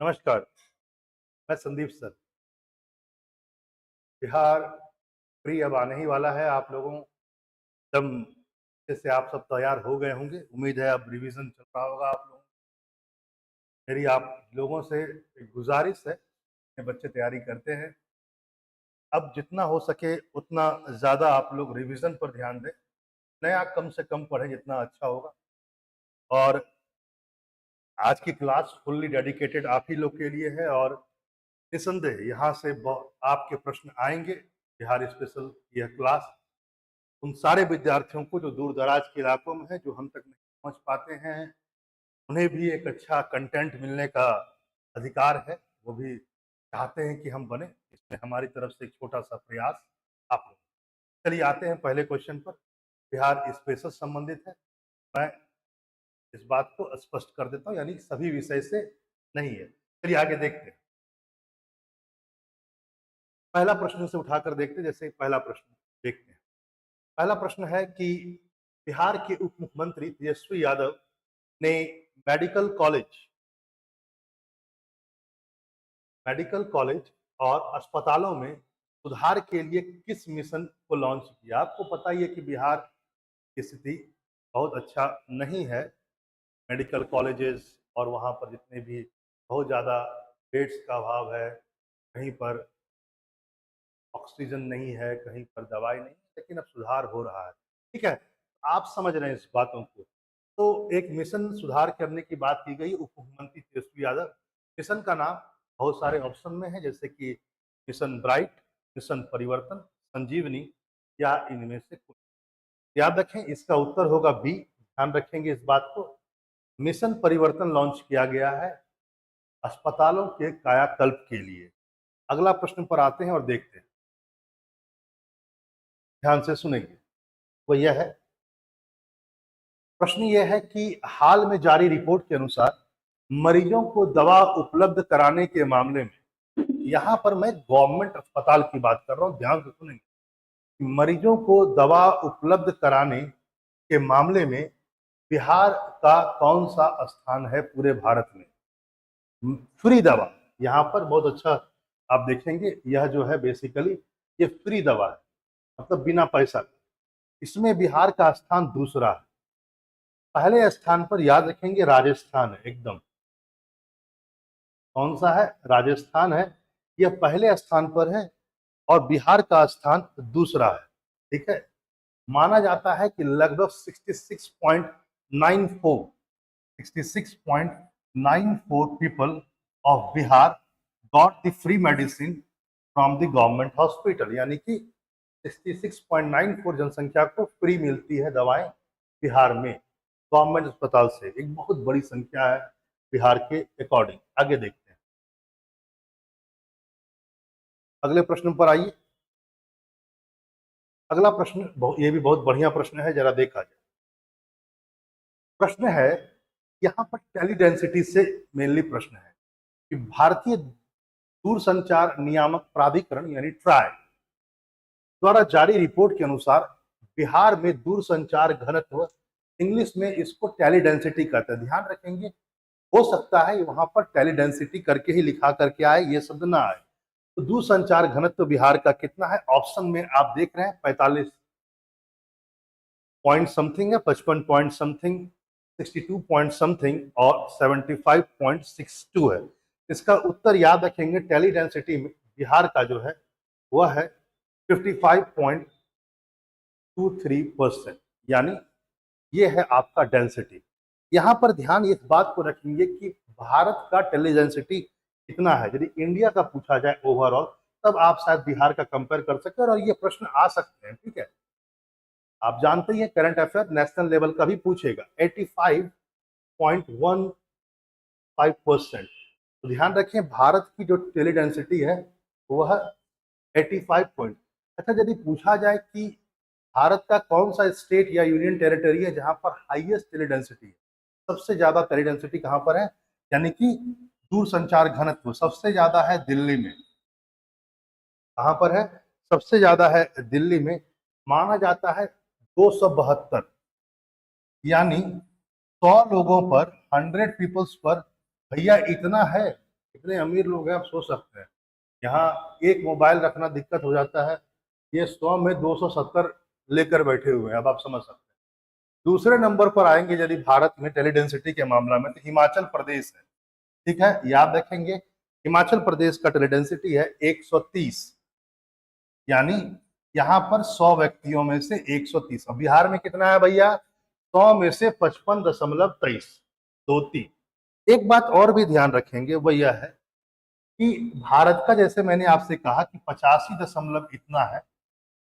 नमस्कार, मैं Sandeep sir. Bihar pre अब आने ही वाला है। आप लोगों एकदम अच्छे से आप सब तैयार हो गए होंगे। उम्मीद है अब रिवीजन चल रहा होगा आप लोगों। मेरी आप लोगों से एक गुजारिश है, अपने बच्चे तैयारी करते हैं। अब जितना हो सके उतना ज़्यादा आप लोग रिवीजन पर ध्यान दें। नया कम से कम पढ़ें जितना अच्छा होगा। और आज की क्लास फुल्ली डेडिकेटेड आप ही लोग के लिए है और निसंदेह यहाँ से आपके प्रश्न आएंगे। बिहार स्पेशल यह क्लास उन सारे विद्यार्थियों को जो दूर दराज के इलाकों में है, जो हम तक नहीं पहुंच पाते हैं, उन्हें भी एक अच्छा कंटेंट मिलने का अधिकार है। वो भी चाहते हैं कि हम बने। इसमें हमारी तरफ से एक छोटा सा प्रयास आप लोग। चलिए आते हैं पहले क्वेश्चन पर। बिहार स्पेशल संबंधित है। मैं इस बात को स्पष्ट कर देता हूँ, यानी सभी विषय से नहीं है। चलिए आगे देखते हैं। पहला प्रश्न से उठाकर देखते हैं। जैसे पहला प्रश्न देखते हैं। पहला प्रश्न है कि बिहार के उप मुख्यमंत्री तेजस्वी यादव ने मेडिकल कॉलेज और अस्पतालों में सुधार के लिए किस मिशन को लॉन्च किया। आपको पता ही है कि बिहार की स्थिति बहुत अच्छा नहीं है। मेडिकल कॉलेजेस और वहाँ पर जितने भी बहुत ज़्यादा बेड्स का अभाव है, कहीं पर ऑक्सीजन नहीं है, कहीं पर दवाई नहीं है, लेकिन अब सुधार हो रहा है। ठीक है, आप समझ रहे हैं इस बातों को। तो एक मिशन सुधार करने की बात की गई उप मुख्यमंत्री तेजस्वी यादव। मिशन का नाम बहुत सारे ऑप्शन में है, जैसे कि मिशन ब्राइट, मिशन परिवर्तन, संजीवनी या इनमें से कोई। याद रखें, इसका उत्तर होगा बी। ध्यान रखेंगे इस बात को। मिशन परिवर्तन लॉन्च किया गया है अस्पतालों के कायाकल्प के लिए। अगला प्रश्न पर आते हैं और देखते हैं। ध्यान से सुनेंगे। वो यह है, प्रश्न यह है कि हाल में जारी रिपोर्ट के अनुसार मरीजों को दवा उपलब्ध कराने के मामले में, यहां पर मैं गवर्नमेंट अस्पताल की बात कर रहा हूं, ध्यान से सुनेंगे। मरीजों को दवा उपलब्ध कराने के मामले में बिहार का कौन सा स्थान है पूरे भारत में। फ्री दवा, यहां पर बहुत अच्छा आप देखेंगे, यह जो है बेसिकली ये फ्री दवा है, मतलब बिना पैसा। इसमें बिहार का स्थान दूसरा है। पहले स्थान पर याद रखेंगे राजस्थान है एकदम। कौन सा है? राजस्थान है। यह पहले स्थान पर है और बिहार का स्थान दूसरा है। ठीक है, माना जाता है कि लगभग 66.94 people of Bihar got the free medicine from the government hospital, यानी कि 66.94 जनसंख्या को फ्री मिलती है दवाएं बिहार में गवर्नमेंट अस्पताल से। एक बहुत बड़ी संख्या है बिहार के अकॉर्डिंग। आगे देखते हैं। अगले प्रश्न पर आइए। अगला प्रश्न ये भी बहुत बढ़िया प्रश्न है, जरा देखा जाए। प्रश्न है, यहाँ पर टेली डेंसिटी से मेनली प्रश्न है कि भारतीय दूरसंचार नियामक प्राधिकरण यानी ट्राई द्वारा जारी रिपोर्ट के अनुसार बिहार में दूरसंचार घनत्व, इंग्लिश में इसको टेली डेंसिटी कहते हैं। ध्यान रखेंगे, हो सकता है वहां पर टेली डेंसिटी करके ही लिखा करके आए, ये शब्द ना आए। तो दूरसंचार घनत्व बिहार का कितना है? ऑप्शन में आप देख रहे हैं 45 पॉइंट समथिंग है, 55 पॉइंट समथिंग, 62 पॉइंट समथिंग और 75.62 है। इसका उत्तर याद रखेंगे, टेली डेंसिटी में बिहार का जो है वह है 55.23%, यानी ये है आपका डेंसिटी। यहाँ पर ध्यान इस बात को रखेंगे कि भारत का टेली डेंसिटी कितना है। यदि इंडिया का पूछा जाए ओवरऑल, तब आप शायद बिहार का कंपेयर कर सकते हैं और ये प्रश्न आ सकते हैं। ठीक है, आप जानते ही हैं करंट अफेयर नेशनल लेवल का भी पूछेगा। 85.15%। तो ध्यान रखें, भारत की जो टेली डेंसिटी है वह 85 पॉइंट। अच्छा, यदि पूछा जाए कि भारत का कौन सा स्टेट या यूनियन टेरिटरी है जहां पर हाईएस्ट टेली डेंसिटी है, सबसे ज्यादा टेली डेंसिटी कहां पर है, यानी कि दूरसंचार घनत्व सबसे ज्यादा है दिल्ली में। कहां पर है? सबसे ज्यादा है दिल्ली में। माना जाता है 272, यानी 100 लोगों पर, 100 पीपल्स पर भैया इतना है कितने अमीर लोग हैं आप सोच सकते हैं। यहाँ एक मोबाइल रखना दिक्कत हो जाता है, ये 100 में 270 लेकर बैठे हुए हैं, अब आप समझ सकते हैं। दूसरे नंबर पर आएंगे यदि भारत में टेलीडेंसिटी के मामला में, तो हिमाचल प्रदेश है। ठीक है, याद रखेंगे हिमाचल प्रदेश का टेलीडेंसिटी है 130, यानी यहाँ पर 100 व्यक्तियों में से 130। अब बिहार में कितना है भैया? 100 में से 55.23। एक बात और भी ध्यान रखेंगे, वो यह है कि भारत का, जैसे मैंने आपसे कहा कि 85 दशमलव इतना है,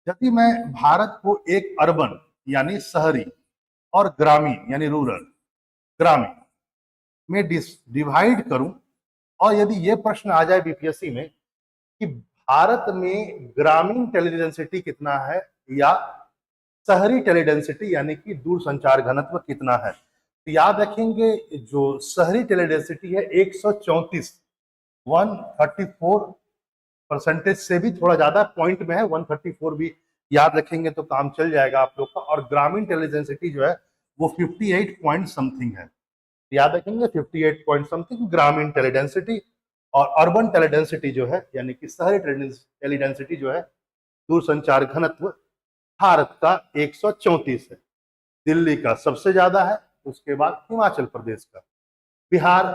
यदि मैं भारत को एक अर्बन यानी शहरी और ग्रामीण यानी रूरल ग्रामीण में डिवाइड करूं, और यदि ये प्रश्न आ जाए बीपीएससी में कि भारत में ग्रामीण टेलीडेंसिटी कितना है या शहरी टेलीडेंसिटी यानी कि दूरसंचार घनत्व कितना है, तो याद रखेंगे जो शहरी टेलीडेंसिटी है 134, 134% से भी थोड़ा ज्यादा पॉइंट में है, 134 भी याद रखेंगे तो काम चल जाएगा आप लोग का। और ग्रामीण टेलीडेंसिटी जो है वो 58 पॉइंट समथिंग है, याद रखेंगे 58 पॉइंट समथिंग ग्रामीण टेलीडेंसिटी। और अर्बन टेलीडेंसिटी जो है यानी कि शहरी टेलीडेंसिटी जो है दूरसंचार घनत्व भारत का 134 है। दिल्ली का सबसे ज्यादा है, उसके बाद हिमाचल प्रदेश का, बिहार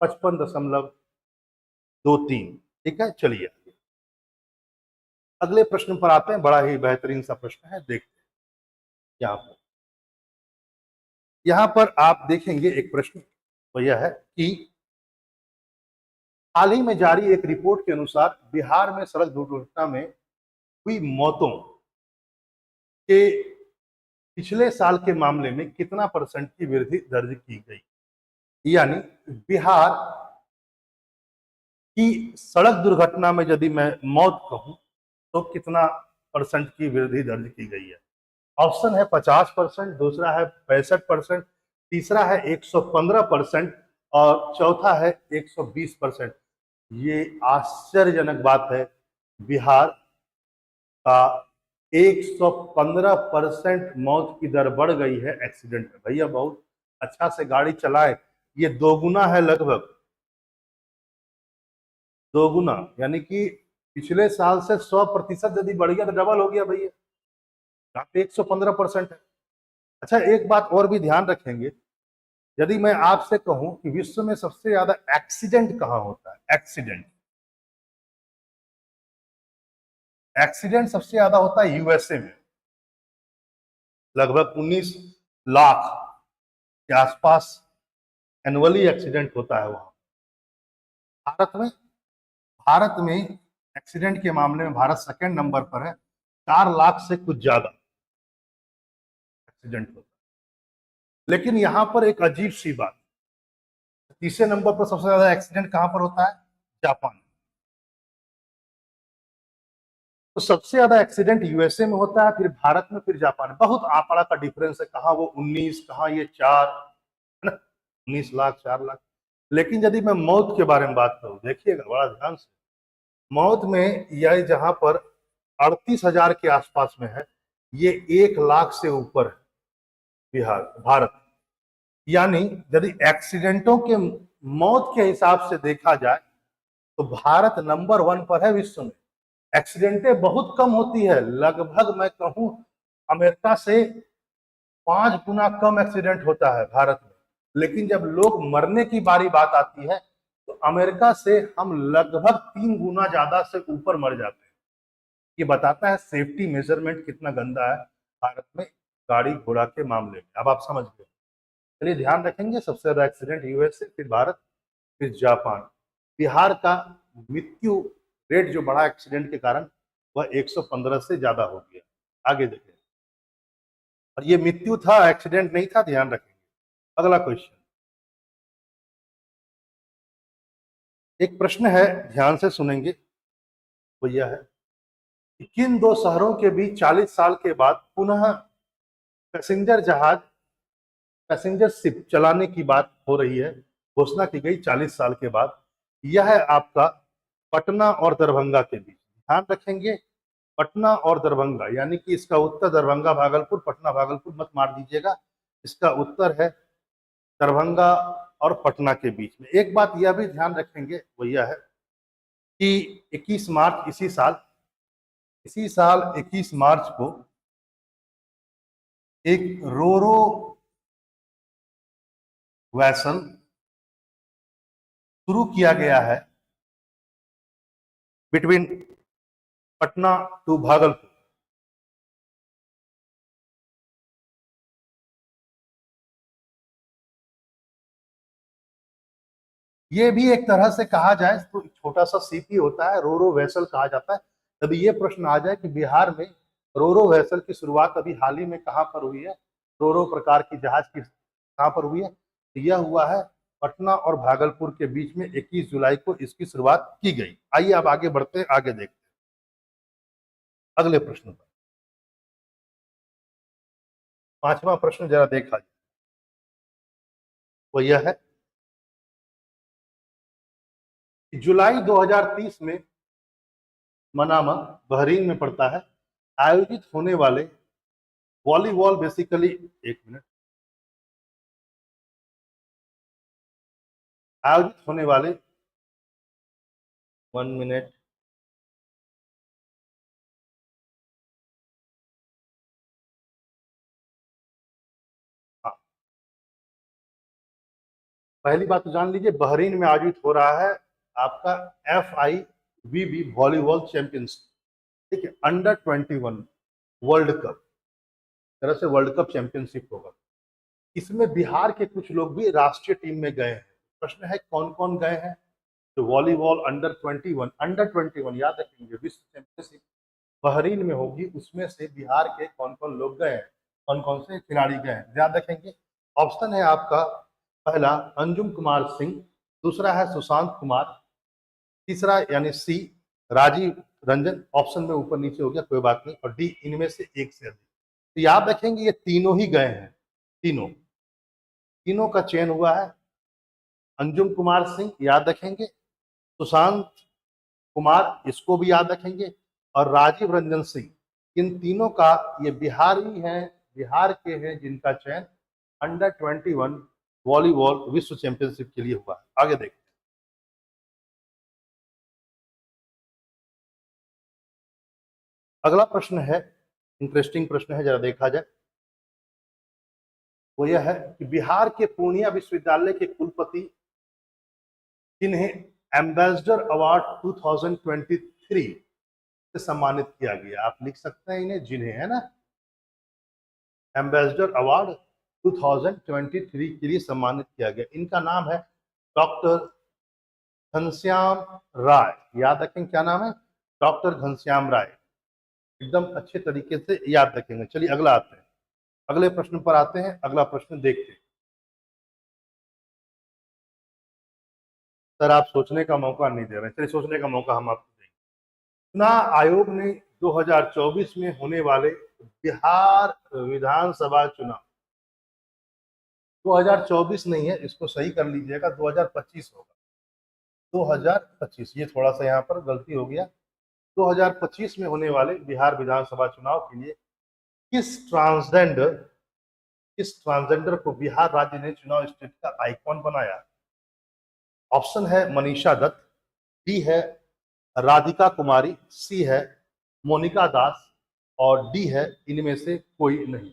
55.23। ठीक है, चलिए अगले प्रश्न पर आते हैं। बड़ा ही बेहतरीन सा प्रश्न है, देखते हैं। यहां पर आप देखेंगे एक प्रश्न, वो यह है कि हाल ही में जारी एक रिपोर्ट के अनुसार बिहार में सड़क दुर्घटना में हुई मौतों के पिछले साल के मामले में कितना परसेंट की वृद्धि दर्ज की गई, यानी बिहार की सड़क दुर्घटना में यदि मैं मौत कहूं तो कितना परसेंट की वृद्धि दर्ज की गई है। ऑप्शन है 50%, दूसरा है 65%, तीसरा है 115% और चौथा है 120%। ये आश्चर्यजनक बात है, बिहार का 115% मौत की दर बढ़ गई है एक्सीडेंट में। भैया बहुत अच्छा से गाड़ी चलाए, ये दोगुना है, लगभग दोगुना, यानी कि पिछले साल से 100% यदि बढ़ गया तो डबल हो गया भैया, 115% है। अच्छा, एक बात और भी ध्यान रखेंगे, यदि मैं आपसे कहूं कि विश्व में सबसे ज्यादा एक्सीडेंट कहां होता है, एक्सीडेंट सबसे ज्यादा होता है यूएसए में, लगभग 19 लाख के आसपास एनुअली एक्सीडेंट होता है वहां। भारत में एक्सीडेंट के मामले में भारत सेकंड नंबर पर है, 4 लाख से कुछ ज्यादा एक्सीडेंट होता है। लेकिन यहां पर एक अजीब सी बात, तीसरे नंबर पर सबसे ज्यादा एक्सीडेंट कहां पर होता है, जापान। तो सबसे ज्यादा एक्सीडेंट यूएसए में होता है, फिर भारत में, फिर जापान में। बहुत आंकड़ा का डिफरेंस है, कहां वो 19, कहां ये 4, है ना, 19 लाख 4 लाख। लेकिन यदि मैं मौत के बारे में बात करूं, देखिएगा बड़ा ध्यान से, मौत में यह जहां पर 38,000 के आसपास में है, ये 1 लाख से ऊपर है भारत। यानी यदि एक्सीडेंटों के मौत के हिसाब से देखा जाए तो भारत नंबर 1 पर है विश्व में। एक्सीडेंटें बहुत कम होती है, लगभग मैं कहूं अमेरिका से 5 गुना कम एक्सीडेंट होता है भारत में। लेकिन जब लोग मरने की बारी बात आती है तो अमेरिका से हम लगभग 3 गुना ज्यादा से ऊपर मर जाते हैं। ये बताता है सेफ्टी मेजरमेंट कितना गंदा है भारत में गाड़ी घोड़ा के मामले में। अब आप समझ गए। चलिए ध्यान रखेंगे, सबसे ज्यादा एक्सीडेंट यूएस से, फिर भारत, फिर जापान। बिहार का मृत्यु रेट जो बढ़ा एक्सीडेंट के कारण, वह 115 से ज्यादा हो गया। आगे देखें, और ये मृत्यु था, एक्सीडेंट नहीं था, ध्यान रखेंगे। अगला क्वेश्चन, एक प्रश्न है, ध्यान से सुनेंगे, वो यह है कि किन दो शहरों के बीच 40 साल के बाद पुनः पैसेंजर जहाज, पैसेंजर शिप चलाने की बात हो रही है, घोषणा की गई 40 साल के बाद। यह है आपका पटना और दरभंगा के बीच। ध्यान रखेंगे, पटना और दरभंगा, यानी कि इसका उत्तर दरभंगा भागलपुर, पटना भागलपुर मत मार दीजिएगा। इसका उत्तर है दरभंगा और पटना के बीच में। एक बात यह भी ध्यान रखेंगे वो यह है कि 21 मार्च इसी साल 21 मार्च को एक रोरो वैसल शुरू किया गया है बिटवीन पटना टू भागलपुर। ये भी एक तरह से कहा जाए तो छोटा सा सीपी होता है, रोरो वेसल कहा जाता है। तभी ये प्रश्न आ जाए कि बिहार में रोरो वेसल की शुरुआत अभी हाल ही में कहां पर हुई है, रोरो प्रकार की जहाज की कहां पर हुई है, तो यह हुआ है पटना और भागलपुर के बीच में 21 जुलाई को इसकी शुरुआत की गई। आइए अब आगे बढ़ते हैं, आगे देखते हैं अगले प्रश्न पर। 5वां प्रश्न जरा देखा जाए, वो यह है जुलाई 2030 में मनामा बहरीन में पड़ता है आयोजित होने वाले वॉलीबॉल बेसिकली, एक मिनट, आयोजित होने वाले 1 मिनट, हाँ, पहली बात तो जान लीजिए बहरीन में आयोजित हो रहा है आपका FIVB वॉलीबॉल चैंपियनशिप, ठीक है, अंडर 21 वर्ल्ड कप, तरह से वर्ल्ड कप चैंपियनशिप होगा। इसमें बिहार के कुछ लोग भी राष्ट्रीय टीम में गए हैं। प्रश्न है कौन कौन गए हैं। तो वॉलीबॉल अंडर 21 याद रखेंगे विश्व चैंपियनशिप बहरीन में होगी, उसमें से बिहार के कौन कौन लोग गए हैं, कौन कौन से खिलाड़ी गए हैं, ध्यान रखेंगे। ऑप्शन है आपका पहला अंजुम कुमार सिंह, दूसरा है सुशांत कुमार, तीसरा यानी सी राजीव रंजन, ऑप्शन में ऊपर नीचे हो गया कोई बात नहीं, और डी इनमें से एक से अधिक। तो याद रखेंगे ये तीनों ही गए हैं, तीनों का चयन हुआ है। अंजुम कुमार सिंह याद रखेंगे, सुशांत कुमार इसको भी याद रखेंगे, और राजीव रंजन सिंह, इन तीनों का ये बिहारी हैं, बिहार के हैं जिनका चयन अंडर 21 वॉलीबॉल विश्व चैंपियनशिप के लिए हुआ है। आगे देखते हैं अगला प्रश्न है, इंटरेस्टिंग प्रश्न है, जरा देखा जाए। वो यह है कि बिहार के पूर्णिया विश्वविद्यालय के कुलपति जिन्हें एम्बेसडर अवार्ड 2023 से सम्मानित किया गया, आप लिख सकते हैं इन्हें, जिन्हें, है ना, एम्बेसडर अवार्ड 2023 के लिए सम्मानित किया गया, इनका नाम है डॉक्टर घनश्याम राय। याद रखें क्या नाम है, डॉक्टर घनश्याम राय, एकदम अच्छे तरीके से याद रखेंगे। चलिए अगला आते हैं, अगले प्रश्न पर आते हैं, अगला प्रश्न देखते हैं। सर आप सोचने का मौका नहीं दे रहे, चलिए सोचने का मौका हम आपको देंगे। चुनाव आयोग ने 2024 में होने वाले बिहार विधानसभा चुनाव, 2024 नहीं है, इसको सही कर लीजिएगा, 2025 होगा, 2025, ये थोड़ा सा यहाँ पर गलती हो गया। 2025 में होने वाले बिहार विधानसभा चुनाव के लिए किस ट्रांसजेंडर को बिहार राज्य ने चुनाव स्टेट का आइकॉन बनाया। ऑप्शन है मनीषा दत्त, बी है राधिका कुमारी, सी है मोनिका दास, और डी है इनमें से कोई नहीं।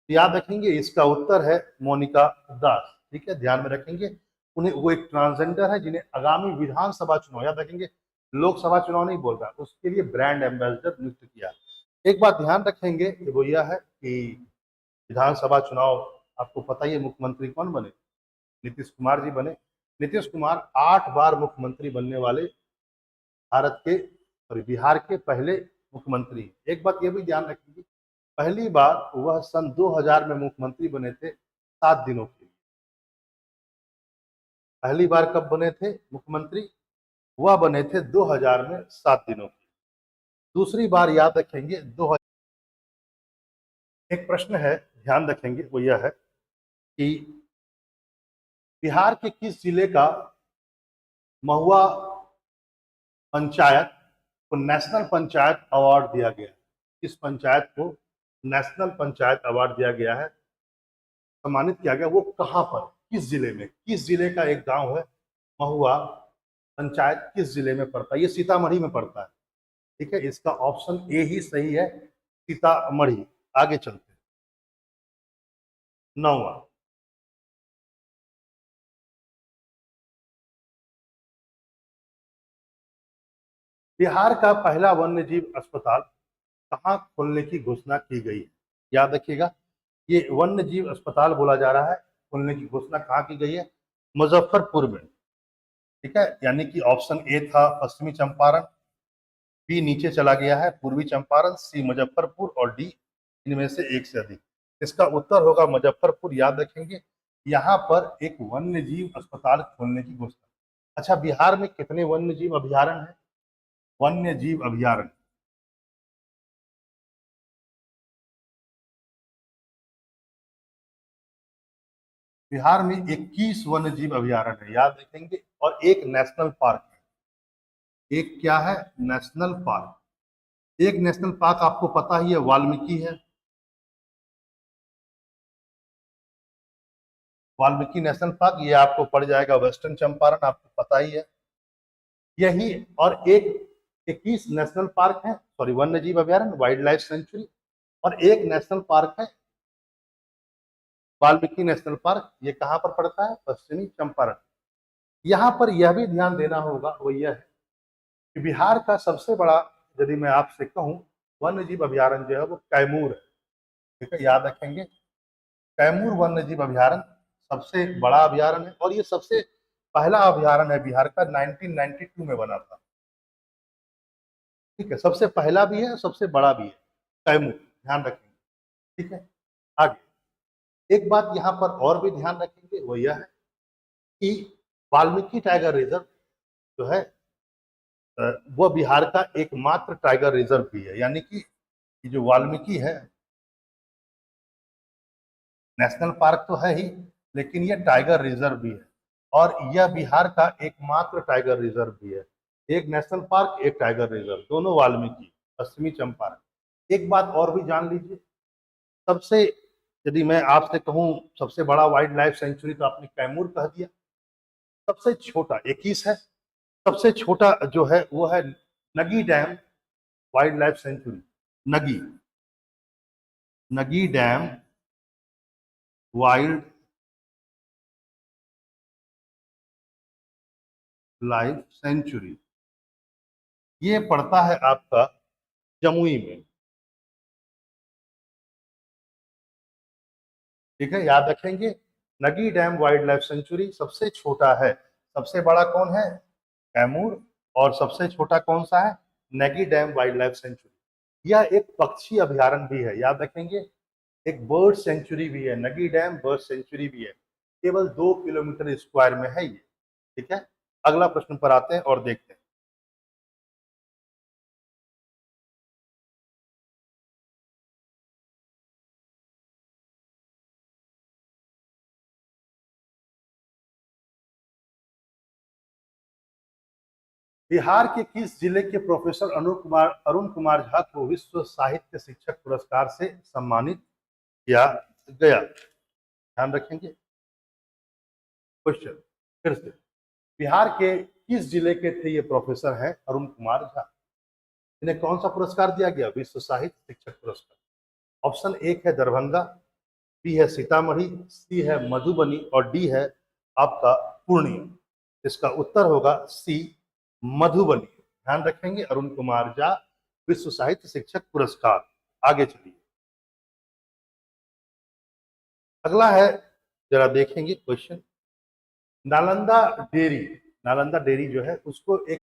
याद रखेंगे इसका उत्तर है मोनिका दास, ठीक है, ध्यान में रखेंगे। उन्हें, वो एक ट्रांसजेंडर है जिन्हें आगामी विधानसभा चुनाव, याद रखेंगे लोकसभा चुनाव नहीं बोल रहा, उसके लिए ब्रांड एम्बेसडर नियुक्त किया। एक बात ध्यान रखेंगे वो यह है कि विधानसभा चुनाव आपको पता ही है मुख्यमंत्री कौन बने, नीतीश कुमार जी बने। नीतीश कुमार 8 बार मुख्यमंत्री बनने वाले भारत के और बिहार के पहले मुख्यमंत्री। एक बात यह भी ध्यान रखेंगे, पहली बार वह सन 2000 में मुख्यमंत्री बने थे 7 दिनों के लिए। पहली बार कब बने थे मुख्यमंत्री, वह बने थे 2000 में 7 दिनों के। दूसरी बार याद रखेंगे 2000। एक प्रश्न है ध्यान रखेंगे वो यह है कि बिहार के किस जिले का महुआ पंचायत को नेशनल पंचायत अवार्ड दिया गया है, किस पंचायत को नेशनल पंचायत अवार्ड दिया गया है, सम्मानित किया गया, वो कहां पर, किस जिले का एक गांव है महुआ पंचायत किस जिले में पड़ता है? ये सीतामढ़ी में पड़ता है। ठीक है, इसका ऑप्शन ए ही सही है, सीतामढ़ी। आगे चलते हैं। 9वां, बिहार का पहला वन्यजीव अस्पताल कहाँ खोलने की घोषणा की गई है? याद रखिएगा, ये वन्यजीव अस्पताल बोला जा रहा है, खोलने की घोषणा कहाँ की गई है? मुजफ्फरपुर में। ठीक है, यानी कि ऑप्शन ए था पश्चिमी चंपारण, बी नीचे चला गया है पूर्वी चंपारण, सी मुजफ्फरपुर और डी इनमें से एक से अधिक। इसका उत्तर होगा मुजफ्फरपुर। याद रखेंगे, यहाँ पर एक वन्यजीव अस्पताल खोलने की घोषणा। अच्छा, बिहार में कितने वन्यजीव अभ्यारण्य है? वन्यजीव अभ्यारण्य बिहार में 21 वन्यजीव अभ्यारण्य है, याद रखेंगे, और एक नेशनल पार्क है। एक क्या है? National park. एक नेशनल पार्क आपको पता ही है, वाल्मीकि है। वाल्मीकि नेशनल पार्क, ये आपको पड़ जाएगा वेस्टर्न चंपारण, आपको पता ही है। यही और एक 21 नेशनल पार्क है, सॉरी वन्यजीव अभ्यारण्य, वाइल्ड लाइफ सेंचुरी, और एक नेशनल पार्क है वाल्मीकि नेशनल पार्क। ये कहाँ पर पड़ता है? पश्चिमी चंपारण। यहाँ पर यह भी ध्यान देना होगा, वो यह है कि बिहार का सबसे बड़ा, यदि मैं आपसे कहूँ, वन्यजीव अभ्यारण्य जो है वो कैमूर है। ठीक है, याद रखेंगे, कैमूर वन्यजीव अभ्यारण्य सबसे बड़ा अभ्यारण्य है, और ये सबसे पहला अभ्यारण्य है बिहार का, 1992 में बना था। ठीक है, सबसे पहला भी है, सबसे बड़ा भी है कैमूर, ध्यान रखेंगे। ठीक है, आगे एक बात यहाँ पर और भी ध्यान रखेंगे, वो यह है कि वाल्मीकि टाइगर रिजर्व जो है वो बिहार का एकमात्र टाइगर रिजर्व भी है। यानी कि जो वाल्मीकि है, नेशनल पार्क तो है ही, लेकिन ये टाइगर रिजर्व भी है, और यह बिहार का एकमात्र टाइगर रिजर्व भी है। एक नेशनल पार्क, एक टाइगर रिजर्व, दोनों वाल्मीकि, पश्चिमी चंपारण। एक बात और भी जान लीजिए, सबसे, यदि मैं आपसे कहूं सबसे बड़ा वाइल्ड लाइफ सेंचुरी, तो आपने कैमूर कह दिया। सबसे छोटा 21 है, सबसे छोटा जो है वो है Nagi dam wildlife sanctuary. Nagi, Nagi dam wildlife sanctuary, ये पड़ता है आपका जमुई में। ठीक है, याद रखेंगे, नगी डैम वाइल्ड लाइफ सेंचुरी सबसे छोटा है। सबसे बड़ा कौन है? कैमूर। और सबसे छोटा कौन सा है? Nagi dam wildlife century. यह एक पक्षी अभ्यारण्य भी है, याद रखेंगे, एक बर्ड सेंचुरी भी है, नगी डैम बर्ड सेंचुरी भी है। केवल 2 किलोमीटर स्क्वायर में है ये। ठीक है, अगला प्रश्न पर आते हैं और देखते हैं। बिहार के किस जिले के प्रोफेसर अरुण कुमार झा को विश्व साहित्य शिक्षक पुरस्कार से सम्मानित किया गया? ध्यान रखेंगे, क्वेश्चन फिर से, बिहार के किस जिले के थे ये प्रोफेसर हैं अरुण कुमार झा? इन्हें कौन सा पुरस्कार दिया गया? विश्व साहित्य शिक्षक पुरस्कार। ऑप्शन एक है दरभंगा, बी है सीतामढ़ी, सी है मधुबनी, और डी है आपका पूर्णिया। इसका उत्तर होगा सी, मधुबनी। ध्यान रखेंगे, अरुण कुमार झा विश्व साहित्य शिक्षक पुरस्कार। आगे चलिए, अगला है, जरा देखेंगे question. Nalanda dairy, Nalanda dairy जो है उसको एक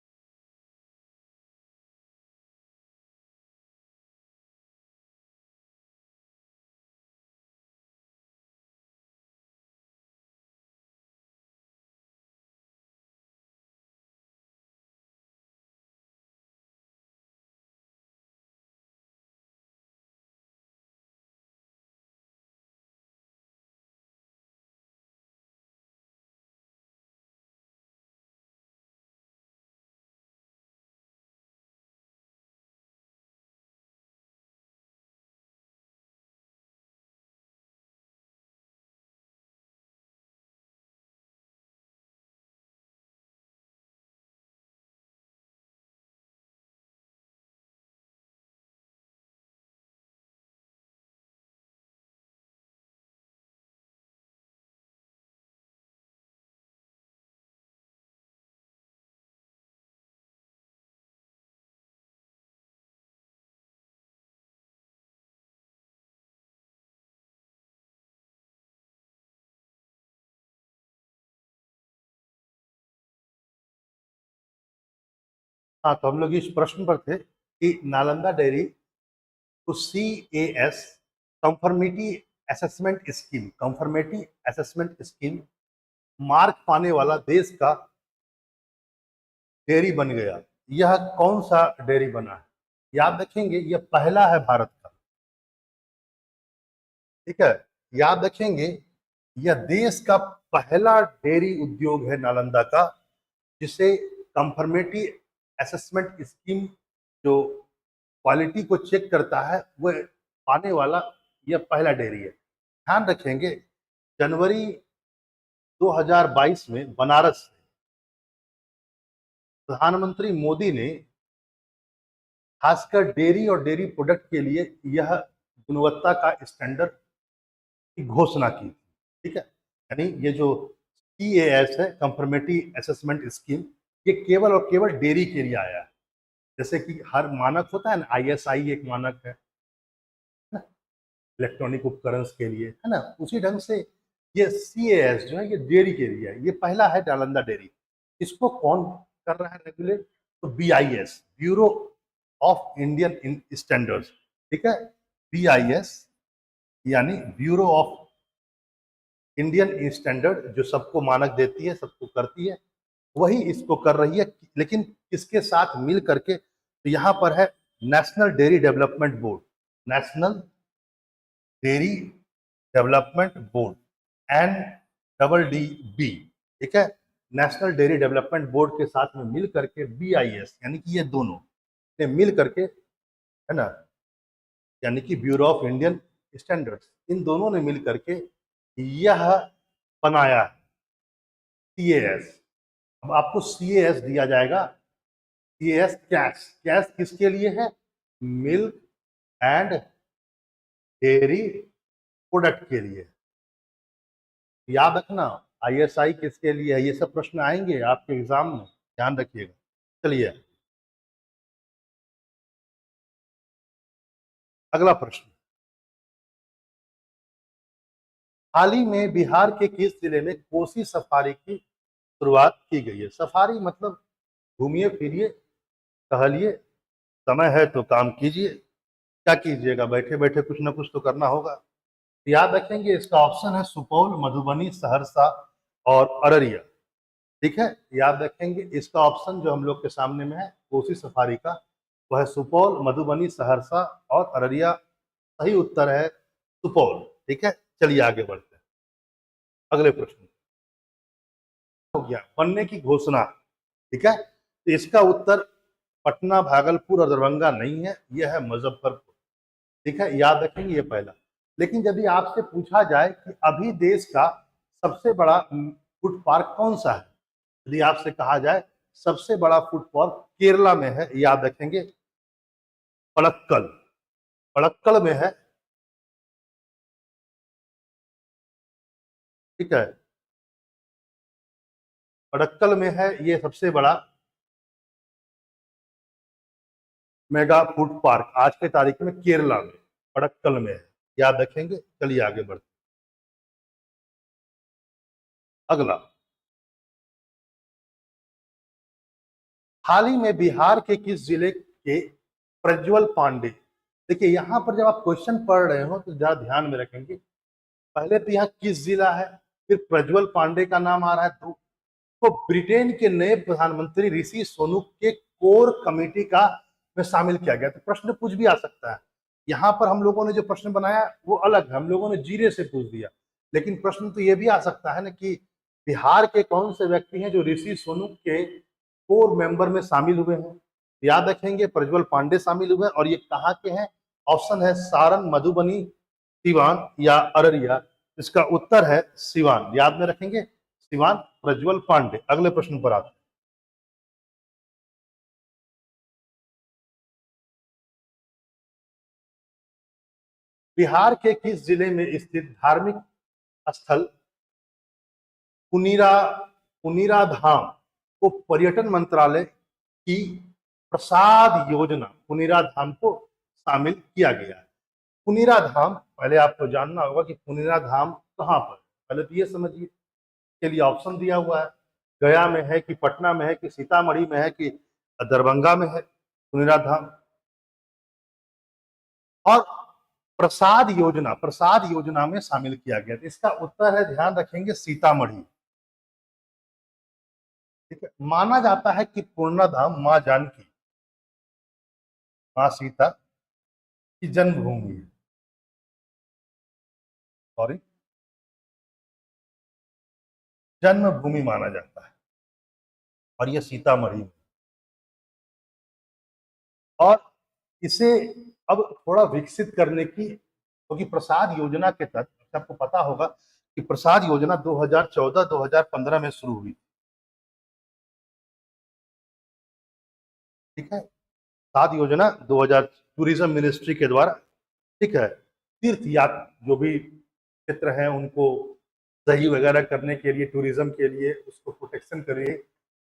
हाँ, तो हम लोग इस प्रश्न पर थे कि नालंदा डेयरी को CAS conformity assessment scheme mark पाने वाला देश का डेयरी बन गया। यह कौन सा डेयरी बना है? याद रखेंगे, यह पहला है भारत का। ठीक है, याद रखेंगे, यह देश का पहला डेयरी उद्योग है नालंदा का, जिसे कंफर्मेटी असेसमेंट स्कीम जो क्वालिटी को चेक करता है वह पाने वाला यह पहला डेयरी है। ध्यान रखेंगे, जनवरी 2022 में बनारस में प्रधानमंत्री मोदी ने खासकर डेयरी और डेयरी प्रोडक्ट के लिए यह गुणवत्ता का स्टैंडर्ड की घोषणा की। ठीक है, यानी ये जो CAS है, कंफर्मेटी असेसमेंट स्कीम, ये केवल और केवल डेयरी के लिए आया है। जैसे कि हर मानक होता है ना, ISI एक मानक है ना, इलेक्ट्रॉनिक उपकरण के लिए, है ना, उसी ढंग से ये CAS जो है ये डेयरी के लिए है। ये पहला है नालंदा डेयरी। इसको कौन कर रहा है रेगुलेट? तो BIS, bureau of Indian standards. ठीक है, BIS यानी ब्यूरो ऑफ इंडियन स्टैंडर्ड, जो सबको मानक देती है, सबको करती है, वही इसको कर रही है। लेकिन किसके साथ मिल करके? तो यहाँ पर है national dairy development board, national dairy development board, NDDB। ठीक है, नेशनल डेयरी डेवलपमेंट बोर्ड के साथ में मिल करके BIS, यानी कि ये दोनों ने मिल करके, है ना, यानी कि ब्यूरो ऑफ इंडियन स्टैंडर्ड्स, इन दोनों ने मिल करके यह बनाया है CAS। अब आपको CAS दिया जाएगा, CAS कैश, कैश किसके लिए है? मिल्क एंड डेयरी प्रोडक्ट के लिए। याद रखना, ISI किसके लिए है? ये सब प्रश्न आएंगे आपके एग्जाम में, ध्यान रखिएगा। चलिए अगला प्रश्न, हाल ही में बिहार के किस जिले में कोसी सफारी की शुरुआत की गई है? सफारी मतलब घूमिए फिरिए, टहलिए, समय है तो काम कीजिए। क्या कीजिएगा? बैठे बैठे कुछ ना कुछ तो करना होगा। याद रखेंगे, इसका ऑप्शन है सुपौल, मधुबनी, सहरसा और अररिया। ठीक है, याद रखेंगे, इसका ऑप्शन जो हम लोग के सामने में है कोसी सफारी का, वह है सुपौल, मधुबनी, सहरसा और अररिया। सही उत्तर है सुपौल। ठीक है, चलिए आगे बढ़ते हैं। अगले प्रश्न हो गया बनने की घोषणा। ठीक है, तो इसका उत्तर पटना, भागलपुर और दरभंगा नहीं है, यह है मुजफ्फरपुर। ठीक है, याद रखेंगे ये पहला। लेकिन यदि आपसे पूछा जाए कि अभी देश का सबसे बड़ा फूड पार्क कौन सा है, यदि आपसे कहा जाए सबसे बड़ा फूड पार्क केरला में है, याद रखेंगे पड़क्कल, पड़क्कल में है। ठीक है, पड़क्कल में है ये सबसे बड़ा मेगा फूड पार्क, आज के तारीख में केरला में पड़क्कल में है, याद रखेंगे। चलिए आगे बढ़ते। अगला, हाल ही में बिहार के किस जिले के प्रज्वल पांडे? देखिए, यहां पर जब आप क्वेश्चन पढ़ रहे हो तो जरा ध्यान में रखेंगे, पहले तो यहाँ किस जिला है, फिर प्रज्वल पांडे का नाम आ रहा है, तो ब्रिटेन के नए प्रधानमंत्री ऋषि सोनक के कोर कमेटी का में शामिल किया गया। तो प्रश्न कुछ भी आ सकता है। यहाँ पर हम लोगों ने जो प्रश्न बनाया वो अलग है, हम लोगों ने जीरे से पूछ दिया। लेकिन प्रश्न तो ये भी आ सकता है ना कि बिहार के कौन से व्यक्ति हैं जो ऋषि सोनक के कोर मेंबर में शामिल हुए हैं? याद रखेंगे, प्रज्वल पांडे शामिल हुए, और ये कहाँ के हैं? ऑप्शन है सारण, मधुबनी, सिवान या अररिया। इसका उत्तर है सिवान, याद में रखेंगे, सिवान, प्रज्वल पांडे। अगले प्रश्न पर आते हैं। बिहार के किस जिले में स्थित धार्मिक स्थल पुनीरा पुनीरा धाम को पर्यटन मंत्रालय की प्रसाद योजना, पुनीरा धाम को शामिल किया गया है? पुनीरा धाम, पहले आपको जानना होगा कि पुनीरा धाम कहाँ पर, पहले तो ये समझिए। के लिए ऑप्शन दिया हुआ है, गया में है कि पटना में है कि सीतामढ़ी में है कि दरभंगा में है सुनीरा धाम। और प्रसाद योजना में शामिल किया गया। इसका उत्तर है, ध्यान रखेंगे, सीतामढ़ी। ठीक है, माना जाता है कि पूर्णधाम मां जानकी, मां सीता की जन्मभूमि है। सॉरी, जन्मभूमि माना जाता है, और यह सीतामढ़ी में। और इसे अब थोड़ा विकसित करने की, क्योंकि प्रसाद योजना के तहत आपको पता होगा कि प्रसाद योजना 2014-2015 में शुरू हुई। ठीक है, प्रसाद योजना 2000 टूरिज्म मिनिस्ट्री के द्वारा, ठीक है, तीर्थ यात्रा जो भी क्षेत्र हैं उनको सही वगैरह करने के लिए, टूरिज्म के लिए, उसको प्रोटेक्शन के लिए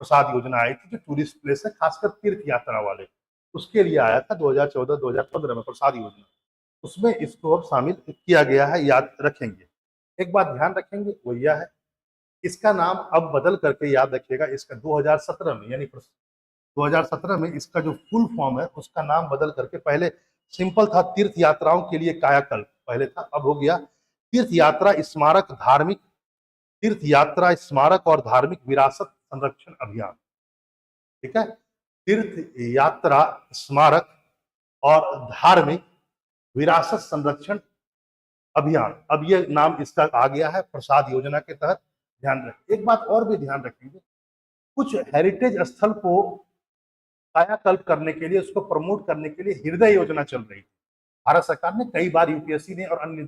प्रसाद योजना आई थी, जो टूरिस्ट प्लेस है खासकर तीर्थ यात्रा वाले, उसके लिए आया था 2014-2015 में प्रसाद योजना। उसमें इसको अब शामिल किया गया है, याद रखेंगे। एक बात ध्यान रखेंगे वो यह है, इसका नाम अब बदल करके, याद रखिएगा, इसका 2017 में, यानी 2017 में इसका जो फुल फॉर्म है उसका नाम बदल करके, पहले सिंपल था तीर्थ यात्राओं के लिए कायाकल्प पहले था, अब हो गया तीर्थ यात्रा स्मारक धार्मिक, तीर्थ यात्रा स्मारक और धार्मिक विरासत संरक्षण अभियान। ठीक है, तीर्थ यात्रा स्मारक और धार्मिक विरासत संरक्षण अभियान, अब ये नाम इसका आ गया है प्रसाद योजना के तहत। ध्यान रखें, एक बात और भी ध्यान रखेंगे, कुछ हेरिटेज स्थल को कायाकल्प करने के लिए, उसको प्रमोट करने के लिए हृदय योजना चल रही थी। भारत सरकार ने कई बार, यूपीएससी ने और अन्य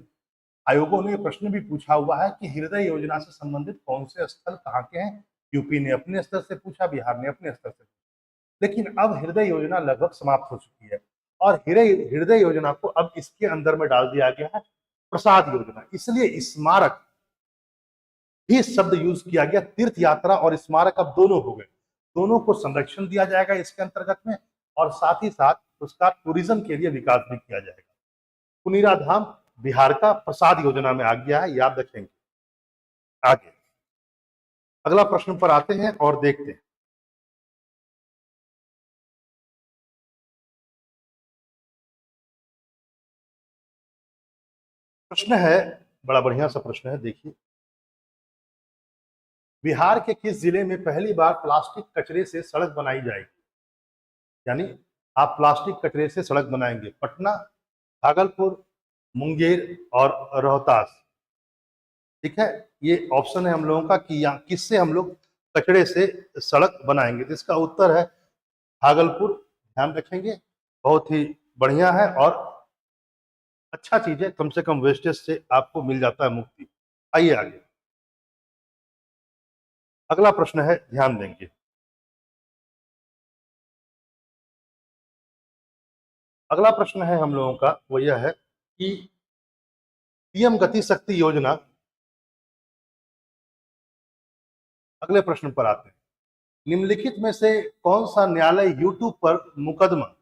आयोगों ने प्रश्न भी पूछा हुआ है कि हृदय योजना से संबंधित कौन से स्थल कहाँ के हैं। यूपी ने अपने स्तर से पूछा, बिहार ने अपने स्तर से पूछा, लेकिन अब हृदय योजना लगभग समाप्त हो चुकी है, और हृदय योजना को अब इसके अंदर में डाल दिया गया है प्रसाद योजना। इसलिए स्मारक भी शब्द यूज किया गया, तीर्थ यात्रा और स्मारक अब दोनों हो गए, दोनों को संरक्षण दिया जाएगा इसके अंतर्गत में, और साथ ही साथ उसका टूरिज्म के लिए विकास भी किया जाएगा। पुनीरा धाम बिहार का प्रसाद योजना में आ गया है, याद रखेंगे। आगे अगला प्रश्न पर आते हैं और देखते हैं। प्रश्न है, बड़ा बढ़िया सा प्रश्न है, देखिए, बिहार के किस जिले में पहली बार प्लास्टिक कचरे से सड़क बनाई जाएगी? यानी आप प्लास्टिक कचरे से सड़क बनाएंगे, पटना, भागलपुर, मुंगेर और रोहतास। ठीक है, ये ऑप्शन है हम लोगों का कि यहाँ किससे हम लोग कचरे से सड़क बनाएंगे, तो इसका उत्तर है भागलपुर। ध्यान रखेंगे, बहुत ही बढ़िया है और अच्छा चीज है, कम से कम वेस्टेज से आपको मिल जाता है मुक्ति। आइए आगे, अगला प्रश्न है, ध्यान देंगे। अगला प्रश्न है हम लोगों का, वो यह है कि पीएम गति शक्ति योजना, अगले प्रश्न पर आते हैं, निम्नलिखित में से कौन सा न्यायालय यूट्यूब पर मुकदमा,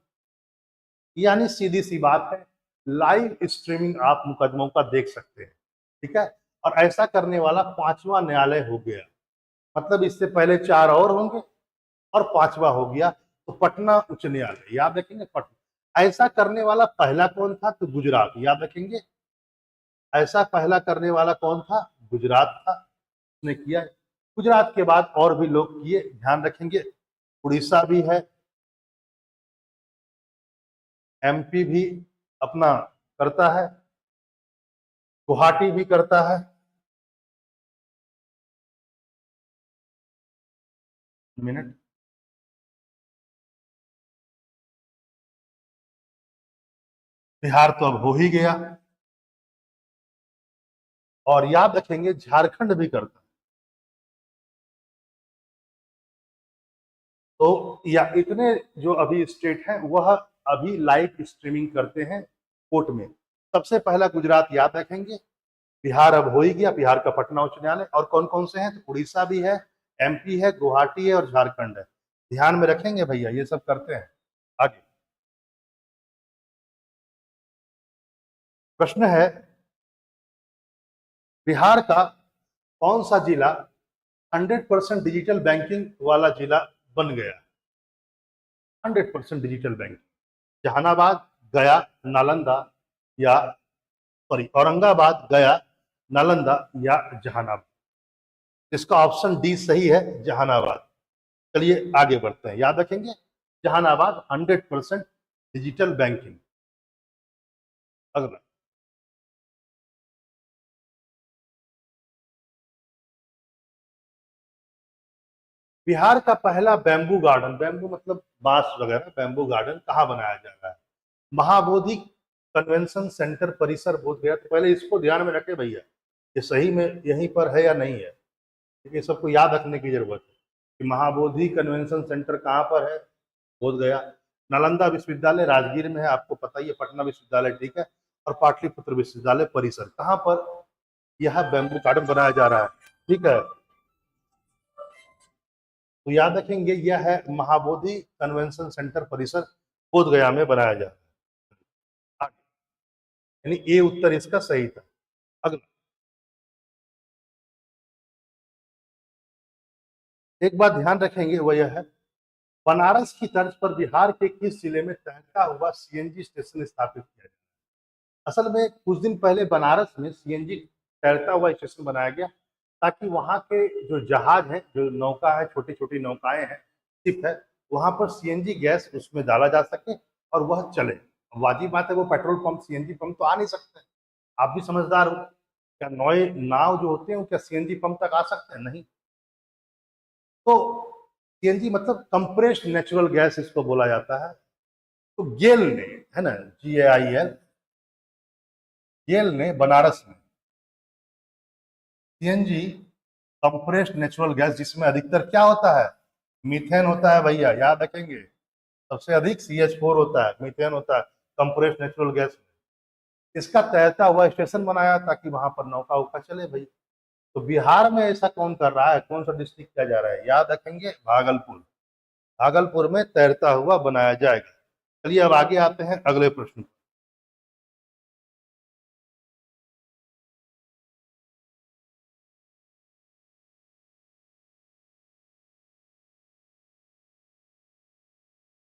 यानी सीधी सी बात है, लाइव स्ट्रीमिंग आप मुकदमों का देख सकते हैं। ठीक है, और ऐसा करने वाला पांचवा न्यायालय हो गया, मतलब इससे पहले चार और होंगे और पांचवा हो गया, तो पटना उच्च न्यायालय, याद रखेंगे पटना। ऐसा करने वाला पहला कौन था? तो गुजरात, याद रखेंगे, ऐसा पहला करने वाला कौन था? गुजरात था, उसने किया। गुजरात के बाद और भी लोग किए, ध्यान रखेंगे, उड़ीसा भी है, एमपी भी अपना करता है, गुवाहाटी भी करता है, मिनट, बिहार तो अब हो ही गया, और याद रखेंगे झारखंड भी करता है। तो या इतने जो अभी स्टेट हैं वह अभी लाइव स्ट्रीमिंग करते हैं कोर्ट में। सबसे पहला गुजरात, याद रखेंगे, बिहार अब हो ही गया, बिहार का पटना उच्च न्यायालय, और कौन कौन से हैं? तो उड़ीसा भी है, एमपी है, गुवाहाटी है और झारखंड है। ध्यान में रखेंगे भैया, ये सब करते हैं। आगे प्रश्न है, बिहार का कौन सा जिला 100% डिजिटल बैंकिंग वाला जिला बन गया? 100% डिजिटल बैंक। जहानाबाद, गया, नालंदा या औरंगाबाद, गया, नालंदा या जहानाबाद। इसका ऑप्शन डी सही है, जहानाबाद। चलिए आगे बढ़ते हैं, याद रखेंगे जहानाबाद 100% डिजिटल बैंकिंग। अगला, बिहार का पहला बैम्बू गार्डन, बैम्बू मतलब बांस वगैरह, बैम्बू गार्डन कहाँ बनाया जा रहा है? महाबोधि कन्वेंशन सेंटर परिसर बोधगया। तो पहले इसको ध्यान में रखे भैया, ये सही में यहीं पर है या नहीं है, क्योंकि सबको याद रखने की जरूरत है कि महाबोधि कन्वेंशन सेंटर कहाँ पर है, बोधगया। नालंदा विश्वविद्यालय राजगीर में है, आपको पता ही है, पटना विश्वविद्यालय ठीक है, और पाटलिपुत्र विश्वविद्यालय परिसर कहाँ पर यह बैम्बू गार्डन बनाया जा रहा है, ठीक है। तो याद रखेंगे यह है महाबोधि कन्वेंशन सेंटर परिसर बोधगया में बनाया जा रहा है, यानी ए उत्तर इसका सही था। अगला, एक बात ध्यान रखेंगे वह यह है, बनारस की तर्ज पर बिहार के किस जिले में तहता हुआ सीएनजी स्टेशन स्थापित किया गया? असल में कुछ दिन पहले बनारस में सीएनजी तैरता हुआ स्टेशन बनाया गया, ताकि वहाँ के जो जहाज है, जो नौका है, छोटी छोटी नौकाएं हैं, शिप है, वहाँ पर सीएनजी गैस उसमें डाला जा सके और वह चले। वाजिब बात है, वो पेट्रोल पंप सीएनजी पंप तो आ नहीं सकते, आप भी समझदार हो, क्या नए नाव जो होते हैं वो क्या सीएनजी पंप तक आ सकते हैं? नहीं। तो सीएनजी मतलब कंप्रेस्ड नेचुरल गैस इसको बोला जाता है। तो गेल ने, है ना, GAIL, गेल ने बनारस में सीएनजी कंप्रेस्ड नेचुरल गैस, जिसमें अधिकतर क्या होता है, मीथेन होता है भैया, याद रखेंगे, सबसे अधिक CH4 होता है, मीथेन होता है कंप्रेस्ड नेचुरल गैस। इसका तैरता हुआ स्टेशन बनाया ताकि वहां पर नौका उका चले भाई। तो बिहार में ऐसा कौन कर रहा है, कौन सा डिस्ट्रिक्ट किया जा रहा है, याद रखेंगे भागलपुर। भागलपुर में तैरता हुआ बनाया जाएगा। चलिए अब आगे आते हैं अगले प्रश्न।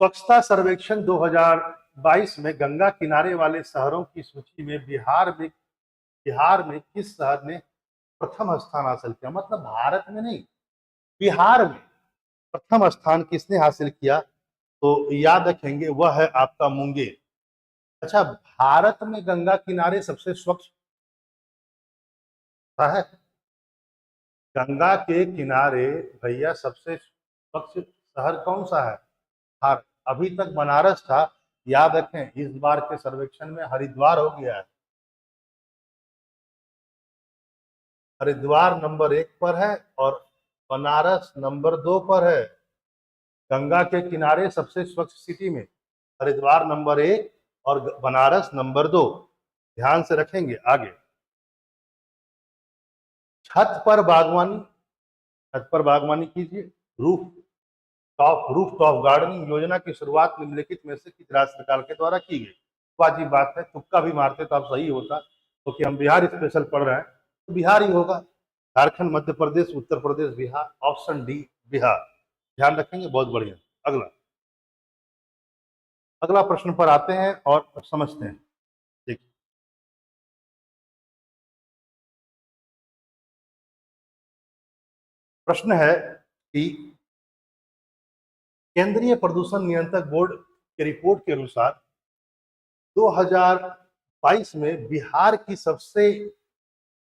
स्वच्छता सर्वेक्षण 2022 में गंगा किनारे वाले शहरों की सूची में बिहार में किस शहर ने प्रथम स्थान हासिल किया? मतलब भारत में नहीं, बिहार में प्रथम स्थान किसने हासिल किया? तो याद रखेंगे वह है आपका मुंगेर। अच्छा, भारत में गंगा किनारे सबसे स्वच्छ है? गंगा के किनारे भैया सबसे स्वच्छ शहर कौन सा है? भारत। अभी तक बनारस था, याद रखें इस बार के सर्वेक्षण में हरिद्वार हो गया है। हरिद्वार नंबर 1 पर है और बनारस नंबर 2 पर है। गंगा के किनारे सबसे स्वच्छ सिटी में हरिद्वार नंबर 1 और बनारस नंबर 2। ध्यान से रखेंगे। आगे, छत पर बागवानी, छत पर बागवानी कीजिए। रूफ टॉप गार्डनिंग योजना की शुरुआत निम्नलिखित में से किस राज्य सरकार के द्वारा की गई? वाजिब बात है, तुक्का भी मारते तो आप सही होता, क्योंकि हम बिहार स्पेशल पढ़ रहे हैं तो बिहार ही होगा। Jharkhand, Madhya Pradesh, Uttar Pradesh, Bihar, option D Bihar. ध्यान रखेंगे, बहुत बढ़िया। अगला, अगला प्रश्न पर आते हैं और समझते हैं। देखिए, प्रश्न है कि केंद्रीय प्रदूषण नियंत्रक बोर्ड की रिपोर्ट के अनुसार 2022 में बिहार की सबसे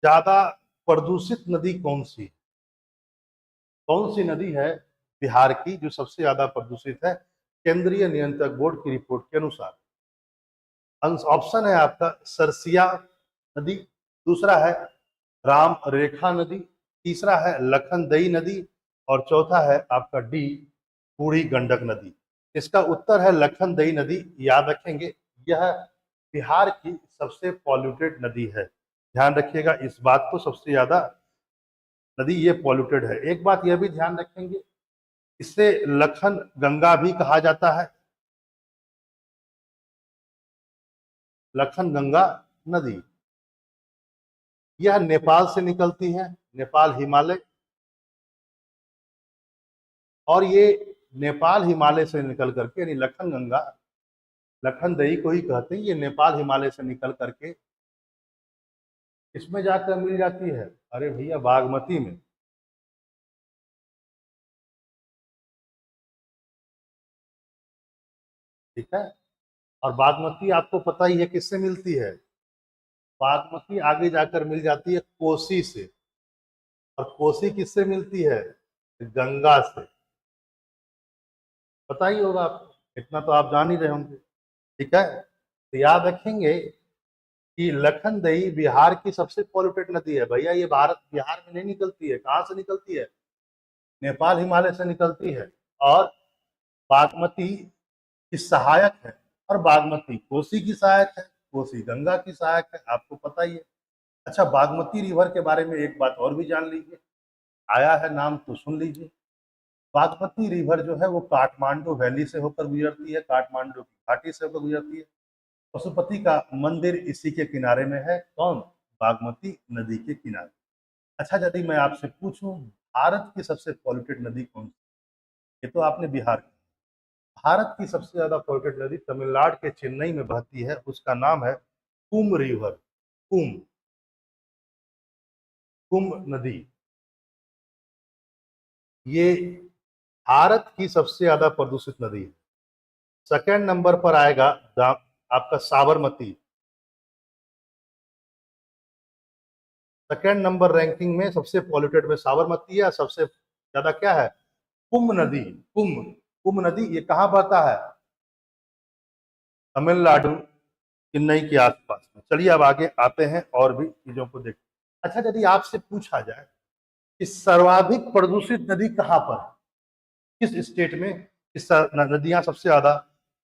ज्यादा प्रदूषित नदी कौन सी? कौन सी नदी है बिहार की जो सबसे ज्यादा प्रदूषित है केंद्रीय नियंत्रक बोर्ड की रिपोर्ट के अनुसार? ऑप्शन है आपका सरसिया नदी, दूसरा है राम रेखा नदी, तीसरा है लखनदई नदी और चौथा है आपका डी बूढ़ी गंडक नदी। इसका उत्तर है लखनदई नदी। याद रखेंगे यह बिहार की सबसे पॉल्यूटेड नदी है। ध्यान रखिएगा इस बात को, सबसे ज्यादा नदी ये पॉल्यूटेड है। एक बात यह भी ध्यान रखेंगे, इसे लखन गंगा भी कहा जाता है। लखन गंगा नदी यह नेपाल से निकलती है, नेपाल हिमालय, और ये नेपाल हिमालय से निकल करके, यानी लखन गंगा, लखनदई को ही कहते हैं, ये नेपाल हिमालय से निकल करके इसमें जाकर मिल जाती है, अरे भैया बागमती में। ठीक है, और बागमती आपको पता ही है किससे मिलती है, बागमती आगे जाकर मिल जाती है कोसी से, और कोसी किससे मिलती है, गंगा से। पता ही होगा आपको, इतना तो आप जान ही रहे होंगे। ठीक है, तो याद रखेंगे कि लखनदई बिहार की सबसे पॉल्यूटेड नदी है भैया, ये भारत बिहार में नहीं निकलती है, कहाँ से निकलती है, नेपाल हिमालय से निकलती है। और बागमती की सहायक है, और बागमती कोसी की सहायक है, कोसी गंगा की सहायक है, आपको पता ही है। अच्छा, बागमती रिवर के बारे में एक बात और भी जान लीजिए, आया है नाम तो सुन लीजिए। बागमती रिवर जो है वो काठमांडू वैली से होकर गुजरती है, काठमांडू की घाटी से होकर गुजरती है। पशुपति का मंदिर इसी के किनारे में है, कौन, बागमती नदी के किनारे। अच्छा, यदि मैं आपसे पूछूं भारत की सबसे पॉल्यूटेड नदी कौन सी, ये तो आपने बिहार की, भारत की सबसे ज्यादा पॉल्यूटेड नदी तमिलनाडु के चेन्नई में बहती है, उसका नाम है कुम रिवर, कुम, कुम नदी। ये भारत की सबसे ज्यादा प्रदूषित नदी है। सेकेंड नंबर पर आएगा आपका साबरमती, सेकेंड नंबर रैंकिंग में सबसे पॉल्यूटेड में साबरमती है, सबसे ज्यादा क्या है, कुंभ नदी, कुंभ, कुंभ नदी ये कहाँ बहता है, तमिलनाडु चेन्नई के आसपास में। चलिए अब आगे आते हैं और भी चीजों को देखते। अच्छा, यदि आपसे पूछा जाए कि सर्वाधिक प्रदूषित नदी कहाँ पर है, किस स्टेट में इस नदियां सबसे ज्यादा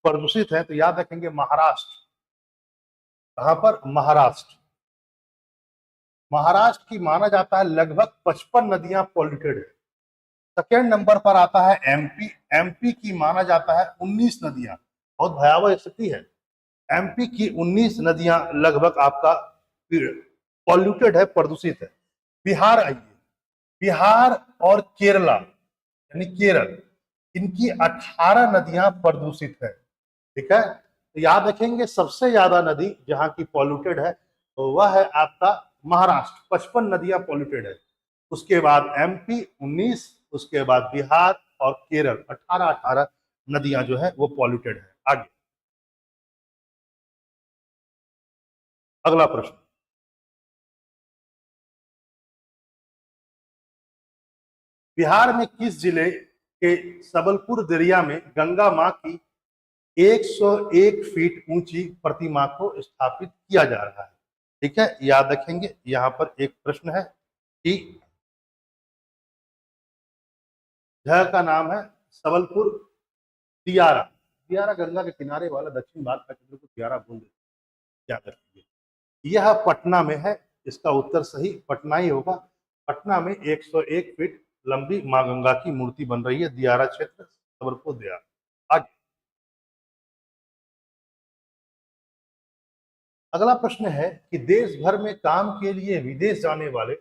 प्रदूषित हैं, तो याद रखेंगे महाराष्ट्र। कहां पर, महाराष्ट्र। महाराष्ट्र की माना जाता है लगभग 55 नदियां पॉल्यूटेड है। सेकेंड नंबर पर आता है एमपी, एमपी की माना जाता है 19 नदियां, बहुत भयावह स्थिति है। एमपी की 19 नदियां लगभग आपका पॉल्यूटेड है, प्रदूषित है। बिहार आइए, बिहार और केरला यानी केरल, इनकी 18 नदियां प्रदूषित है। ठीक है, तो याद रखेंगे सबसे ज्यादा नदी जहां की पॉल्यूटेड है तो वह है आपका महाराष्ट्र, 55 नदियां पॉल्यूटेड है। उसके बाद एमपी 19, उसके बाद बिहार और केरल 18 नदियां जो है वो पॉल्यूटेड है। आगे अगला प्रश्न, बिहार में किस जिले के सबलपुर दरिया में गंगा मां की 101 फीट ऊंची प्रतिमा को स्थापित किया जा रहा है। ठीक है, याद रखेंगे यहां पर एक प्रश्न है कि जगह का नाम है सबलपुर दियारा, दियारा गंगा के किनारे वाला दक्षिण भारत का क्षेत्र को दियारा बोल देते, याद रखिए। यह पटना में है, इसका उत्तर सही पटना ही होगा। पटना में 101 फीट लंबी मां गंगा की मूर्ति बन रही है, दियारा क्षेत्र, सबलपुर दियारा। आगे अगला प्रश्न है कि देश भर में काम के लिए विदेश जाने वाले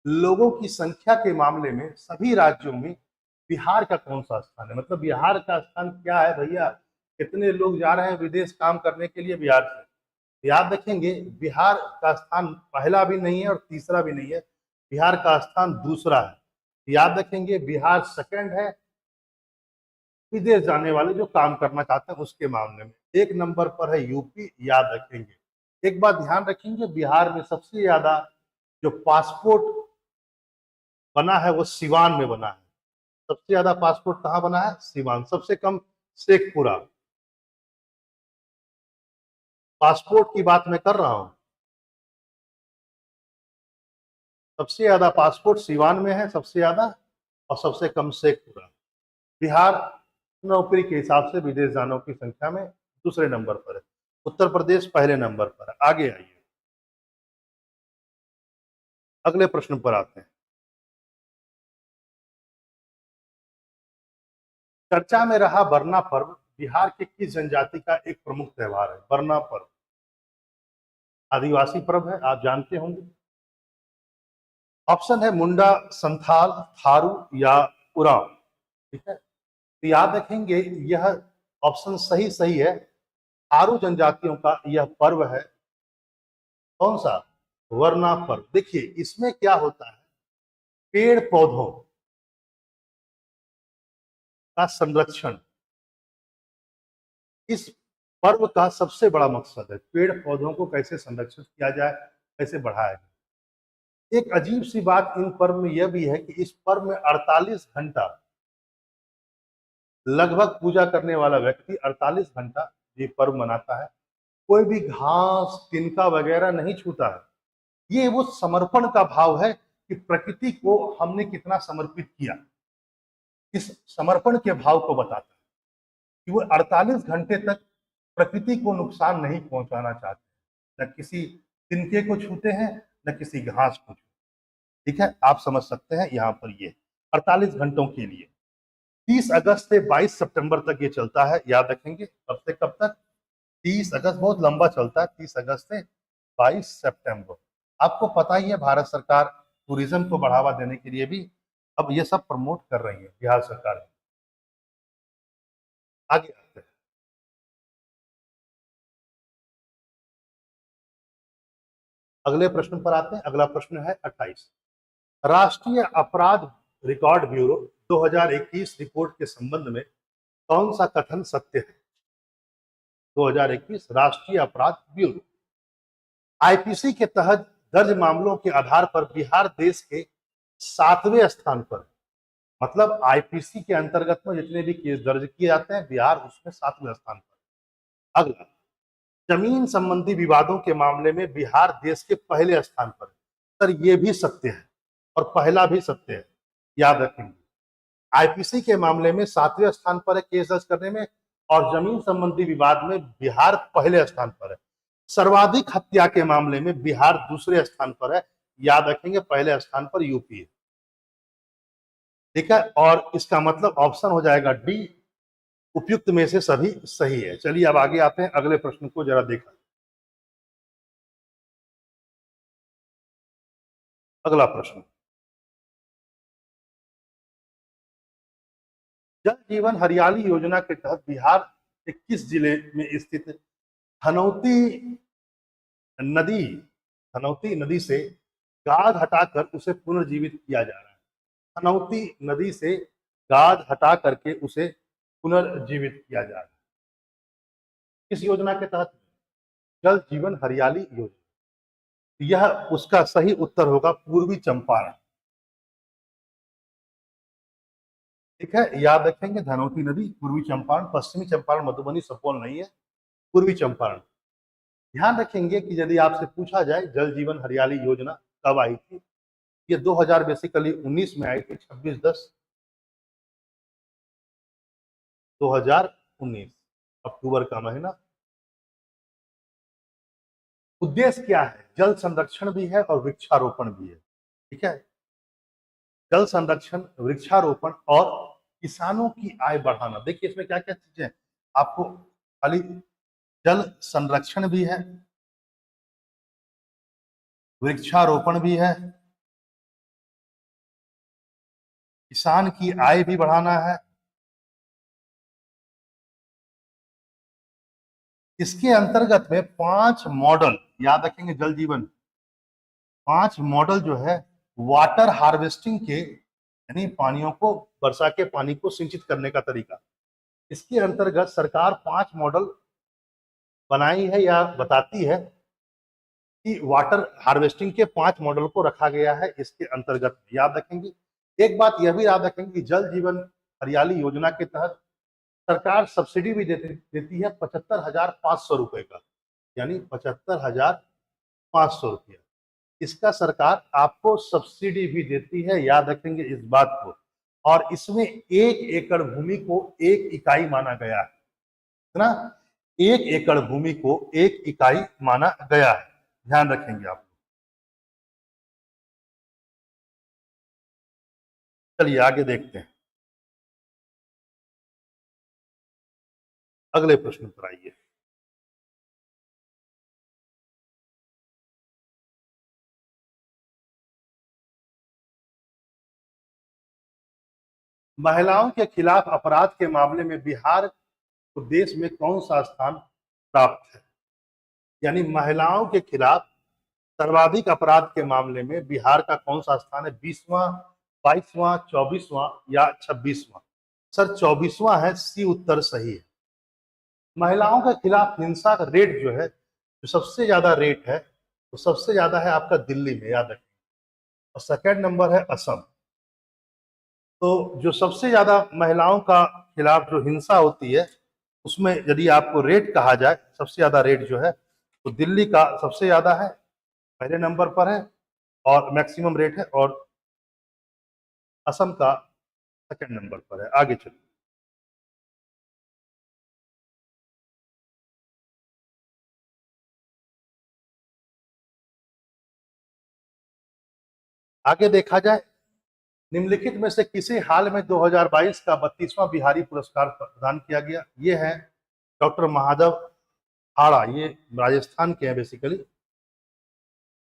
लोगों की संख्या के मामले में सभी राज्यों में बिहार का कौन सा स्थान है, मतलब बिहार का स्थान क्या है भैया, कितने लोग जा रहे हैं विदेश काम करने के लिए बिहार से। याद रखेंगे बिहार का स्थान पहला भी नहीं है और तीसरा भी नहीं है, बिहार का स्थान दूसरा है। याद रखेंगे बिहार सेकंड है विदेश जाने वाले जो काम करना चाहते हैं उसके मामले में, एक नंबर पर है यूपी। याद रखेंगे एक बात ध्यान रखेंगे, बिहार में सबसे ज्यादा जो पासपोर्ट बना है वो सिवान में बना है, सबसे ज्यादा पासपोर्ट कहां बना है, सिवान, सबसे कम शेखपुरा। पासपोर्ट की बात मैं कर रहा हूं, सबसे ज्यादा पासपोर्ट सिवान में है, सबसे ज्यादा, और सबसे कम शेखपुरा। बिहार नौकरी के हिसाब से विदेश जाने की संख्या में दूसरे नंबर पर है, उत्तर प्रदेश पहले नंबर पर है। आगे आइए अगले प्रश्न पर आते हैं। चर्चा में रहा बरना पर्व बिहार के किस जनजाति का एक प्रमुख त्योहार है, बरना पर्व आदिवासी पर्व है, आप जानते होंगे। ऑप्शन है मुंडा, संथाल, थारू या उरांव। ठीक है, तो याद रखेंगे यह ऑप्शन सही सही है। थारू जनजातियों का यह पर्व है कौन सा? वरना पर्व। देखिए इसमें क्या होता है, पेड़ पौधों का संरक्षण इस पर्व का सबसे बड़ा मकसद है। पेड़ पौधों को कैसे संरक्षित किया जाए, कैसे बढ़ाया जाए। एक अजीब सी बात इन पर्व में यह भी है कि इस पर्व में 48 घंटा लगभग पूजा करने वाला व्यक्ति 48 घंटा ये पर्व मनाता है। कोई भी घास तिनका वगैरह नहीं छूता है। ये वो समर्पण का भाव है कि प्रकृति को हमने कितना समर्पित किया। इस समर्पण के भाव को बताता है कि वो 48 घंटे तक प्रकृति को नुकसान नहीं पहुंचाना चाहते, न किसी तिनके को छूते हैं न किसी घास को छूते। ठीक है, आप समझ सकते हैं यहाँ पर ये 48 घंटों के लिए 30 अगस्त से 22 सितंबर तक ये चलता है। याद रखेंगे कब से कब तक? 30 अगस्त, बहुत लंबा चलता है, 30 अगस्त से 22 सितंबर। आपको पता ही है भारत सरकार टूरिज्म को बढ़ावा देने के लिए भी अब ये सब प्रमोट कर रही है बिहार सरकार। आगे आते हैं, अगले प्रश्न पर आते हैं। अगला प्रश्न है 28। राष्ट्रीय अपराध रिकॉर्ड ब्यूरो 2021 रिपोर्ट के संबंध में कौन सा कथन सत्य है? 2021 राष्ट्रीय अपराध ब्यूरो आईपीसी के तहत दर्ज मामलों के आधार पर बिहार देश के 7वें स्थान पर, मतलब आईपीसी के अंतर्गत में जितने भी केस दर्ज किए जाते हैं बिहार उसमें 7वें स्थान पर। अगला, जमीन संबंधी विवादों के मामले में बिहार देश के पहले स्थान पर है। सर ये भी सत्य है और पहला भी सत्य है, याद रखेंगे। आईपीसी के मामले में 7वें स्थान पर है केस दर्ज करने में, और जमीन संबंधी विवाद में बिहार पहले स्थान पर है। सर्वाधिक हत्या के मामले में बिहार दूसरे स्थान पर है, याद रखेंगे पहले स्थान पर यूपी है। ठीक है, और इसका मतलब ऑप्शन हो जाएगा डी, उपयुक्त में से सभी सही है। चलिए अब आगे आते हैं, अगले प्रश्न को जरा देखा। अगला प्रश्न, जल जीवन हरियाली योजना के तहत बिहार के किस जिले में स्थित हनौती नदी हनौती नदी से गाद हटाकर उसे पुनर्जीवित किया जा रहा है? हनौती नदी से गाद हटा करके उसे पुनर्जीवित किया जा रहा है किस योजना के तहत? जल जीवन हरियाली योजना। यह उसका सही उत्तर होगा पूर्वी चंपारण। ठीक है, याद रखेंगे धनौती नदी पूर्वी चंपारण, पश्चिमी चंपारण मधुबनी सुपौल नहीं है, पूर्वी चंपारण। ध्यान रखेंगे कि यदि आपसे पूछा जाए जल जीवन हरियाली योजना कब आई थी, ये 2000 बेसिकली 19 में आई थी, 26/10 2019 अक्टूबर का महीना। उद्देश्य क्या है? जल संरक्षण भी है और वृक्षारोपण भी है। ठीक है, जल संरक्षण, वृक्षारोपण और किसानों की आय बढ़ाना। देखिए इसमें क्या क्या चीजें आपको, खाली जल संरक्षण भी है, वृक्षारोपण भी है, किसान की आय भी बढ़ाना है। इसके अंतर्गत में 5 मॉडल, याद रखेंगे जल जीवन, 5 मॉडल जो है वाटर हार्वेस्टिंग के, यानी पानियों को, वर्षा के पानी को सिंचित करने का तरीका, इसके अंतर्गत सरकार 5 मॉडल बनाई है या बताती है कि वाटर हार्वेस्टिंग के 5 मॉडल को रखा गया है इसके अंतर्गत। याद रखेंगे, एक बात यह भी याद रखेंगे कि जल जीवन हरियाली योजना के तहत सरकार सब्सिडी भी देती है 75,500 रुपए का, यानी 75,500 रुपया इसका सरकार आपको सब्सिडी भी देती है। याद रखेंगे इस बात को। और इसमें 1 एकड़ भूमि को 1 इकाई माना गया है ना, 1 एकड़ भूमि को 1 इकाई माना गया है, ध्यान रखेंगे आप। चलिए आगे देखते हैं, अगले प्रश्न पर आइए। महिलाओं के खिलाफ अपराध के मामले में बिहार को देश में कौन सा स्थान प्राप्त है? यानी महिलाओं के खिलाफ सर्वाधिक अपराध के मामले में बिहार का कौन सा स्थान है? 20वां, 22वां, 24वां या 26वां? सर 24वां है, सी उत्तर सही है। महिलाओं के खिलाफ हिंसा का रेट जो है, जो सबसे ज्यादा रेट है, वो सबसे ज्यादा है आपका दिल्ली में, याद रखिए। और सेकंड नंबर है असम। तो जो सबसे ज्यादा महिलाओं का खिलाफ जो हिंसा होती है, उसमें यदि आपको रेट कहा जाए, सबसे ज्यादा रेट जो है तो दिल्ली का सबसे ज्यादा है, पहले नंबर पर है और मैक्सिमम रेट है, और असम का सेकंड नंबर पर है। आगे चलिए। आगे देखा जाए, निम्नलिखित में से किसे हाल में 2022 का 32वां बिहारी पुरस्कार प्रदान किया गया? ये है डॉक्टर माधव हाड़ा। ये राजस्थान के हैं, बेसिकली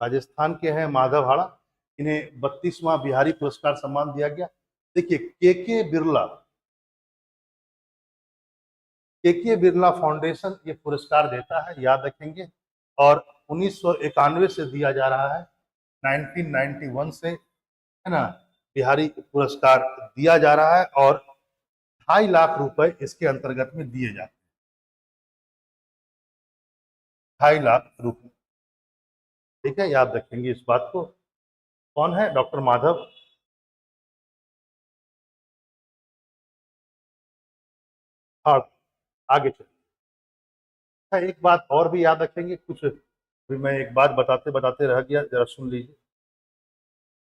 राजस्थान के हैं माधव हाड़ा। इन्हें 32वां बिहारी पुरस्कार सम्मान दिया गया। देखिए, के बिरला फाउंडेशन ये पुरस्कार देता है, याद रखेंगे। और 1991 से दिया जा रहा है, 1991 से, है ना, बिहारी पुरस्कार दिया जा रहा है और 2.5 लाख रुपए इसके अंतर्गत में दिए जाते हैं। 2.5 लाख रुपए, ठीक है, याद रखेंगे इस बात को। कौन है? डॉक्टर माधव। हाँ, आगे चलिए। अच्छा, एक बात और भी याद रखेंगे, कुछ भी मैं एक बात बताते बताते रह गया, जरा सुन लीजिए।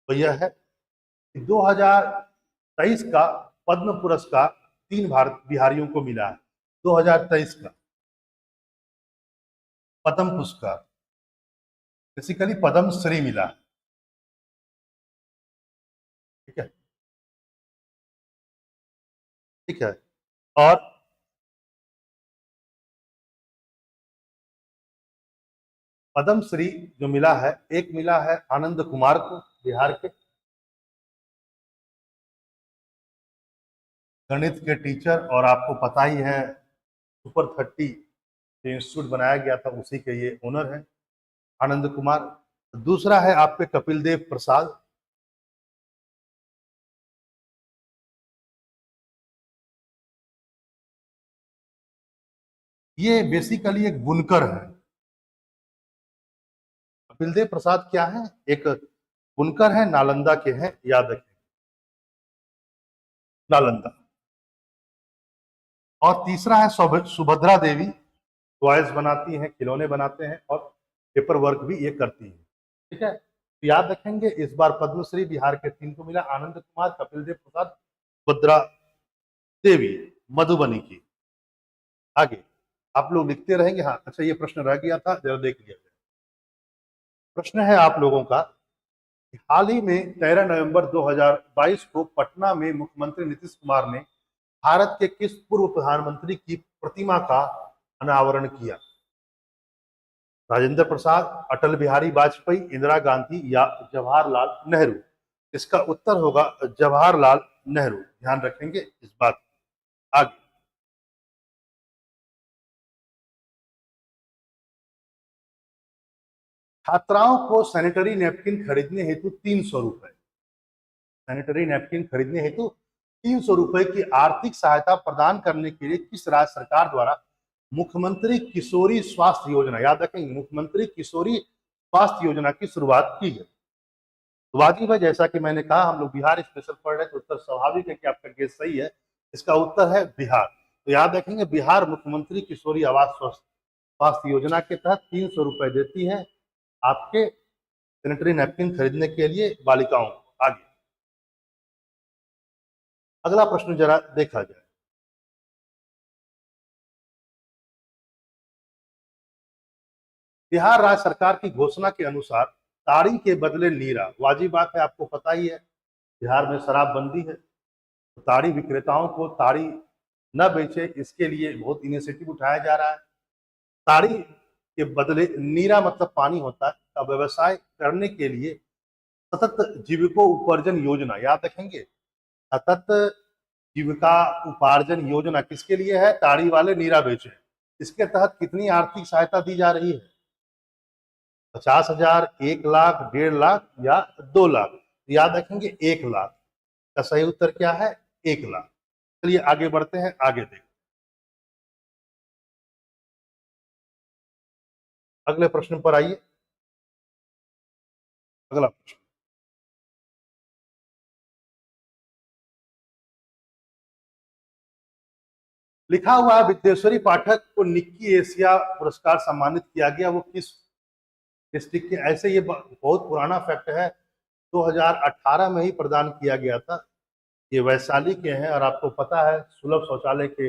तो यह है कि 2023 का पद्म पुरस्कार 3 भारत बिहारियों को मिला है। 2023 का पद्म पुरस्कार, बेसिकली पद्म श्री मिला है, ठीक है, ठीक है। और पद्म श्री जो मिला है, एक मिला है आनंद कुमार को, बिहार के गणित के टीचर, और आपको पता ही है सुपर 30 जो इंस्टीट्यूट बनाया गया था, उसी के ये ओनर हैं, आनंद कुमार। दूसरा है आपके कपिल देव प्रसाद। ये बेसिकली एक बुनकर है। कपिल देव प्रसाद क्या है? एक बुनकर है, नालंदा के हैं, याद रखें, नालंदा। और तीसरा है सुभद्रा देवी, टॉयज बनाती हैं, खिलौने बनाते हैं, और पेपर वर्क भी ये करती हैं, ठीक है। तो याद रखेंगे, इस बार पद्मश्री बिहार के 3 को मिला, आनंद कुमार, कपिल देव प्रसाद, सुभद्रा देवी, मधुबनी की। आगे आप लोग लिखते रहेंगे। हाँ, अच्छा, ये प्रश्न रह गया था, जरा देख लिया जाए। प्रश्न है आप लोगों का, हाल ही में 13 नवंबर 2022 को पटना में मुख्यमंत्री नीतीश कुमार ने भारत के किस पूर्व प्रधानमंत्री की प्रतिमा का अनावरण किया? राजेंद्र प्रसाद, अटल बिहारी वाजपेयी, इंदिरा गांधी या जवाहरलाल नेहरू? इसका उत्तर होगा जवाहरलाल नेहरू। ध्यान रखेंगे इस बात। आगे, छात्राओं को सैनिटरी नैपकिन खरीदने हेतु 300 रुपए, सैनिटरी नैपकिन खरीदने हेतु 300 रुपए की आर्थिक सहायता प्रदान करने के लिए किस राज्य सरकार द्वारा मुख्यमंत्री किशोरी स्वास्थ्य योजना, याद रखेंगे, मुख्यमंत्री किशोरी स्वास्थ्य योजना की शुरुआत की है? तो वाजिब है, जैसा कि मैंने कहा, हम लोग बिहार स्पेशल पढ़ रहे हैं, तो उत्तर स्वाभाविक है कि आपका गेस सही है। इसका उत्तर है बिहार। तो याद रखेंगे, बिहार मुख्यमंत्री किशोरी आवास स्वास्थ्य योजना के तहत 300 रुपए देती है आपके सैनिटरी नैपकिन खरीदने के लिए बालिकाओं को। आगे अगला प्रश्न जरा देखा जाए। बिहार राज्य सरकार की घोषणा के अनुसार ताड़ी के बदले नीरा, वाजिब बात है, आपको पता ही है बिहार में शराबबंदी है, तो ताड़ी विक्रेताओं को ताड़ी न बेचे, इसके लिए बहुत इनिशिएटिव उठाया जा रहा है। ताड़ी के बदले नीरा, मतलब पानी होता है, का व्यवसाय करने के लिए सतत जीविकोपार्जन योजना, याद रखेंगे, सतत जीविका उपार्जन योजना किसके लिए है? ताड़ी वाले नीरा बेचे। इसके तहत कितनी आर्थिक सहायता दी जा रही है? 50,000, 1,00,000, 1,50,000 या 2,00,000? याद रखेंगे 1,00,000 का सही उत्तर क्या है? 1,00,000। चलिए आगे बढ़ते हैं, आगे देखते हैं। अगले प्रश्न पर आइए। अगला प्रश्न, लिखा हुआ है विद्येश्वरी पाठक को निक्की एशिया पुरस्कार सम्मानित किया गया, वो किस डिस्ट्रिक्ट के? ऐसे ये बहुत पुराना फैक्ट है, 2018 में ही प्रदान किया गया था। ये वैशाली के हैं और आपको पता है सुलभ शौचालय के,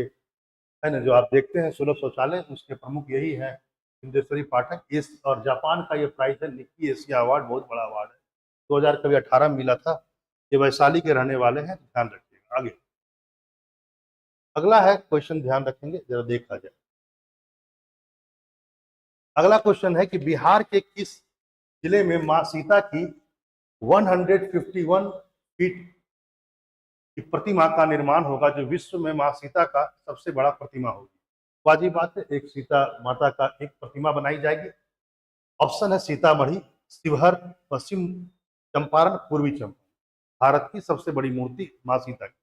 है ना, जो आप देखते हैं सुलभ शौचालय, उसके प्रमुख यही है विद्येश्वरी पाठक। इस और जापान का ये प्राइज है निक्की एशिया अवार्ड, बहुत बड़ा अवार्ड है, 2018 में मिला था। ये वैशाली के रहने वाले हैं, ध्यान रखिएगा। आगे अगला है क्वेश्चन, ध्यान रखेंगे जरा देखा जाए। अगला क्वेश्चन है कि बिहार के किस जिले में मां सीता की 151 फीट की प्रतिमा का निर्माण होगा, जो विश्व में मां सीता का सबसे बड़ा प्रतिमा होगी? वाजिब बात है, एक सीता माता का एक प्रतिमा बनाई जाएगी। ऑप्शन है सीतामढ़ी, शिवहर, पश्चिम चंपारण, पूर्वी चंपारण। भारत की सबसे बड़ी मूर्ति मां सीता की,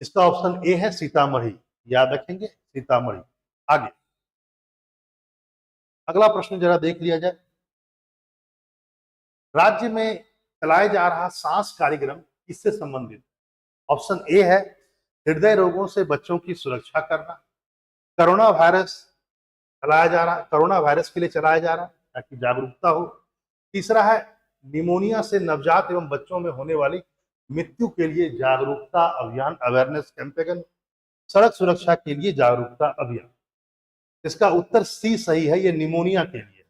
इसका ऑप्शन ए है सीतामढ़ी। याद रखेंगे सीतामढ़ी। आगे अगला प्रश्न जरा देख लिया जाए। राज्य में चलाया जा रहा सांस कार्यक्रम किससे संबंधित? ऑप्शन ए है हृदय रोगों से बच्चों की सुरक्षा करना, कोरोना वायरस चलाया जा रहा, कोरोना वायरस के लिए चलाया जा रहा ताकि जागरूकता हो। तीसरा है निमोनिया से नवजात एवं बच्चों में होने वाली मृत्यु के लिए जागरूकता अभियान, अवेयरनेस कैंपेन। सड़क सुरक्षा के लिए जागरूकता अभियान। इसका उत्तर सी सही है, ये निमोनिया के लिए,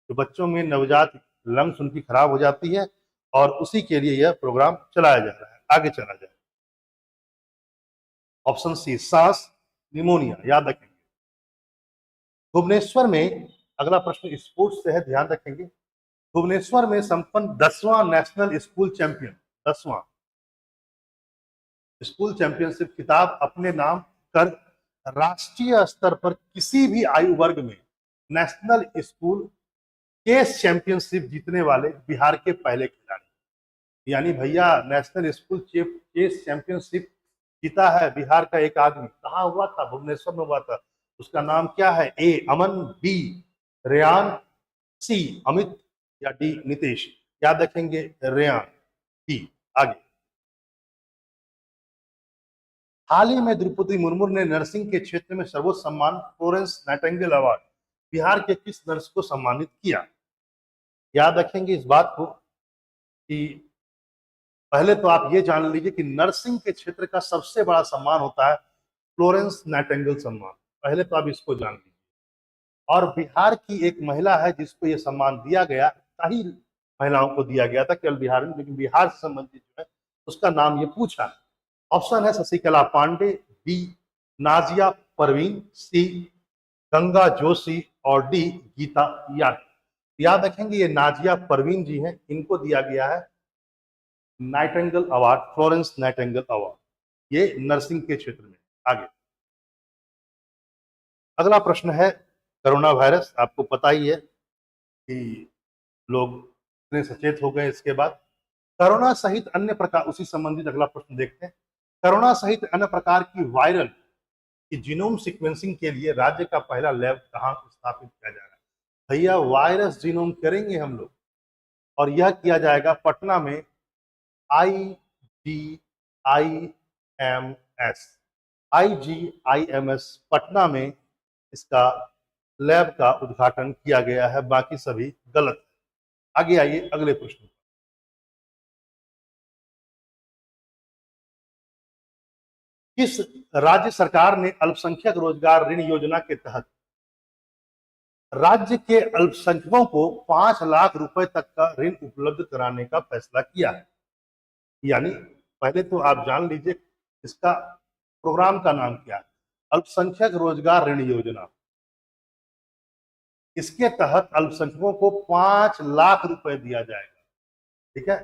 जो बच्चों में नवजात लंग्स उनकी खराब हो जाती है और उसी के लिए यह प्रोग्राम चलाया जा रहा है। आगे चला जाए, ऑप्शन सी सांस निमोनिया, याद रखेंगे। भुवनेश्वर में, अगला प्रश्न स्पोर्ट्स से है, ध्यान रखेंगे। भुवनेश्वर में संपन्न 10वां नेशनल स्कूल चैंपियन, 10वां स्कूल चैंपियनशिप खिताब अपने नाम कर राष्ट्रीय स्तर पर किसी भी आयु वर्ग में नेशनल स्कूल चेस चैंपियनशिप जीतने वाले बिहार के पहले खिलाड़ी। यानी भैया नेशनल स्कूल चेस चैंपियनशिप जीता है बिहार का एक आदमी। कहाँ हुआ था? भुवनेश्वर में हुआ था। उसका नाम क्या है? ए अमन, बी रेयान, सी अमित या डी नीतीश? याद रखेंगे रेयान, डी। आगे हाल ही में द्रौपदी मुर्मू ने नर्सिंग के क्षेत्र में सर्वोच्च सम्मान फ्लोरेंस नाइटिंगेल अवार्ड बिहार के किस नर्स को सम्मानित किया? याद रखेंगे इस बात को कि पहले तो आप ये जान लीजिए कि नर्सिंग के क्षेत्र का सबसे बड़ा सम्मान होता है फ्लोरेंस नाइटिंगेल सम्मान। पहले तो आप इसको जान लीजिए। और बिहार की एक महिला है जिसको ये सम्मान दिया गया, कई महिलाओं को दिया गया था केवल बिहार में, लेकिन बिहार से संबंधित जो है उसका नाम ये पूछा। ऑप्शन है शशिकला पांडे, बी नाजिया परवीन, सी गंगा जोशी और डी गीता यादव। याद रखेंगे ये नाजिया परवीन जी हैं, इनको दिया गया है Nightingale award, Florence Nightingale award, ये नर्सिंग के क्षेत्र में। आगे अगला प्रश्न है कोरोना वायरस। आपको पता ही है कि लोग इतने सचेत हो गए इसके बाद। कोरोना सहित अन्य प्रकार, उसी संबंधित अगला प्रश्न देखते हैं। कोरोना सहित अन्य प्रकार की वायरल की जीनोम सीक्वेंसिंग के लिए राज्य का पहला लैब कहां स्थापित किया जा रहा है? भैया वायरस जीनोम करेंगे हम लोग, और यह किया जाएगा पटना में IGIMS, IGIMS पटना में इसका लैब का उद्घाटन किया गया है, बाकी सभी गलत है। आगे आइए अगले प्रश्न। किस राज्य सरकार ने अल्पसंख्यक रोजगार ऋण योजना के तहत राज्य के अल्पसंख्यकों को 5 लाख रुपए तक का ऋण उपलब्ध कराने का फैसला किया है? यानी पहले तो आप जान लीजिए इसका प्रोग्राम का नाम क्या है। अल्पसंख्यक रोजगार ऋण योजना, इसके तहत अल्पसंख्यकों को 5 लाख रुपए दिया जाएगा। ठीक है,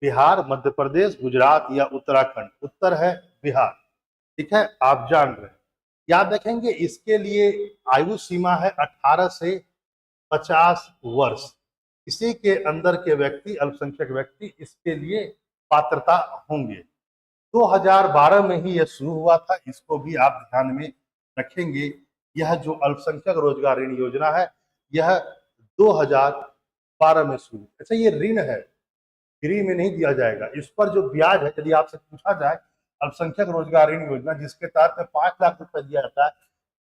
बिहार, मध्य प्रदेश, गुजरात या उत्तराखंड? उत्तर है बिहार। ठीक है, आप जान रहे हैं। याद रखेंगे, इसके लिए आयु सीमा है 18 से 50 वर्ष। इसी के अंदर के व्यक्ति, अल्पसंख्यक व्यक्ति, इसके लिए पात्रता होंगे। 2012 में ही यह शुरू हुआ था, इसको भी आप ध्यान में रखेंगे। यह जो अल्पसंख्यक रोजगार ऋण योजना है, यह 2012 में शुरू। अच्छा, ये ऋण है, फ्री में नहीं दिया जाएगा। इस पर जो ब्याज है, यदि आपसे पूछा जाए अल्पसंख्यक रोजगार ऋण योजना जिसके तहत में 5 लाख रुपए दिया जाता है,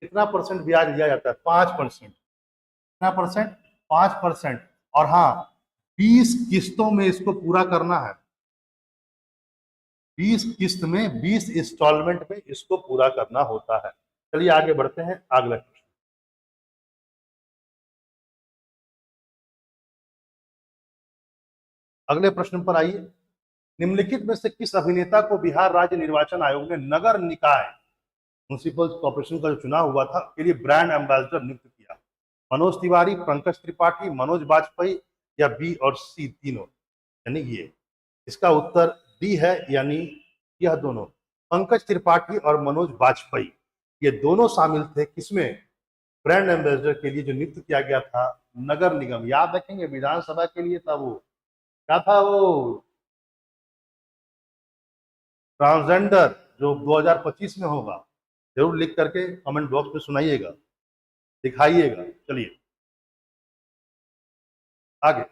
कितना परसेंट ब्याज दिया जाता है? 5%। कितना परसेंट? 5%। और हाँ, 20 किस्तों में इसको पूरा करना है। 20 किस्त में, 20 इंस्टॉलमेंट में इसको पूरा करना होता है। चलिए आगे बढ़ते हैं, अगला प्रश्न। अगले प्रश्न पर आइए। निम्नलिखित में से किस अभिनेता को बिहार राज्य निर्वाचन आयोग ने नगर निकाय म्युनिसिपल कॉर्पोरेशन का जो चुनाव हुआ था के लिए ब्रांड एम्बेसडर नियुक्त किया? मनोज तिवारी, पंकज त्रिपाठी, मनोज वाजपेयी या बी और सी तीनों? यानी ये इसका उत्तर डी है, यानी यह दोनों, पंकज त्रिपाठी और मनोज वाजपेयी, ये दोनों शामिल थे किसमें? ब्रांड एम्बेसडर के लिए जो नियुक्त किया गया था नगर निगम। याद रखेंगे, विधानसभा के लिए था वो, क्या था वो? ट्रांसजेंडर, जो 2025 में होगा। जरूर लिख करके कमेंट बॉक्स में सुनाइएगा, दिखाइएगा। चलिए आगे,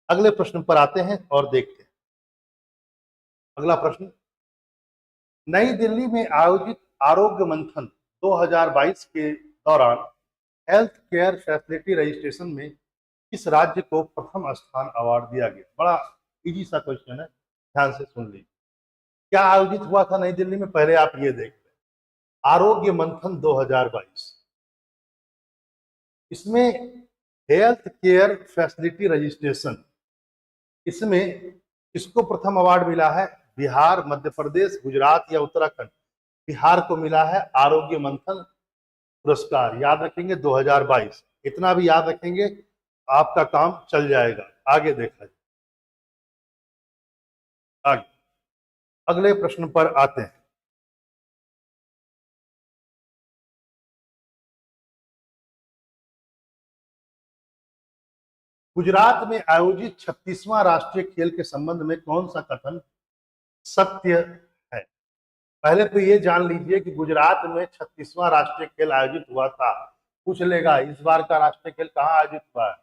अगले प्रश्न पर आते हैं और देखते हैं। अगला प्रश्न, नई दिल्ली में आयोजित आरोग्य मंथन 2022 के दौरान हेल्थ केयर फैसिलिटी रजिस्ट्रेशन में किस राज्य को प्रथम स्थान अवार्ड दिया गया? बड़ा इजी सा क्वेश्चन है, ध्यान से सुन लीजिए। क्या आयोजित हुआ था नई दिल्ली में? पहले आप ये देख लें, आरोग्य मंथन 2022। इसमें हेल्थ केयर फैसिलिटी रजिस्ट्रेशन, इसमें किसको प्रथम अवार्ड मिला है? बिहार, मध्य प्रदेश, गुजरात या उत्तराखंड? बिहार को मिला है आरोग्य मंथन पुरस्कार। याद रखेंगे 2022, इतना भी याद रखेंगे, आपका काम चल जाएगा। आगे देखा जाए, आगे अगले प्रश्न पर आते हैं। गुजरात में आयोजित 36वां राष्ट्रीय खेल के संबंध में कौन सा कथन सत्य है? पहले तो ये जान लीजिए कि गुजरात में 36वां राष्ट्रीय खेल आयोजित हुआ था। पूछ लेगा इस बार का राष्ट्रीय खेल कहाँ आयोजित हुआ है?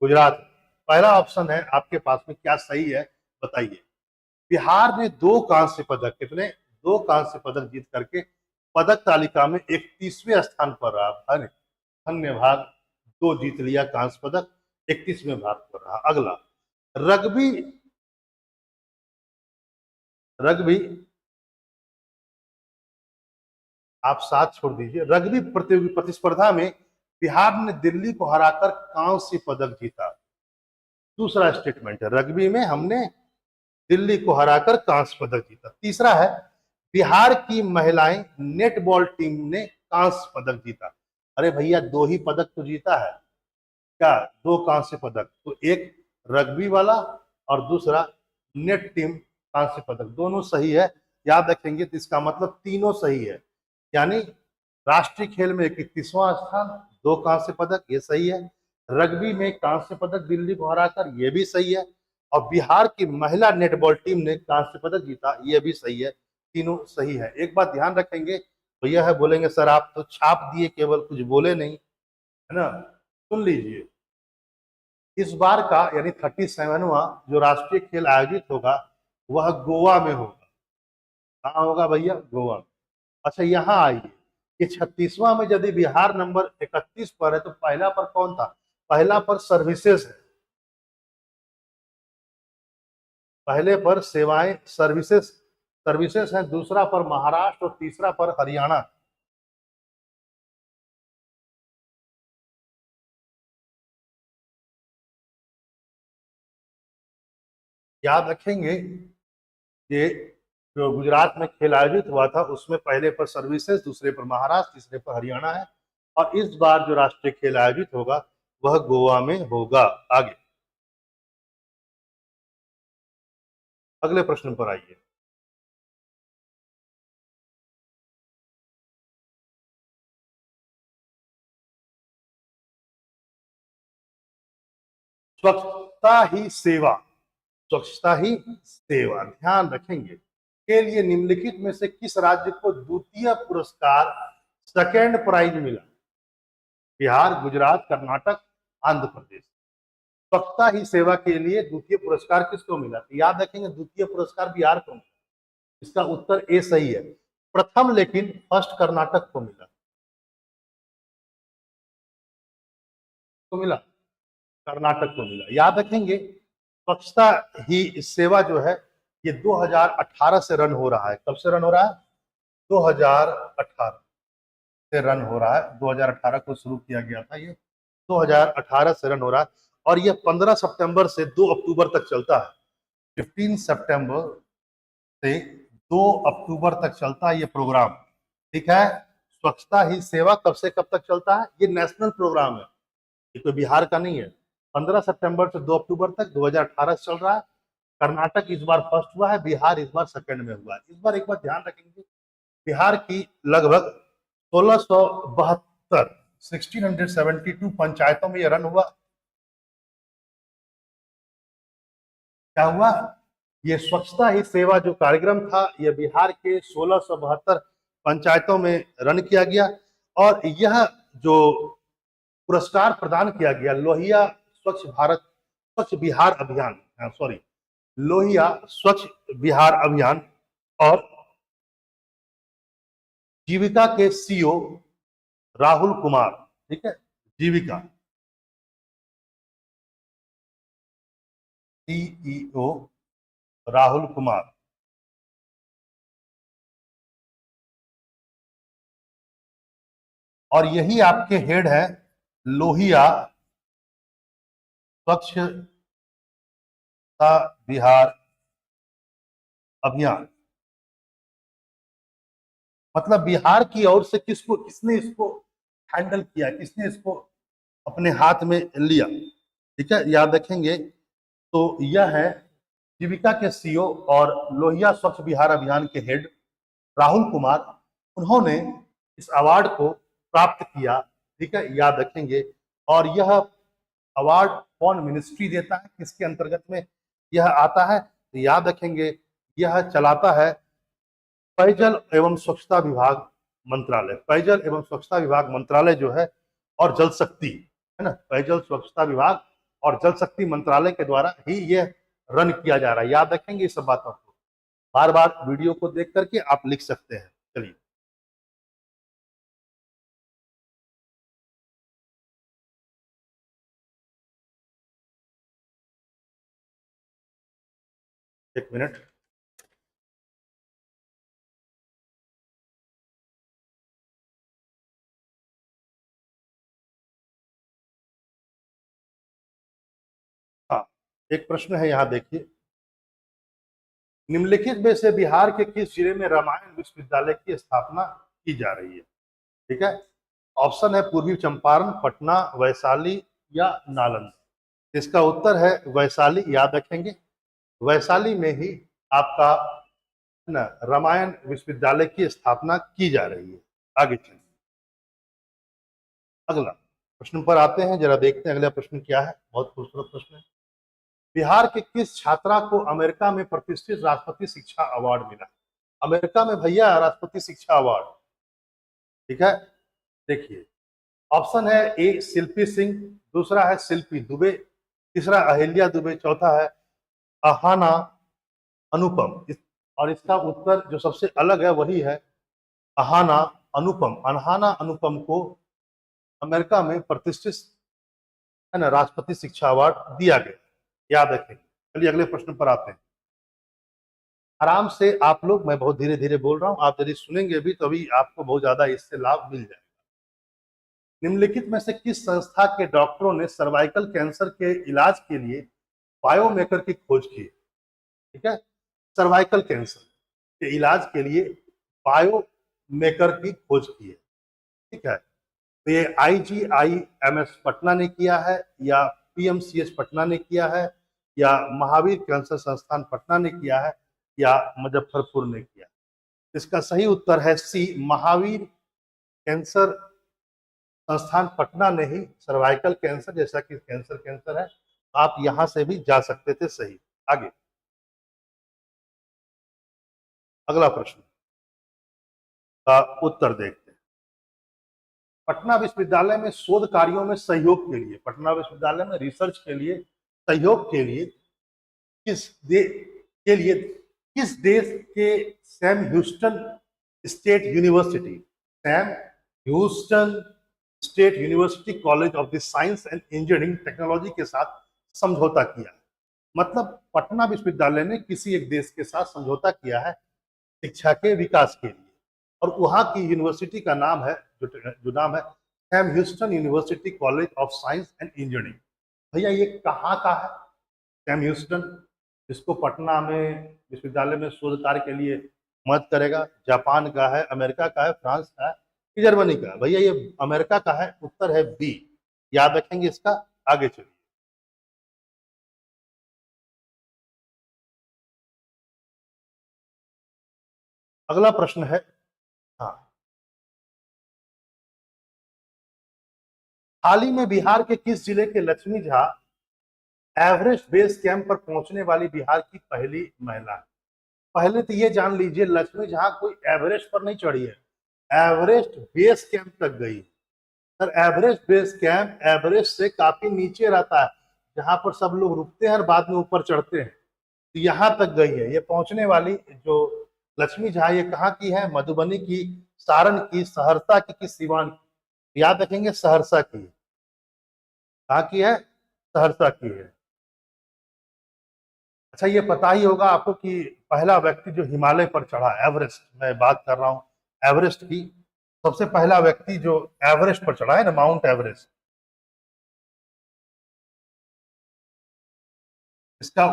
गुजरात। पहला ऑप्शन है आपके पास में, क्या सही है बताइए? बिहार ने 2 कांस्य पदक, कितने? 2 कांस्य पदक जीत करके पदक तालिका में 31वें स्थान पर रहा। अन्य भाग 2 जीत लिया कांस्य पदक, 31वें भाग पर रहा। अगला, रग्बी, रग्बी आप साथ छोड़ दीजिए। रग्बी प्रतियोगी प्रतिस्पर्धा में बिहार ने दिल्ली को हराकर कांस्य पदक जीता। दूसरा स्टेटमेंट है, रग्बी में हमने दिल्ली को हराकर कांस्य पदक जीता। तीसरा है, बिहार की महिलाएं नेटबॉल टीम ने कांस्य पदक जीता। अरे भैया, 2 ही पदक तो जीता है, क्या 2 कांस्य पदक? तो एक रग्बी वाला और दूसरा नेट टीम कांस्य पदक, दोनों सही है। याद रखेंगे तो इसका मतलब तीनों सही है, यानी राष्ट्रीय खेल में 31वां स्थान, 2 कांस्य पदक, ये सही है। रग्बी में कांस्य पदक दिल्ली को हराकर, ये भी सही है। और बिहार की महिला नेटबॉल टीम ने कांस्य पदक जीता, ये भी सही है। तीनों सही है। एक बात ध्यान रखेंगे, भैया है बोलेंगे सर आप तो छाप दिए केवल, कुछ बोले नहीं, है ना? सुन लीजिए, इस बार का यानी 37वां जो राष्ट्रीय खेल आयोजित होगा वह गोवा में होगा। कहाँ होगा भैया? गोवा में। अच्छा, यहाँ आइए कि 36वां में यदि बिहार नंबर 31 पर है तो पहला पर कौन था? पहला पर सर्विसेज है, पहले पर सेवाएं सर्विसेज, सर्विसेज है, दूसरा पर महाराष्ट्र और तीसरा पर हरियाणा। याद रखेंगे कि जो गुजरात में खेल आयोजित हुआ था उसमें पहले पर सर्विसेज, दूसरे पर महाराष्ट्र, तीसरे पर हरियाणा है। और इस बार जो राष्ट्रीय खेल आयोजित होगा वह गोवा में होगा। आगे अगले प्रश्न पर आइए। स्वच्छता ही सेवा, स्वच्छता ही सेवा, ध्यान रखेंगे, के लिए निम्नलिखित में से किस राज्य को द्वितीय पुरस्कार सेकेंड प्राइज मिला? बिहार, गुजरात, कर्नाटक, आंध्र प्रदेश। स्वच्छता ही सेवा के लिए द्वितीय पुरस्कार किसको मिला? तो याद रखेंगे द्वितीय पुरस्कार बिहार को मिला। इसका उत्तर ए सही है। प्रथम लेकिन फर्स्ट कर्नाटक को मिला। तो मिला, कर्नाटक को मिला। याद रखेंगे स्वच्छता ही सेवा जो है ये 2018 से रन हो रहा है। कब से रन हो रहा है? 2018 से रन हो रहा है। 2018 को शुरू किया गया था, ये 2018 से रन हो रहा है और ये 15 सितंबर से 2 अक्टूबर तक चलता है। 15 सितंबर से 2 अक्टूबर तक चलता है ये प्रोग्राम। ठीक है, स्वच्छता ही सेवा कब से कब तक चलता है? ये नेशनल प्रोग्राम है, ये कोई बिहार का नहीं है। 15 सितंबर से 2 अक्टूबर तक 2018 से चल रहा है। कर्नाटक इस बार फर्स्ट हुआ है, बिहार इस बार सेकंड में हुआ है। इस बार एक बार ध्यान रखेंगे, बिहार की लगभग 1672 पंचायतों में यह रन हुआ। क्या हुआ? ये स्वच्छता ही सेवा जो कार्यक्रम था यह बिहार के 1672 पंचायतों में रन किया गया और यह जो पुरस्कार प्रदान किया गया लोहिया स्वच्छ भारत स्वच्छ बिहार अभियान, सॉरी लोहिया स्वच्छ बिहार अभियान और जीविका के सीईओ राहुल कुमार, ठीक है, जीविका सीईओ राहुल कुमार और यही आपके हेड है लोहिया स्वच्छता बिहार अभियान। मतलब बिहार की ओर से किसने इसको हैंडल किया, किसने इसको अपने हाथ में लिया? ठीक है, याद रखेंगे। तो यह है जीविका के सीईओ और लोहिया स्वच्छ बिहार अभियान के हेड राहुल कुमार। उन्होंने इस अवार्ड को प्राप्त किया। ठीक है, याद रखेंगे। और यह अवार्ड कौन मिनिस्ट्री देता है, किसके अंतर्गत में यह आता है? तो याद रखेंगे यह चलाता है पेयजल एवं स्वच्छता विभाग मंत्रालय। पेयजल एवं स्वच्छता विभाग मंत्रालय जो है और जल शक्ति है ना, पेयजल स्वच्छता विभाग और जल शक्ति मंत्रालय के द्वारा ही यह रन किया जा रहा है। याद रखेंगे इस सब बातों को, बार बार वीडियो को देख करके आप लिख सकते हैं। चलिए, एक मिनट। हाँ, एक प्रश्न है यहाँ देखिए, निम्नलिखित में से बिहार के किस जिले में रामायण विश्वविद्यालय की स्थापना की जा रही है? ठीक है, ऑप्शन है पूर्वी चंपारण, पटना, वैशाली या नालंदा। इसका उत्तर है वैशाली। याद रखेंगे वैशाली में ही आपका ना रामायण विश्वविद्यालय की स्थापना की जा रही है। आगे चलिए, अगला प्रश्न पर आते हैं, जरा देखते हैं अगला प्रश्न क्या है। बहुत खूबसूरत प्रश्न है। बिहार के किस छात्रा को अमेरिका में प्रतिष्ठित राष्ट्रपति शिक्षा अवार्ड मिला? अमेरिका में भैया राष्ट्रपति शिक्षा अवार्ड। ठीक है, देखिए ऑप्शन है ए शिल्पी सिंह, दूसरा है शिल्पी दुबे, तीसरा अहिल्या दुबे, चौथा है अहाना अनुपम। और इसका उत्तर जो सबसे अलग है वही है अहाना अनुपम। अहाना अनुपम को अमेरिका में प्रतिष्ठित है ना राष्ट्रपति शिक्षा अवार्ड दिया गया। याद रखें। चलिए अगले प्रश्न पर आते हैं। आराम से आप लोग, मैं बहुत धीरे धीरे बोल रहा हूं, आप यदि सुनेंगे भी तो अभी आपको बहुत ज्यादा इससे लाभ मिल जाएगा। निम्नलिखित में से किस संस्था के डॉक्टरों ने सर्वाइकल कैंसर के इलाज के लिए बायोमेकर की खोज की? ठीक है, सर्वाइकल कैंसर के इलाज के लिए बायोमेकर की खोज की है। ठीक है, तो ये IGIMS पटना ने किया है या PMCH पटना ने किया है या महावीर कैंसर संस्थान पटना ने किया है या मुजफ्फरपुर ने किया? इसका सही उत्तर है सी, महावीर कैंसर संस्थान पटना ने ही सर्वाइकल कैंसर, जैसा कि कैंसर है, आप यहां से भी जा सकते थे। सही। आगे अगला प्रश्न का उत्तर देखते हैं। पटना विश्वविद्यालय में शोध कार्यों में सहयोग के लिए, पटना विश्वविद्यालय में रिसर्च के लिए सहयोग के लिए किस दे के लिए किस देश के Sam Houston state university, Sam Houston state university college of the science and engineering technology के साथ समझौता किया? मतलब पटना विश्वविद्यालय ने किसी एक देश के साथ समझौता किया है शिक्षा के विकास के लिए, और वहां की यूनिवर्सिटी का नाम है जो नाम है Sam Houston university college of science and engineering. भैया ये कहाँ का है सैम ह्यूस्टन, जिसको पटना में विश्वविद्यालय में शोध कार्य के लिए मदद करेगा? जापान का है, अमेरिका का है, फ्रांस का है कि जर्मनी का है? भैया ये अमेरिका का है, उत्तर है बी। याद रखेंगे इसका। आगे चलिए। अगला प्रश्न है, हाँ, हाल ही में बिहार के किस जिले के Lakshmi Jha Everest base camp पर पहुंचने वाली बिहार की पहली महिला है? पहले तो ये जान लीजिए, लक्ष्मी झा कोई एवरेस्ट पर नहीं चढ़ी है, एवरेस्ट बेस कैंप तक गई। Sir Everest base camp Everest से काफी नीचे रहता है, जहां पर सब लोग रुकते हैं और बाद में ऊपर चढ़ते हैं। तो यहाँ तक गई है ये पहुंचने वाली जो लक्ष्मी झा, ये कहाँ की है? मधुबनी की, सारण की, सहरसा की कि सिवान की? याद रखेंगे सहरसा की। कहाँ की है? सहरसा की है। अच्छा ये पता ही होगा आपको कि पहला व्यक्ति जो हिमालय पर चढ़ा, एवरेस्ट, मैं बात कर रहा हूँ एवरेस्ट की, सबसे पहला व्यक्ति जो एवरेस्ट पर चढ़ा है ना, माउंट एवरेस्ट, इसका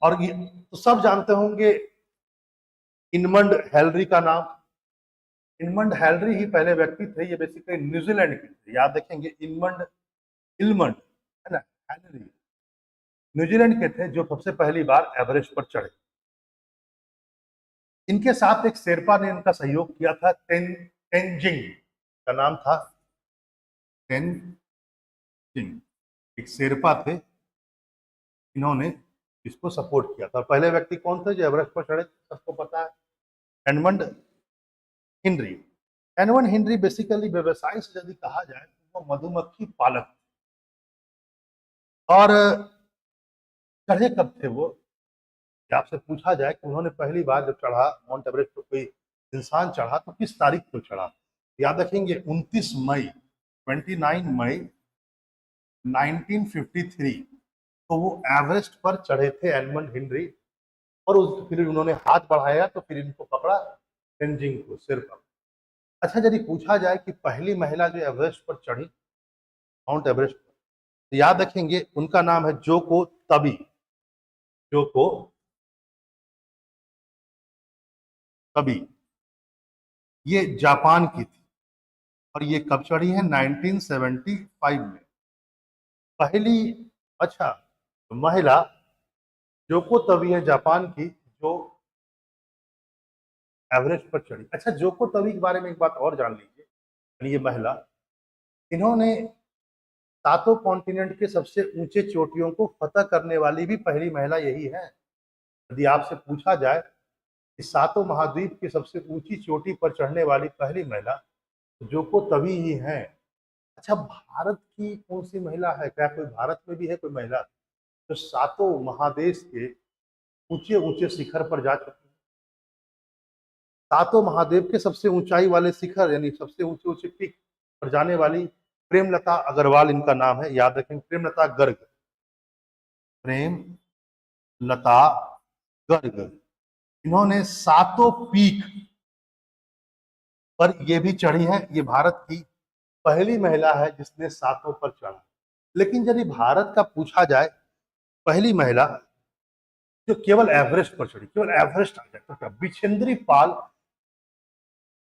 और ये तो सब जानते होंगे, इनमंड हेलरी का नाम। इनमंड हेलरी ही पहले व्यक्ति थे, ये बेसिकली न्यूजीलैंड के थे। याद रखेंगे इनमंड, इलमंड है ना, हेनरी न्यूजीलैंड के थे जो सबसे पहली बार एवरेस्ट पर चढ़े। इनके साथ एक शेरपा ने इनका सहयोग किया था, तेंजिंग का नाम था, तेंजिंग, एक शेरपा थे, इन्होंने इसको सपोर्ट किया था। पहले व्यक्ति कौन थे जो एवरेस्ट पर चढ़े? सबको पता है, Edmund Henry. Edmund Henry basically व्यवसाय से यदि कहा जाए तो वो मधुमक्खी पालक, और चढ़े कब थे वो? आपसे पूछा जाए कि उन्होंने पहली बार जब चढ़ा माउंट एवरेस्ट पर, कोई इंसान चढ़ा तो किस तारीख को चढ़ा? याद रखेंगे 29 मई, 29 मई 1953 तो वो एवरेस्ट पर चढ़े थे एडमंड हिनरी। और उस फिर उन्होंने हाथ बढ़ाया तो फिर इनको पकड़ा, तेंजिंग को, सिर पर। अच्छा यदि पूछा जाए कि पहली महिला जो एवरेस्ट पर चढ़ी, माउंट एवरेस्ट पर, तो याद रखेंगे उनका नाम है जोको तबी। जोको तबी, ये जापान की थी, और ये कब चढ़ी है? 1975 में पहली, अच्छा, तो महिला जोको तबी है जापान की जो एवरेस्ट पर चढ़ी। अच्छा जोको तबी के बारे में एक बात और जान लीजिए, ये महिला, इन्होंने सातों कॉन्टिनेंट के सबसे ऊंचे चोटियों को फतह करने वाली भी पहली महिला यही है। यदि आपसे पूछा जाए कि सातों महाद्वीप की सबसे ऊंची चोटी पर चढ़ने वाली पहली महिला, तो जोको तभी ही है। अच्छा भारत की कौन सी महिला है? क्या कोई भारत में भी है कोई महिला जो सातों महादेश के ऊंचे ऊंचे शिखर पर जा चुकी है? सातों महादेव के सबसे ऊंचाई वाले शिखर, यानी सबसे ऊंचे ऊंचे पीक पर जाने वाली प्रेमलता अग्रवाल इनका नाम है। याद रखें, प्रेमलता गर्ग, प्रेम लता गर्ग, इन्होंने सातों पीक पर ये भी चढ़ी है। ये भारत की पहली महिला है जिसने सातों पर चढ़ा। लेकिन यदि भारत का पूछा जाए पहली महिला जो केवल एवरेस्ट पर चढ़ी, केवल एवरेस्ट आ जाए तो क्या? बिछेंद्री पाल,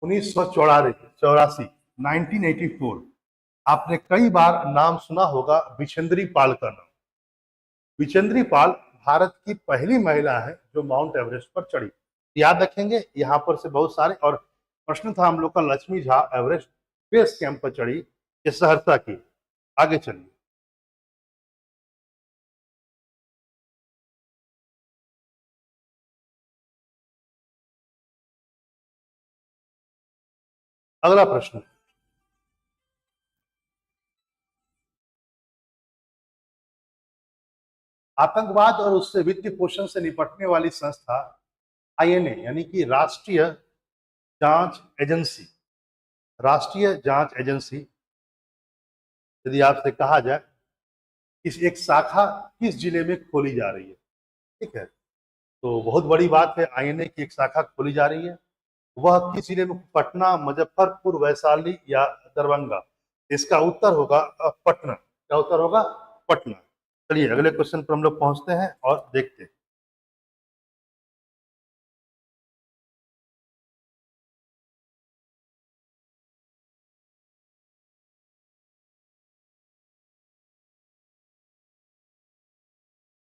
1984, 1984। आपने कई बार नाम सुना होगा बिछेंद्री पाल का नाम। बिछेंद्री पाल भारत की पहली महिला है जो माउंट एवरेस्ट पर चढ़ी। याद रखेंगे यहाँ पर से बहुत सारे, और प्रश्न था हम लोग का Lakshmi Jha Everest base camp पर चढ़ी, ये सहरसा की। आगे चलिए। अगला प्रश्न, आतंकवाद और उससे वित्त पोषण से निपटने वाली संस्था आईएनए यानी कि जांच एजेंसी राष्ट्रीय जांच एजेंसी, यदि आपसे कहा जाए इस एक शाखा किस जिले में खोली जा रही है, ठीक है, तो बहुत बड़ी बात है, आईएनए की एक शाखा खोली जा रही है। वह किस जिले में? पटना, मुजफ्फरपुर, वैशाली या दरभंगा? इसका उत्तर होगा पटना। क्या उत्तर होगा? पटना। चलिए अगले क्वेश्चन पर हम लोग पहुंचते हैं और देखते हैं।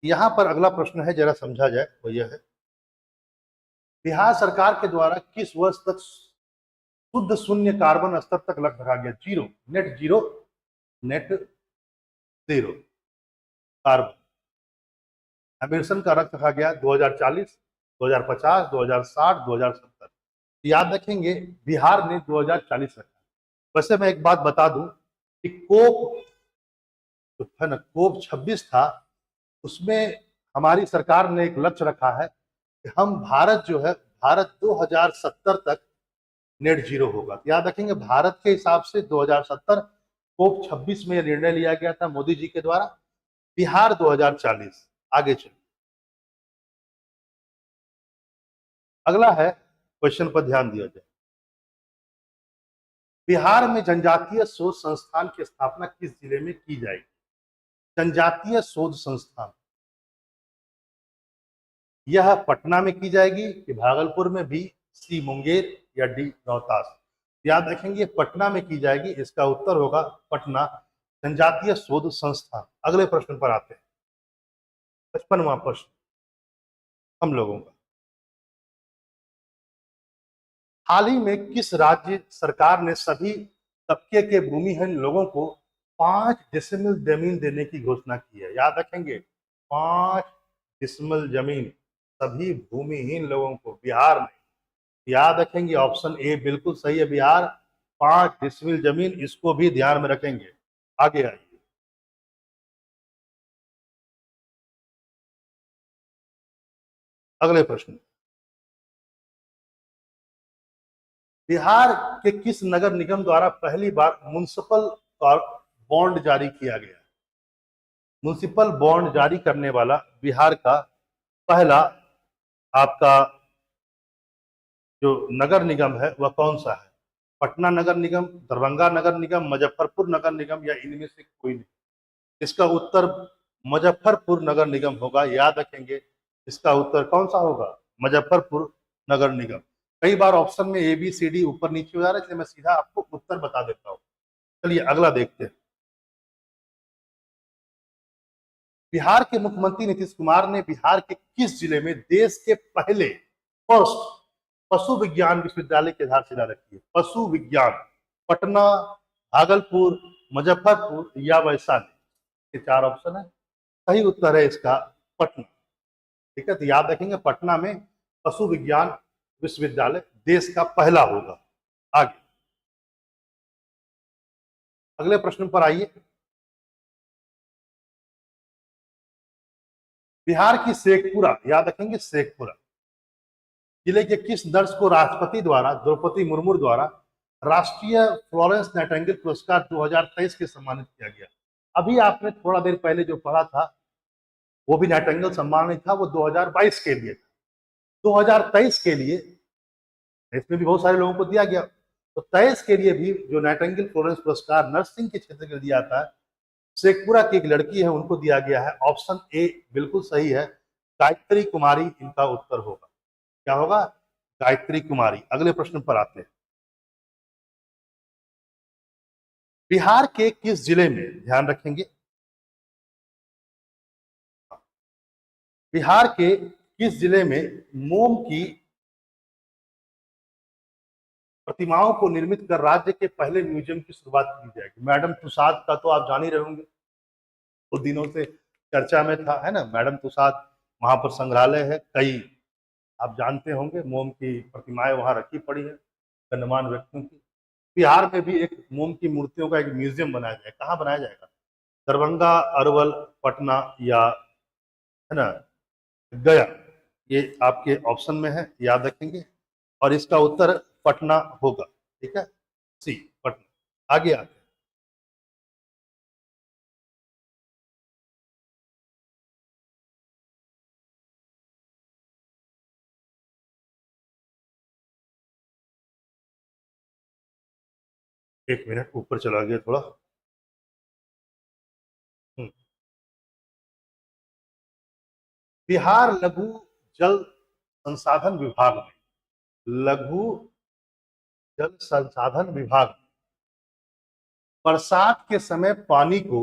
यहां पर अगला प्रश्न है, जरा समझा जाए, वो यह है, बिहार सरकार के द्वारा किस वर्ष तक शुद्ध शून्य कार्बन स्तर तक लक्ष्य रखा गया? Zero, net zero, net zero carbon emission का लक्ष्य रखा गया 2040, 2050, 2060, 2070। याद रखेंगे बिहार ने 2040 रखा। वैसे मैं एक बात बता दूं कि कोप जो है ना, कोप 26 था, उसमें हमारी सरकार ने एक लक्ष्य रखा है कि हम भारत जो है, भारत 2070 तक नेट जीरो होगा। याद रखेंगे भारत के हिसाब से 2070, कोप 26 में यह निर्णय लिया गया था मोदी जी के द्वारा। बिहार 2040। आगे चलिए, अगला है, क्वेश्चन पर ध्यान दिया जाए। बिहार में जनजातीय शोध संस्थान की स्थापना किस जिले में की जाएगी? जनजातीय शोध संस्थान यह पटना में की जाएगी कि भागलपुर में, बी, सी मुंगेर या डी रोहतास? याद रखेंगे पटना में की जाएगी, इसका उत्तर होगा पटना, जनजातीय शोध संस्थान। अगले प्रश्न पर आते हैं, 55वां प्रश्न हम लोगों का, हाल ही में किस राज्य सरकार ने सभी तबके के भूमिहीन लोगों को 5 डिसमिल जमीन देने की घोषणा की है? याद रखेंगे 5 डिसमिल जमीन सभी भूमिहीन लोगों को बिहार में। याद रखेंगे ऑप्शन ए बिल्कुल सही है, बिहार 5 डिसमिल जमीन, इसको भी ध्यान में रखेंगे। आगे आइए, अगले प्रश्न, बिहार के किस नगर निगम द्वारा पहली बार म्युनिसिपल बॉन्ड जारी किया गया? म्युनिसिपल बॉन्ड जारी करने वाला बिहार का पहला आपका जो नगर निगम है वह कौन सा है? पटना नगर निगम, दरभंगा नगर निगम, मुजफ्फरपुर नगर निगम या इनमें से कोई नहीं? इसका उत्तर मुजफ्फरपुर नगर निगम होगा। याद रखेंगे इसका उत्तर कौन सा होगा? मुजफ्फरपुर नगर निगम। कई बार ऑप्शन में ए बी सी डी ऊपर नीचे हो जा रहा है, इसलिए मैं सीधा आपको उत्तर बता देता हूँ। चलिए अगला देखते हैं। बिहार के मुख्यमंत्री नीतीश कुमार ने बिहार के किस जिले में देश के पहले फर्स्ट पशु विज्ञान विश्वविद्यालय की आधारशिला रखी है? पशु विज्ञान, पटना, भागलपुर, मुजफ्फरपुर या वैशाली? ये 4 ऑप्शन है, सही उत्तर है इसका पटना। ठीक है, तो याद रखेंगे पटना में पशु विज्ञान विश्वविद्यालय देश का पहला होगा। आगे अगले प्रश्न पर आइए, बिहार की शेखपुरा, याद रखेंगे शेखपुरा जिले के किस नर्स को राष्ट्रपति द्वारा, द्रौपदी मुर्मू द्वारा, राष्ट्रीय फ्लोरेंस नाइटिंगेल पुरस्कार 2023 के सम्मानित किया गया? अभी आपने थोड़ा देर पहले जो पढ़ा था वो भी नाइटिंगेल सम्मान नहीं था, वो 2022 के लिए था। 2023 के लिए इसमें भी बहुत सारे लोगों को दिया गया, तो 23 के लिए भी जो नाइटिंगेल फ्लोरेंस पुरस्कार नर्सिंग के क्षेत्र के लिए दिया था, शेखपुरा की एक लड़की है उनको दिया गया है। ऑप्शन ए बिल्कुल सही है, गायत्री कुमारी इनका उत्तर होगा। क्या होगा? गायत्री कुमारी। अगले प्रश्न पर आते हैं, बिहार के किस जिले में, ध्यान रखेंगे, बिहार के किस जिले में मोम की प्रतिमाओं को निर्मित कर राज्य के पहले म्यूजियम की शुरुआत की जाएगी? मैडम तुसाद का तो आप जान ही रहे होंगे, कुछ दिनों से चर्चा में था, है ना, मैडम तुसाद, वहां पर संग्रहालय है, कई आप जानते होंगे मोम की प्रतिमाएं वहां रखी पड़ी है गणमान्य व्यक्तियों की। बिहार में भी एक मोम की मूर्तियों का एक म्यूजियम बनाया जाएगा। कहाँ बनाया जाएगा? दरभंगा, अरवल, पटना या, है ना, गया। ये आपके ऑप्शन में है, याद रखेंगे। और इसका उत्तर पटना होगा। ठीक है, सी, पटना। आगे आते हैं। एक मिनट, ऊपर चला गया थोड़ा। हम्म। बिहार लघु जल संसाधन विभाग में, लघु जल संसाधन विभाग, बरसात के समय पानी को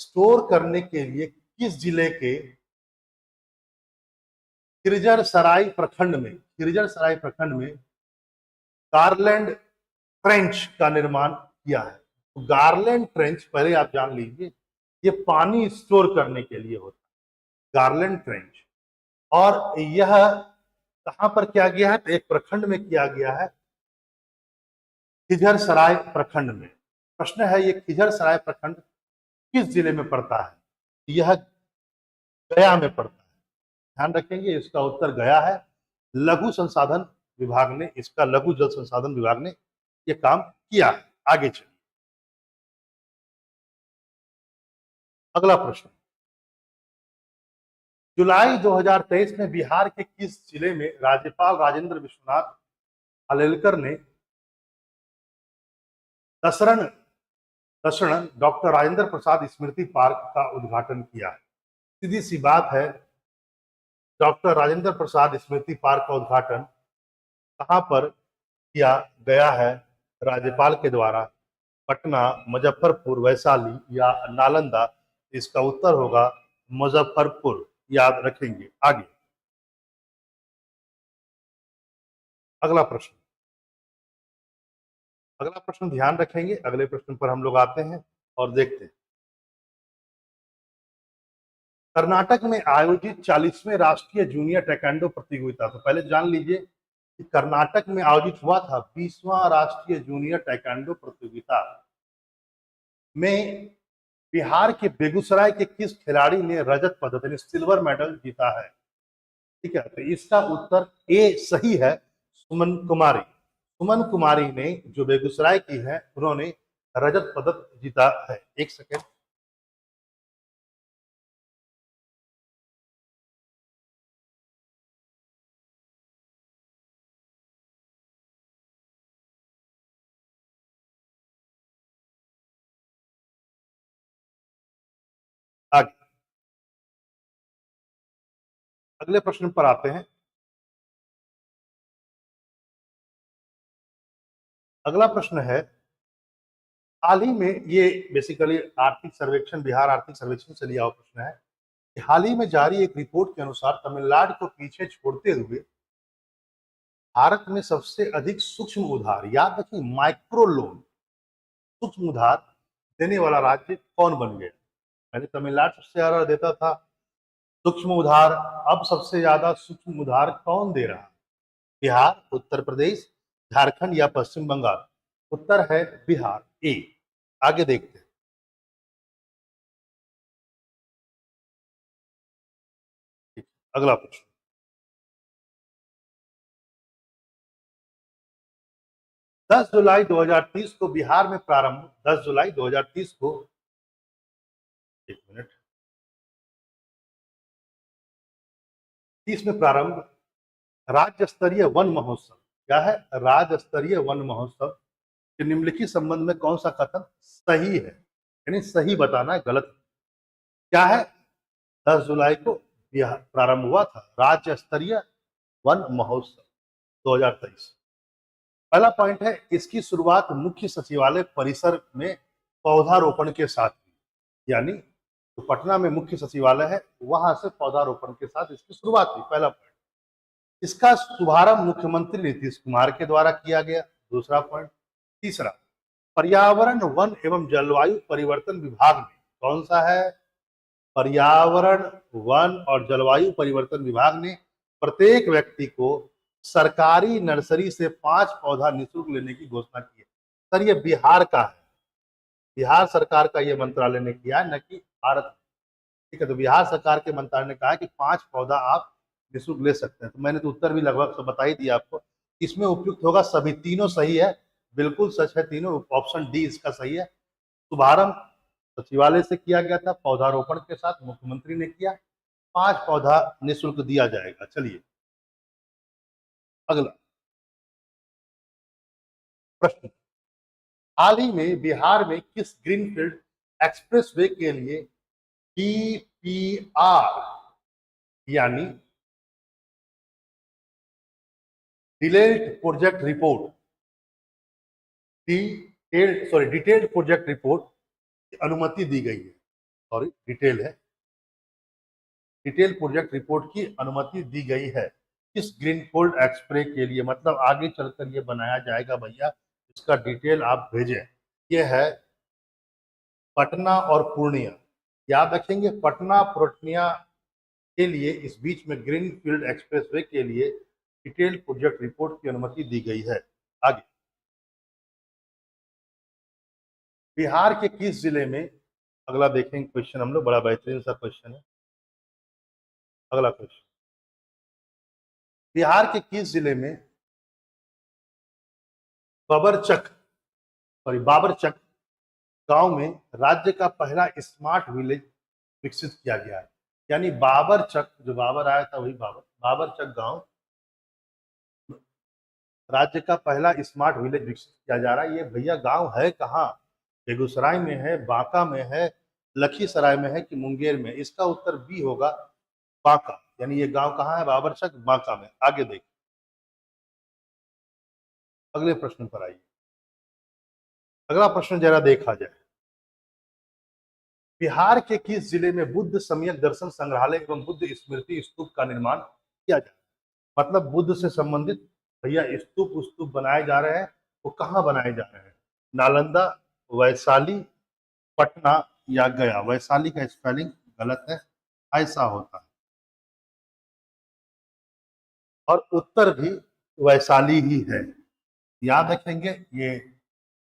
स्टोर करने के लिए किस जिले के खिरजर सराय प्रखंड में गारलैंड ट्रेंच का निर्माण किया है? तो गारलैंड ट्रेंच, पहले आप जान लीजिए, ये पानी स्टोर करने के लिए होता है, गारलैंड ट्रेंच। और यह कहां पर किया गया है? तो एक प्रखंड में किया गया है, खिजर सराय प्रखंड में। प्रश्न है, ये खिजर सराय प्रखंड किस जिले में पड़ता है? यह गया में पड़ता है। ध्यान रखेंगे, इसका उत्तर गया है। लघु संसाधन विभाग ने, इसका लघु जल संसाधन विभाग ने यह काम किया है। आगे चलिए, अगला प्रश्न। जुलाई 2023 में बिहार के किस जिले में राज्यपाल राजेंद्र विश्वनाथ आलेलकर ने दसरण दसरण डॉक्टर राजेंद्र प्रसाद स्मृति पार्क का उद्घाटन किया है? सीधी सी बात है, डॉक्टर राजेंद्र प्रसाद स्मृति पार्क का उद्घाटन कहां पर किया गया है राज्यपाल के द्वारा? पटना, मुजफ्फरपुर, वैशाली या नालंदा? इसका उत्तर होगा मुजफ्फरपुर। याद रखेंगे। आगे, अगला प्रश्न। अगला प्रश्न ध्यान रखेंगे, अगले प्रश्न पर हम लोग आते हैं और देखते हैं। कर्नाटक में आयोजित 40वें राष्ट्रीय जूनियर taekwondo प्रतियोगिता, तो पहले जान लीजिए कि कर्नाटक में आयोजित हुआ था 20वां राष्ट्रीय जूनियर taekwondo प्रतियोगिता में बिहार के बेगूसराय के किस खिलाड़ी ने रजत पदक यानी सिल्वर मेडल जीता है? ठीक है, तो इसका उत्तर ए सही है, सुमन कुमारी। सुमन कुमारी ने, जो बेगूसराय की है, उन्होंने रजत पदक जीता है। एक सेकेंड। आगे, अगले प्रश्न पर आते हैं। अगला प्रश्न है, हाल ही में, ये बेसिकली आर्थिक सर्वेक्षण, बिहार आर्थिक सर्वेक्षण से लिया हुआ प्रश्न है कि हाल ही में जारी एक रिपोर्ट के अनुसार तमिलनाडु को पीछे छोड़ते हुए भारत में सबसे अधिक सूक्ष्म उधार, याद रखिए माइक्रो लोन, सूक्ष्म उधार देने वाला राज्य कौन बन गया? पहले तमिलनाडु सबसे ज्यादा देता था सूक्ष्म उधार, अब सबसे ज्यादा सूक्ष्म उधार कौन दे रहा है? बिहार, उत्तर प्रदेश, झारखंड या पश्चिम बंगाल? उत्तर है बिहार, ए। आगे देखते हैं। अगला प्रश्न। 10 जुलाई 2030 को बिहार में प्रारंभ, 10 जुलाई 2030 को, एक मिनट, 30 में प्रारंभ राज्य स्तरीय वन महोत्सव, क्या है? राज्य स्तरीय वन महोत्सव के निम्नलिखित संबंध में कौन सा कथन सही है? यानी सही बताना है, गलत क्या है? 10 जुलाई को प्रारंभ हुआ था राज्य स्तरीय वन महोत्सव 2023। पहला पॉइंट है, इसकी शुरुआत मुख्य सचिवालय परिसर में पौधारोपण के साथ हुई, यानी तो पटना में मुख्य सचिवालय है, वहां से पौधारोपण के साथ इसकी शुरुआत हुई। पहला पॉइंट। इसका शुभारंभ मुख्यमंत्री नीतीश कुमार के द्वारा किया गया। दूसरा पॉइंट। तीसरा, पर्यावरण, वन एवं जलवायु परिवर्तन विभाग ने, कौन सा है? पर्यावरण, वन और जलवायु परिवर्तन विभाग ने प्रत्येक व्यक्ति को सरकारी नर्सरी से 5 पौधा निःशुल्क लेने की घोषणा की है। सर ये बिहार का है, बिहार सरकार का ये मंत्रालय ने किया है, न कि भारत। ठीक है, तो बिहार सरकार के मंत्रालय ने कहा है कि 5 पौधा आप निःशुल्क ले सकते हैं। तो मैंने तो उत्तर भी लगभग सब बता ही दिया आपको। इसमें उपयुक्त होगा सभी, तीनों सही है, बिल्कुल सच है तीनों। ऑप्शन डी इसका सही है। शुभारंभ सचिवालय से किया गया था, पौधारोपण के साथ मुख्यमंत्री ने किया। 5 पौधा निःशुल्क दिया जाएगा। चलिए अगला प्रश्न, हाल ही में बिहार में किस ग्रीनफील्ड एक्सप्रेसवे के लिए डीपीआर यानी detailed project report detailed project report की अनुमति दी गई है? सॉरी, डिटेल है, डिटेल प्रोजेक्ट रिपोर्ट की अनुमति दी गई है किस ग्रीनफील्ड एक्सप्रेस के लिए, मतलब आगे चलकर ये बनाया जाएगा भैया, इसका डिटेल आप भेजें। ये है पटना और पूर्णिया, याद रखेंगे, पटना पूर्णिया के लिए इस बीच में ग्रीनफील्ड एक्सप्रेसवे के लिए डिटेल प्रोजेक्ट रिपोर्ट की अनुमति दी गई है। आगे, बिहार के किस जिले में, अगला देखेंगे क्वेश्चन हम लोग, बड़ा बेहतरीन सा क्वेश्चन है। अगला क्वेश्चन, बिहार के किस जिले में बाबरचक गांव में राज्य का पहला स्मार्ट विलेज विकसित किया गया है? यानी बाबरचक, जो बाबर आया था वही बाबरचक गांव राज्य का पहला स्मार्ट विलेज विकसित किया जा रहा है। ये भैया गांव है कहाँ? बेगूसराय में है, बांका में है, लखीसराय में है कि मुंगेर में? इसका उत्तर बी होगा, बांका। यानी ये गांव कहाँ है? बाबरचक, बांका में। आगे देखिए, अगले प्रश्न पर आइए। अगला प्रश्न जरा देखा जाए, बिहार के किस जिले में बुद्ध सम्यक दर्शन संग्रहालय एवं बुद्ध स्मृति स्तूप का निर्माण किया जाए? मतलब बुद्ध से संबंधित भैया स्तूप बनाए जा रहे हैं, वो कहाँ बनाए जा रहे हैं? नालंदा, वैशाली, पटना या गया? वैशाली का स्पेलिंग गलत है, ऐसा होता है, और उत्तर भी वैशाली ही है। याद रखेंगे, ये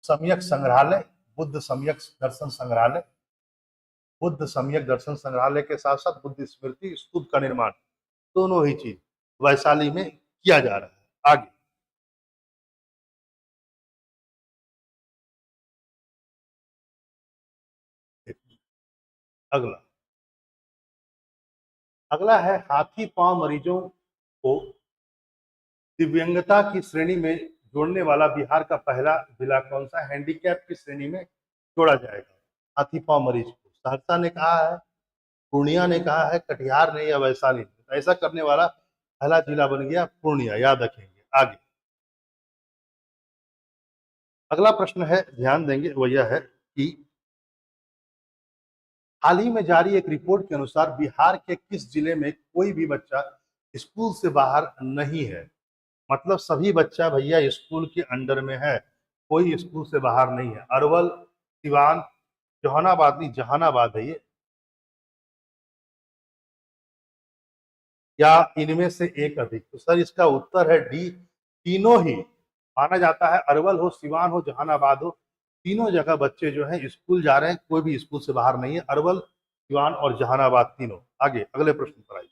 सम्यक संग्रहालय, बुद्ध सम्यक दर्शन संग्रहालय, बुद्ध सम्यक दर्शन संग्रहालय के साथ साथ बुद्ध स्मृति स्तूप का निर्माण, दोनों ही चीज वैशाली में किया जा रहा है। आगे, अगला अगला है, हाथी पांव मरीजों को दिव्यांगता की श्रेणी में जोड़ने वाला बिहार का पहला जिला कौन सा? हैंडीकैप की श्रेणी में जोड़ा जाएगा हाथी पांव मरीज को। सहरसा ने कहा है, पूर्णिया ने कहा है, कटिहार ने, या वैशाली ने? तो ऐसा करने वाला पहला जिला बन गया पूर्णिया, याद रखेंगे। आगे, अगला प्रश्न है, ध्यान देंगे, वो यह है कि हाल ही में जारी एक रिपोर्ट के अनुसार बिहार के किस जिले में कोई भी बच्चा स्कूल से बाहर नहीं है? मतलब सभी बच्चा भैया स्कूल के अंडर में है, कोई स्कूल से बाहर नहीं है। अरवल, सिवान, जहानाबाद, नहीं जहानाबाद है ये, या इनमें से एक अधिक? तो सर इसका उत्तर है डी, तीनों ही माना जाता है। अरवल हो, सिवान हो, जहानाबाद हो, तीनों जगह बच्चे जो हैं स्कूल जा रहे हैं, कोई भी स्कूल से बाहर नहीं है। अरवल, सिवान और जहानाबाद तीनों। आगे अगले प्रश्न पर आइए।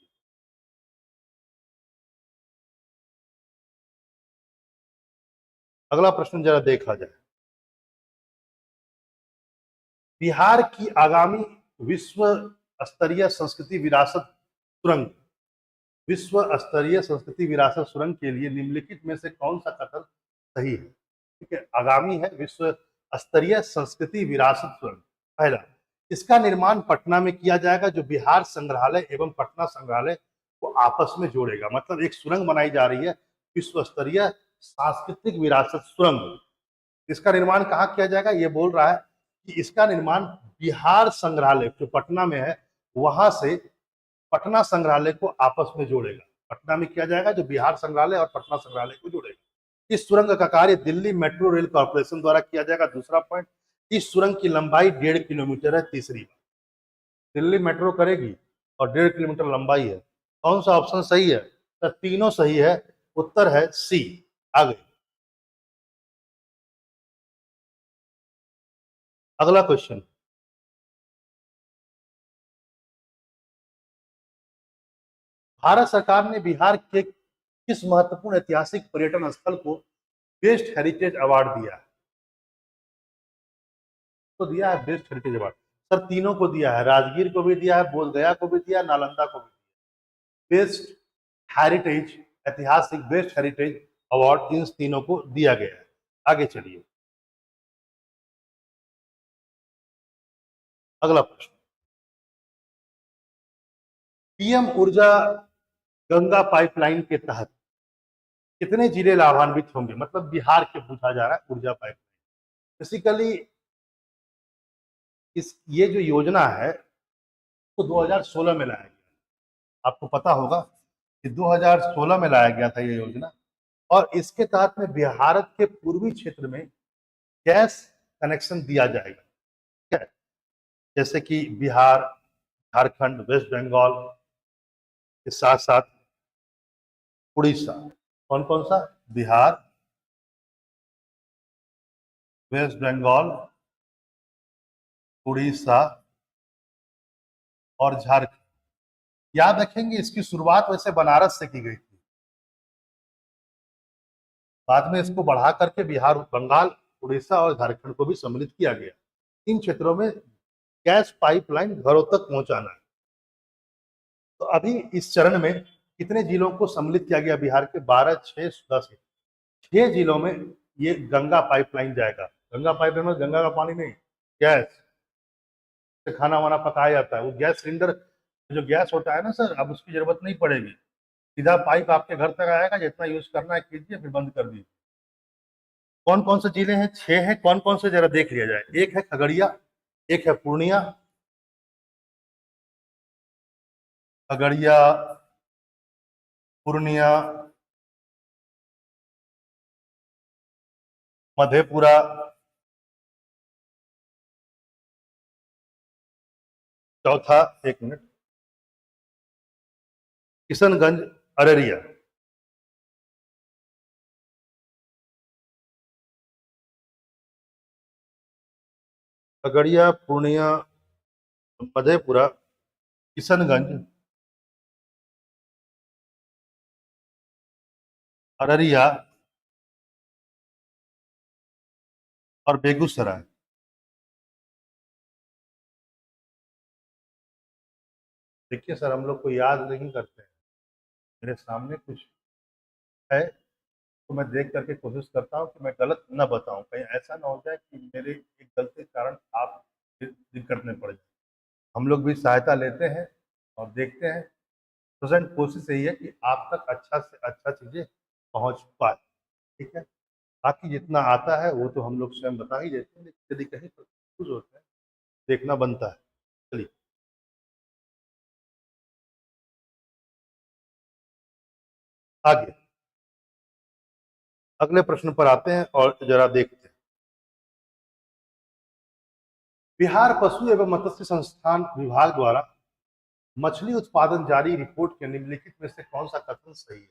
अगला प्रश्न जरा देखा जाए, बिहार की आगामी विश्व स्तरीय संस्कृति विरासत सुरंग, विश्व स्तरीय संस्कृति विरासत सुरंग के लिए निम्नलिखित में से कौन सा कथन सही है? ठीक है, आगामी है विश्व स्तरीय संस्कृति विरासत सुरंग। पहला, इसका निर्माण पटना में किया जाएगा, जो बिहार संग्रहालय एवं पटना संग्रहालय को आपस में जोड़ेगा। मतलब एक सुरंग बनाई जा रही है, विश्व स्तरीय सांस्कृतिक विरासत सुरंग। इसका निर्माण कहाँ किया जाएगा? ये बोल रहा है कि इसका निर्माण बिहार संग्रहालय जो पटना में है, वहां से पटना संग्रहालय को आपस में जोड़ेगा। पटना में किया जाएगा, जो बिहार संग्रहालय और पटना संग्रहालय को जोड़ेगा। इस सुरंग का कार्य दिल्ली मेट्रो रेल कॉर्पोरेशन द्वारा किया जाएगा। दूसरा पॉइंट, इस सुरंग की लंबाई 1.5 किलोमीटर है। तीसरी बात, दिल्ली मेट्रो करेगी और 1.5 किलोमीटर लंबाई है। कौन सा ऑप्शन सही है? तो तीनों सही है, उत्तर है सी। आगे, अगला क्वेश्चन, भारत सरकार ने बिहार के किस महत्वपूर्ण ऐतिहासिक पर्यटन स्थल को बेस्ट हेरिटेज अवार्ड दिया है? तो दिया है बेस्ट हेरिटेज अवार्ड सर, तीनों को दिया है, राजगीर को भी दिया है, बोधगया को भी दिया, नालंदा को भी दिया। बेस्ट हेरिटेज, ऐतिहासिक बेस्ट हेरिटेज अवार्ड इन तीनों को दिया गया है। आगे चलिए, अगला प्रश्न, पीएम ऊर्जा गंगा पाइपलाइन के तहत कितने जिले लाभान्वित होंगे? मतलब बिहार के पूछा जा रहा है ऊर्जा पाइपलाइन। बेसिकली ये जो योजना है तो 2016 में लाया गया, आपको पता होगा कि 2016 में लाया गया था ये योजना, और इसके तहत में बिहार के पूर्वी क्षेत्र में गैस कनेक्शन दिया जाएगा। ठीक है, जैसे कि बिहार, झारखंड, वेस्ट बंगाल के साथ साथ उड़ीसा। कौन कौन सा? बिहार, वेस्ट बंगाल, उड़ीसा और झारखंड। याद रखेंगे इसकी शुरुआत वैसे बनारस से की गई थी, बाद में इसको बढ़ा करके बिहार, बंगाल, उड़ीसा और झारखंड को भी सम्मिलित किया गया। इन क्षेत्रों में गैस पाइपलाइन घरों तक पहुंचाना है। तो अभी इस चरण में कितने जिलों को सम्मिलित किया गया? बिहार के 12, 6, 10, 6 जिलों में ये गंगा पाइपलाइन जाएगा। गंगा पाइपलाइन में गंगा का पानी नहीं, गैस से खाना वाना पकाया जाता है। वो गैस सिलेंडर जो गैस होता है ना सर, अब उसकी जरूरत नहीं पड़ेगी, सीधा पाइप आपके घर तक आएगा, जितना यूज करना है कीजिए, फिर बंद कर दीजिए। कौन कौन से जिले हैं? 6 हैं। कौन कौन से जरा देख लिया जाए। एक है खगड़िया, एक है पूर्णिया, खगड़िया, पूर्णिया, मधेपुरा, चौथा, एक मिनट, किशनगंज, अररिया। खगड़िया, पूर्णिया, मधेपुरा, किशनगंज, अररिया और बेगूसराय। देखिए सर, हम लोग को याद नहीं करते हैं, मेरे सामने कुछ है तो मैं देख करके कोशिश करता हूँ कि मैं गलत न बताऊं, कहीं ऐसा ना हो जाए कि मेरे एक गलती के कारण आप दिक्कत में पड़ जाए। हम लोग भी सहायता लेते हैं और देखते हैं, प्रेजेंट कोशिश यही है कि आप तक अच्छा से अच्छा चीज़ें पहुंच पाए। ठीक है, बाकी जितना आता है वो तो हम लोग स्वयं बता ही देते हैं, लेकिन यदि कहीं पर कुछ होता है देखना बनता है। चलिए आगे, अगले प्रश्न पर आते हैं और जरा देखते हैं। बिहार पशु एवं मत्स्य संस्थान विभाग द्वारा मछली उत्पादन जारी रिपोर्ट के निम्नलिखित में से कौन सा कथन सही है?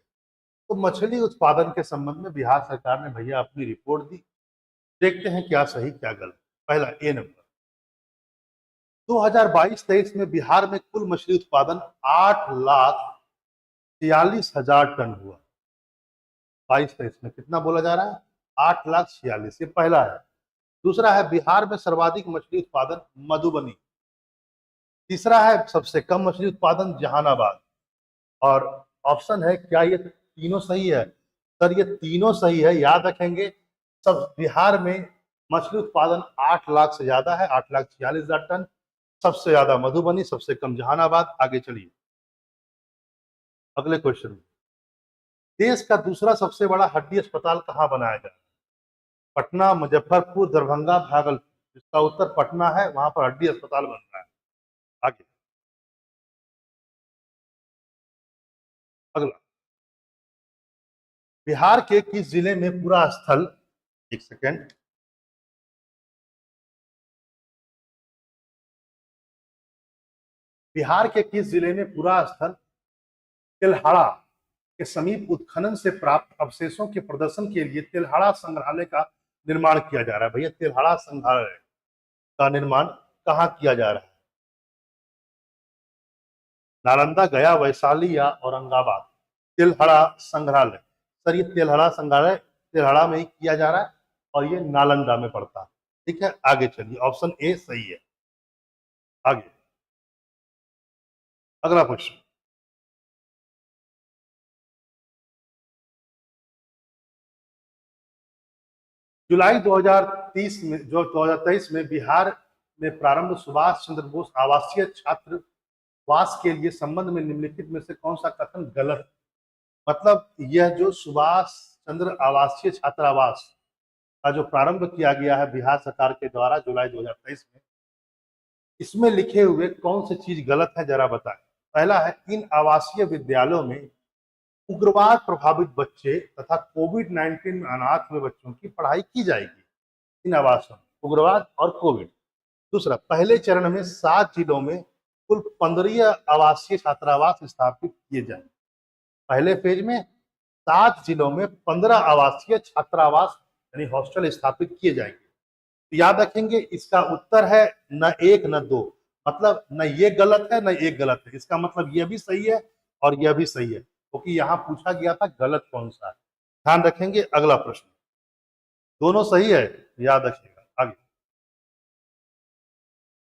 तो मछली उत्पादन के संबंध में बिहार सरकार ने भैया अपनी रिपोर्ट दी, देखते हैं क्या सही क्या गलत। पहला ए नंबर, 2022-23 में बिहार में कुल मछली उत्पादन 8,46,000 टन हुआ। 22-23 में कितना बोला जा रहा है? 8,46,000। ये पहला है। दूसरा है, बिहार में सर्वाधिक मछली उत्पादन मधुबनी। तीसरा है, सबसे कम मछली उत्पादन जहानाबाद। और ऑप्शन है, क्या ये तीनों सही है? सर ये तीनों सही है, याद रखेंगे। सब बिहार में मछली उत्पादन 8 लाख से ज्यादा है, 8,46,000 टन। सबसे ज्यादा मधुबनी, सबसे कम जहानाबाद। आगे चलिए, अगले क्वेश्चन में, देश का दूसरा सबसे बड़ा हड्डी अस्पताल कहाँ बनाया जाए? पटना, मुजफ्फरपुर, दरभंगा, भागलपुर। इसका उत्तर पटना है, वहां पर हड्डी अस्पताल बन रहा है। आगे, अगला, बिहार के किस जिले में पूरा स्थल, एक सेकेंड, बिहार के किस जिले में पूरा स्थल तिलहाड़ा के समीप उत्खनन से प्राप्त अवशेषों के प्रदर्शन के लिए तिलहाड़ा संग्रहालय का निर्माण किया जा रहा है? भैया तिलहाड़ा संग्रहालय का निर्माण कहाँ किया जा रहा है? नालंदा, गया, वैशाली या औरंगाबाद? तेलहड़ा संग्रहालय। सर ये तेलहड़ा संग्रहालय तेलहड़ा में ही किया जा रहा है और ये नालंदा में पड़ता है। ठीक है, आगे चलिए, ऑप्शन ए सही है। आगे अगला प्रश्न। जुलाई 2030 में जो 2023 में बिहार में प्रारंभ सुभाष चंद्र बोस आवासीय छात्रावास के लिए संबंध में निम्नलिखित में से कौन सा कथन गलत है? मतलब यह जो सुभाष चंद्र आवासीय छात्रावास का जो प्रारंभ किया गया है बिहार सरकार के द्वारा जुलाई 2023 में, इसमें लिखे हुए कौन सी चीज गलत है जरा बताएं। पहला है, इन आवासीय विद्यालयों में उग्रवाद प्रभावित बच्चे तथा कोविड-19 में अनाथ हुए बच्चों की पढ़ाई की जाएगी। इन आवासों में उग्रवाद और कोविड। दूसरा, पहले चरण में 7 जिलों में कुल 15 आवासीय छात्रावास स्थापित किए जाए। पहले फेज में 7 जिलों में 15 आवासीय छात्रावास यानी हॉस्टल स्थापित किए जाएंगे। तो याद रखेंगे, इसका उत्तर है न एक न दो, मतलब न ये गलत है न एक गलत है। इसका मतलब यह भी सही है और यह भी सही है, क्योंकि यहाँ पूछा गया था गलत कौन सा है। ध्यान रखेंगे, अगला प्रश्न। दोनों सही है, याद रखिएगा। आगे,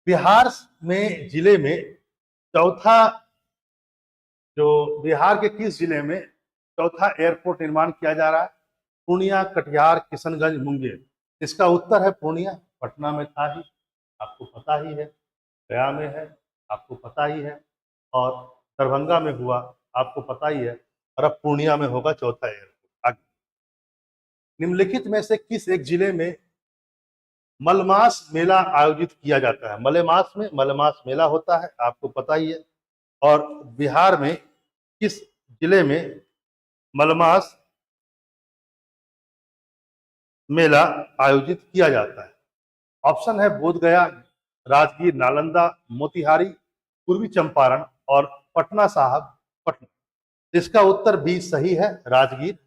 बिहार में जिले में चौथा जो बिहार के किस जिले में चौथा एयरपोर्ट निर्माण किया जा रहा है? पूर्णिया, कटिहार, किशनगंज, मुंगेर? इसका उत्तर है पूर्णिया। पटना में था ही, आपको पता ही है, गया में है, आपको पता ही है, और दरभंगा में हुआ, आपको पता ही है, और अब पूर्णिया में होगा चौथा एयरपोर्ट। आगे, निम्नलिखित में से किस एक जिले में मलमास मेला आयोजित किया जाता है? मलेमास में मलमास मेला होता है, आपको पता ही है। और बिहार में किस जिले में मलमास मेला आयोजित किया जाता है? ऑप्शन है बोधगया, राजगीर, नालंदा, मोतिहारी, पूर्वी चंपारण और पटना साहब पटना। इसका उत्तर बी सही है, राजगीर।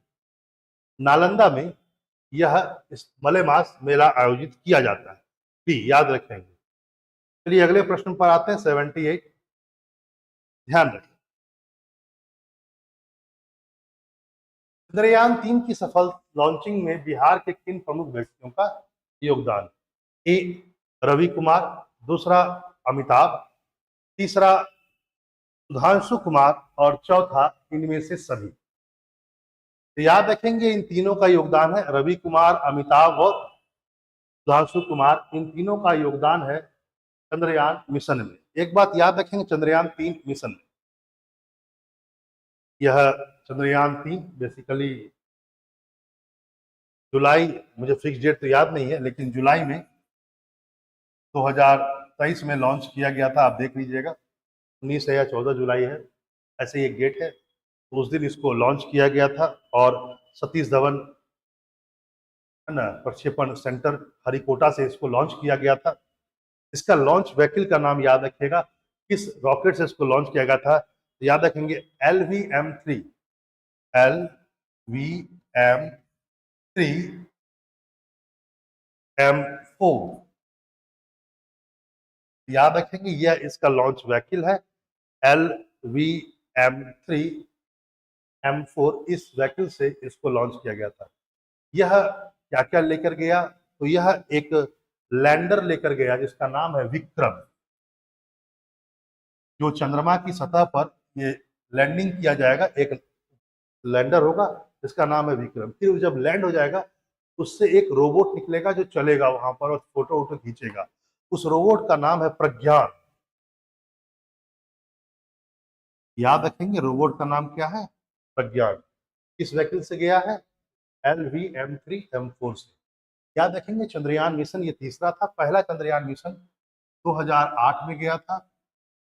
नालंदा में यह मलेमास मेला आयोजित किया जाता है, बी याद रखेंगे। चलिए अगले प्रश्न पर आते हैं, 78। ध्यान रखें, चंद्रयान 3 की सफल लॉन्चिंग में बिहार के किन प्रमुख व्यक्तियों का योगदान? ए रवि कुमार, दूसरा अमिताभ, तीसरा सुधांशु कुमार और चौथा इनमें से सभी। तो याद रखेंगे, इन तीनों का योगदान है, रवि कुमार, अमिताभ और सुधांशु कुमार, इन तीनों का योगदान है चंद्रयान मिशन में। एक बात याद रखेंगे, चंद्रयान 3 मिशन में, यह चंद्रयान 3 बेसिकली जुलाई, मुझे फिक्स डेट तो याद नहीं है, लेकिन जुलाई में 2023 में लॉन्च किया गया था। आप देख लीजिएगा, 19 है या 14 जुलाई है, ऐसे एक डेट है। तो उस दिन इसको लॉन्च किया गया था और सतीश धवन है ना प्रक्षेपण सेंटर हरिकोटा से इसको लॉन्च किया गया था। इसका लॉन्च व्हीकल का नाम याद रखिएगा, किस रॉकेट से इसको लॉन्च किया गया था? तो याद रखेंगे LVM-3, LVM-3 M4, याद रखेंगे यह इसका लॉन्च व्हीकल है, LVM-3 M4। इस व्हीकल से इसको लॉन्च किया गया था। यह क्या क्या लेकर गया? तो यह एक लैंडर लेकर गया जिसका नाम है विक्रम, जो चंद्रमा की सतह पर ये लैंडिंग किया जाएगा। एक लैंडर होगा जिसका नाम है विक्रम। फिर जब लैंड हो जाएगा, उससे एक रोबोट निकलेगा जो चलेगा वहां पर और फोटो वोटो खींचेगा। उस रोबोट का नाम है प्रज्ञान। याद रखेंगे, रोबोट का नाम क्या है? प्रज्ञान। किस व्हीकल से गया है? LVM-3 M4 से। याद रखेंगे, चंद्रयान मिशन ये तीसरा था। पहला चंद्रयान मिशन 2008 में गया था,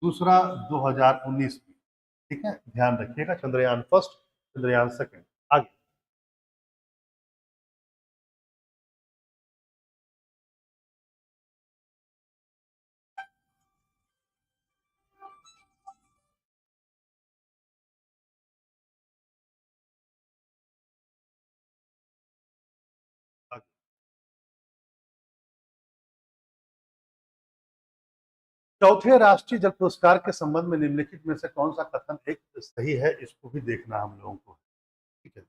दूसरा 2019 में। ठीक है, ध्यान रखिएगा, चंद्रयान फर्स्ट, चंद्रयान सेकंड। आगे, आगे। चौथे राष्ट्रीय जल पुरस्कार के संबंध में निम्नलिखित में से कौन सा कथन एक सही है, इसको भी देखना हम लोगों को। ठीक है,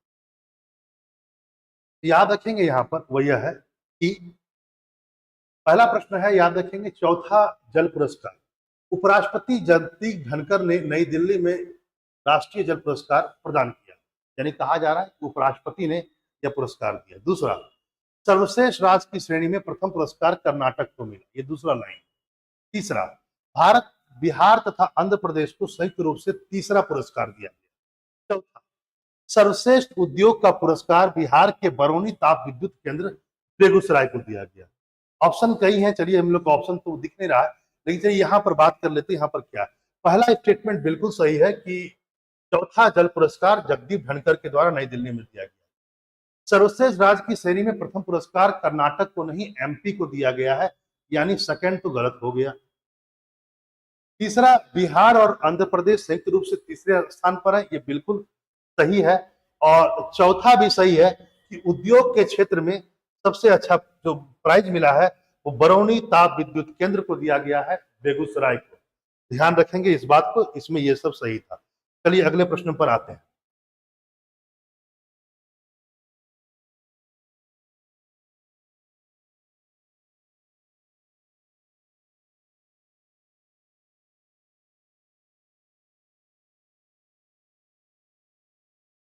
याद रखेंगे यहां पर वो यह है कि पहला प्रश्न है, याद रखेंगे, चौथा जल पुरस्कार उपराष्ट्रपति जगदीप धनखड़ ने नई दिल्ली में राष्ट्रीय जल पुरस्कार प्रदान किया, यानी कहा जा रहा है कि उपराष्ट्रपति ने यह पुरस्कार दिया। दूसरा, सर्वश्रेष्ठ राज्य की श्रेणी में प्रथम पुरस्कार कर्नाटक को मिला, ये दूसरा लाइन। तीसरा, भारत बिहार तथा आंध्र प्रदेश को संयुक्त रूप से तीसरा पुरस्कार दिया गया। चौथा, सर्वश्रेष्ठ उद्योग का पुरस्कार बिहार के बरौनी ताप विद्युत केंद्र बेगूसराय को दिया गया। ऑप्शन कई हैं, चलिए हम लोग को ऑप्शन तो दिख नहीं रहा है, लेकिन चलिए यहां पर बात कर लेते हैं। यहां पर क्या है, पहला स्टेटमेंट बिल्कुल सही है कि चौथा जल पुरस्कार जगदीप धनखड़ के द्वारा नई दिल्ली में दिया गया। सर्वश्रेष्ठ राज्य की श्रेणी में प्रथम पुरस्कार कर्नाटक को नहीं एमपी को दिया गया है, यानी सेकंड तो गलत हो गया। तीसरा, बिहार और आंध्र प्रदेश संयुक्त रूप से तीसरे स्थान पर है, ये बिल्कुल सही है। और चौथा भी सही है कि उद्योग के क्षेत्र में सबसे अच्छा जो प्राइज मिला है वो बरौनी ताप विद्युत केंद्र को दिया गया है, बेगूसराय को। ध्यान रखेंगे इस बात को, इसमें ये सब सही था। चलिए अगले प्रश्न पर आते हैं।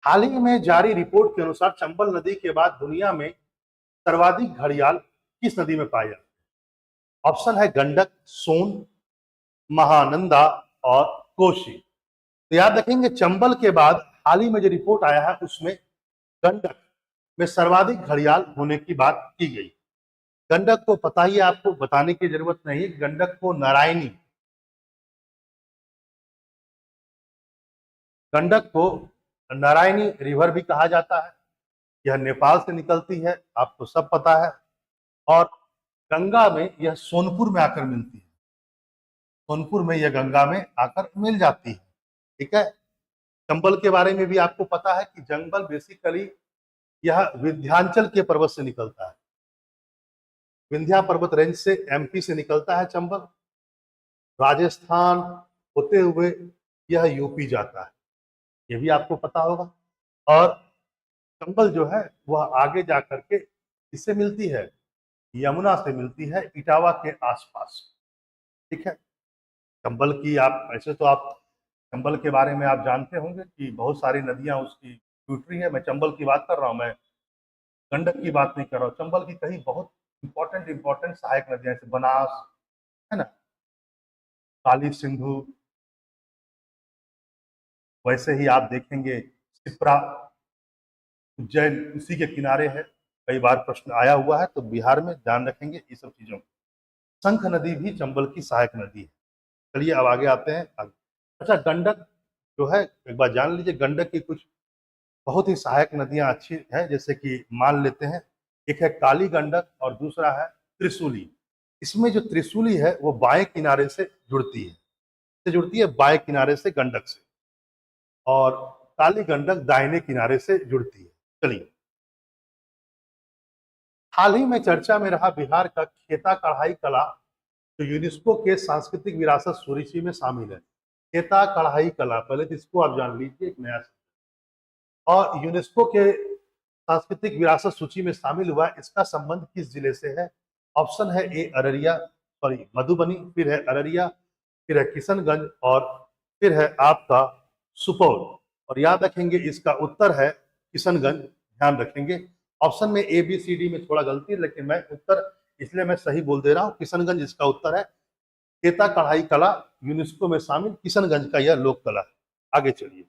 हाल ही में जारी रिपोर्ट के अनुसार चंबल नदी के बाद दुनिया में सर्वाधिक घड़ियाल किस नदी में पाए जाते हैं? ऑप्शन है गंडक, सोन, महानंदा और कोसी। तो याद रखेंगे, चंबल के बाद हाल ही में जो रिपोर्ट आया है उसमें गंडक में सर्वाधिक घड़ियाल होने की बात की गई। गंडक को पता ही, आपको बताने की जरूरत नहीं, गंडक को नारायणी, गंडक को नारायणी रिवर भी कहा जाता है। यह नेपाल से निकलती है, आपको सब पता है। और गंगा में यह सोनपुर में आकर मिलती है, सोनपुर में यह गंगा में आकर मिल जाती है। ठीक है, चंबल के बारे में भी आपको पता है कि जंगल बेसिकली यह विंध्याचल के पर्वत से निकलता है, विंध्या पर्वत रेंज से, एमपी से निकलता है चंबल, राजस्थान होते हुए यह यूपी जाता है, ये भी आपको पता होगा। और चंबल जो है वह आगे जा करके किससे मिलती है, यमुना से मिलती है, इटावा के आसपास। ठीक है, चंबल की आप ऐसे तो आप चंबल के बारे में आप जानते होंगे कि बहुत सारी नदियां उसकी ट्यूटरी है। मैं चंबल की बात कर रहा हूँ, मैं गंडक की बात नहीं कर रहा हूँ। चंबल की कई बहुत इंपॉर्टेंट सहायक नदियां जैसे बनास है ना, काली सिंधु, वैसे ही आप देखेंगे सिप्रा, उज्जैन उसी के किनारे है। कई बार प्रश्न आया हुआ है, तो बिहार में ध्यान रखेंगे ये सब चीजों। शंख नदी भी चंबल की सहायक नदी है। चलिए अब आगे आते हैं। अच्छा, गंडक जो है एक बार जान लीजिए, गंडक की कुछ बहुत ही सहायक नदियां अच्छी हैं, जैसे कि मान लेते हैं, एक है काली गंडक और दूसरा है त्रिशूली। इसमें जो त्रिशूली है वो बाएं किनारे से जुड़ती है, बाएं किनारे से गंडक से, और काली गंडक दाहिने किनारे से जुड़ती है। चलिए, हाल ही में चर्चा में रहा बिहार का खेता कढ़ाई कला, जो यूनेस्को के सांस्कृतिक विरासत सूची में शामिल है। खेता कढ़ाई कला, पहले तो इसको आप जान लीजिए, एक नया, और यूनेस्को के सांस्कृतिक विरासत सूची में शामिल हुआ, इसका संबंध किस जिले से है? ऑप्शन है ए अररिया, सॉरी मधुबनी, फिर है अररिया, फिर है किशनगंज, और फिर है आपका सुपौल। और याद रखेंगे इसका उत्तर है किशनगंज। ध्यान रखेंगे, ऑप्शन में ए बी सी डी में थोड़ा गलती है, लेकिन मैं उत्तर इसलिए मैं सही बोल दे रहा हूँ, किशनगंज इसका उत्तर है। खेता कढ़ाई कला यूनेस्को में शामिल किशनगंज का यह लोक कला है। आगे चलिए।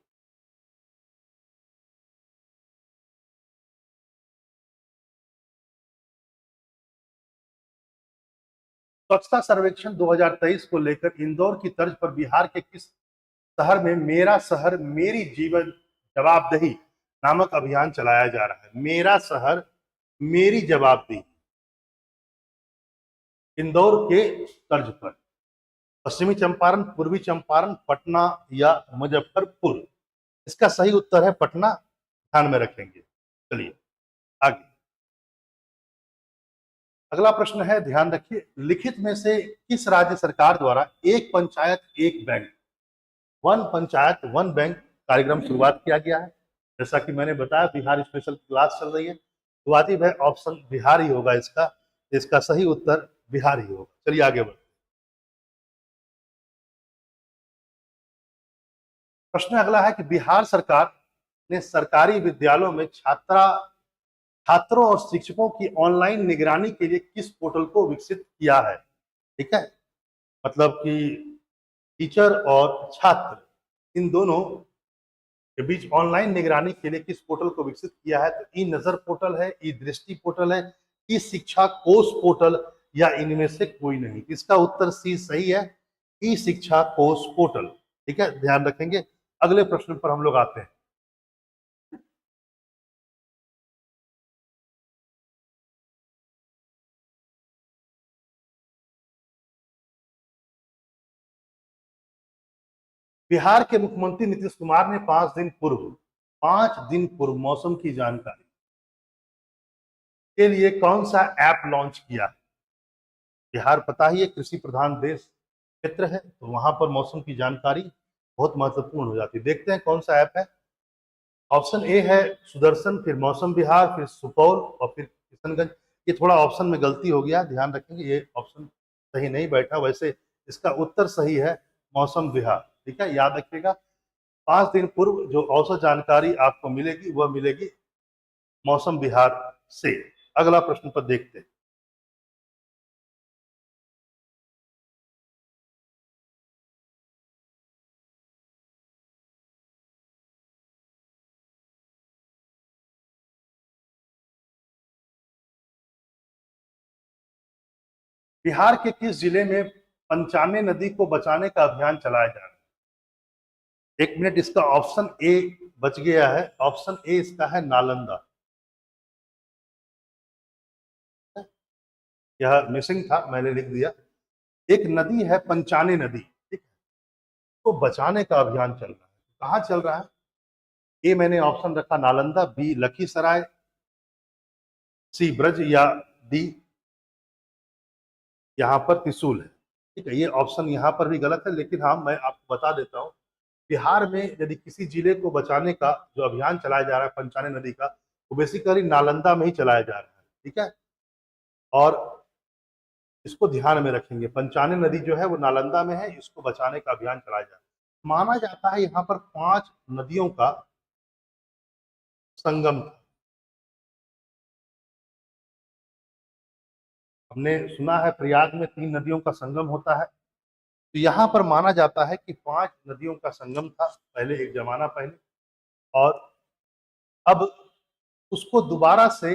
स्वच्छता सर्वेक्षण 2023 को लेकर इंदौर की तर्ज पर बिहार के किस शहर में मेरा शहर मेरी जीवन जवाबदेही नामक अभियान चलाया जा रहा है? मेरा शहर मेरी जवाबदेही, इंदौर के तर्ज पर। पश्चिमी चंपारण, पूर्वी चंपारण, पटना या मुजफ्फरपुर? इसका सही उत्तर है पटना। ध्यान में रखेंगे। चलिए आगे। अगला प्रश्न है, ध्यान रखिए, लिखित में से किस राज्य सरकार द्वारा एक पंचायत एक bank, one panchayat one bank कार्यक्रम शुरुआत किया गया है? जैसा कि मैंने बताया, बिहार स्पेशल क्लास चल रही है, तो वाजिब है ऑप्शन बिहार ही होगा इसका। इसका सही उत्तर बिहार ही होगा। चलिए आगे बढ़ते। प्रश्न अगला है कि बिहार सरकार ने सरकारी विद्यालयों में छात्रों और शिक्षकों की ऑनलाइन निगरानी के लिए किस पोर्टल को विकसित किया है? ठीक है, मतलब कि टीचर और छात्र इन दोनों के बीच ऑनलाइन निगरानी के लिए किस पोर्टल को विकसित किया है? तो ई नजर पोर्टल है, ई दृष्टि पोर्टल है, ई शिक्षा कोष पोर्टल, या इनमें से कोई नहीं। इसका उत्तर सी सही है, ई शिक्षा कोष पोर्टल। ठीक है, ध्यान रखेंगे। अगले प्रश्न पर हम लोग आते हैं। बिहार के मुख्यमंत्री नीतीश कुमार ने 5 दिन पूर्व मौसम की जानकारी के लिए कौन सा ऐप लॉन्च किया? बिहार पता ही है कृषि प्रधान देश क्षेत्र है, तो वहां पर मौसम की जानकारी बहुत महत्वपूर्ण हो जाती है। देखते हैं कौन सा ऐप है। ऑप्शन ए है सुदर्शन, फिर मौसम बिहार, फिर सुपौल और फिर किशनगंज। ये थोड़ा ऑप्शन में गलती हो गया, ध्यान रखेंगे, ये ऑप्शन सही नहीं बैठा। वैसे इसका उत्तर सही है, मौसम बिहार। ठीक है, याद रखिएगा। 5 दिन पूर्व जो औसत जानकारी आपको मिलेगी वह मिलेगी मौसम बिहार से। अगला प्रश्न पर देखते हैं। बिहार के किस जिले में पंचाने नदी को बचाने का अभियान चलाया जा रहा है? 1 मिनट, इसका ऑप्शन ए बच गया है। ऑप्शन ए इसका है नालंदा। यह मिसिंग था, मैंने लिख दिया। एक नदी है पंचाने नदी, ठीक है, तो बचाने का अभियान चल रहा है। कहाँ चल रहा है? ए मैंने ऑप्शन रखा नालंदा, बी लखीसराय, सी ब्रज, या डी यहाँ पर त्रिशूल है। ठीक है, ये ऑप्शन यहाँ पर भी गलत है, लेकिन हाँ मैं आपको बता देता हूँ। बिहार में यदि किसी जिले को बचाने का जो अभियान चलाया जा रहा है पंचाने नदी का, वो बेसिकली नालंदा में ही चलाया जा रहा है। ठीक है, और इसको ध्यान में रखेंगे, पंचाने नदी जो है वो नालंदा में है, इसको बचाने का अभियान चलाया जा रहा है। माना जाता है यहाँ पर 5 नदियों का संगम था। हमने सुना है प्रयाग में 3 नदियों का संगम होता है, तो यहाँ पर माना जाता है कि 5 नदियों का संगम था पहले, एक जमाना पहले, और अब उसको दोबारा से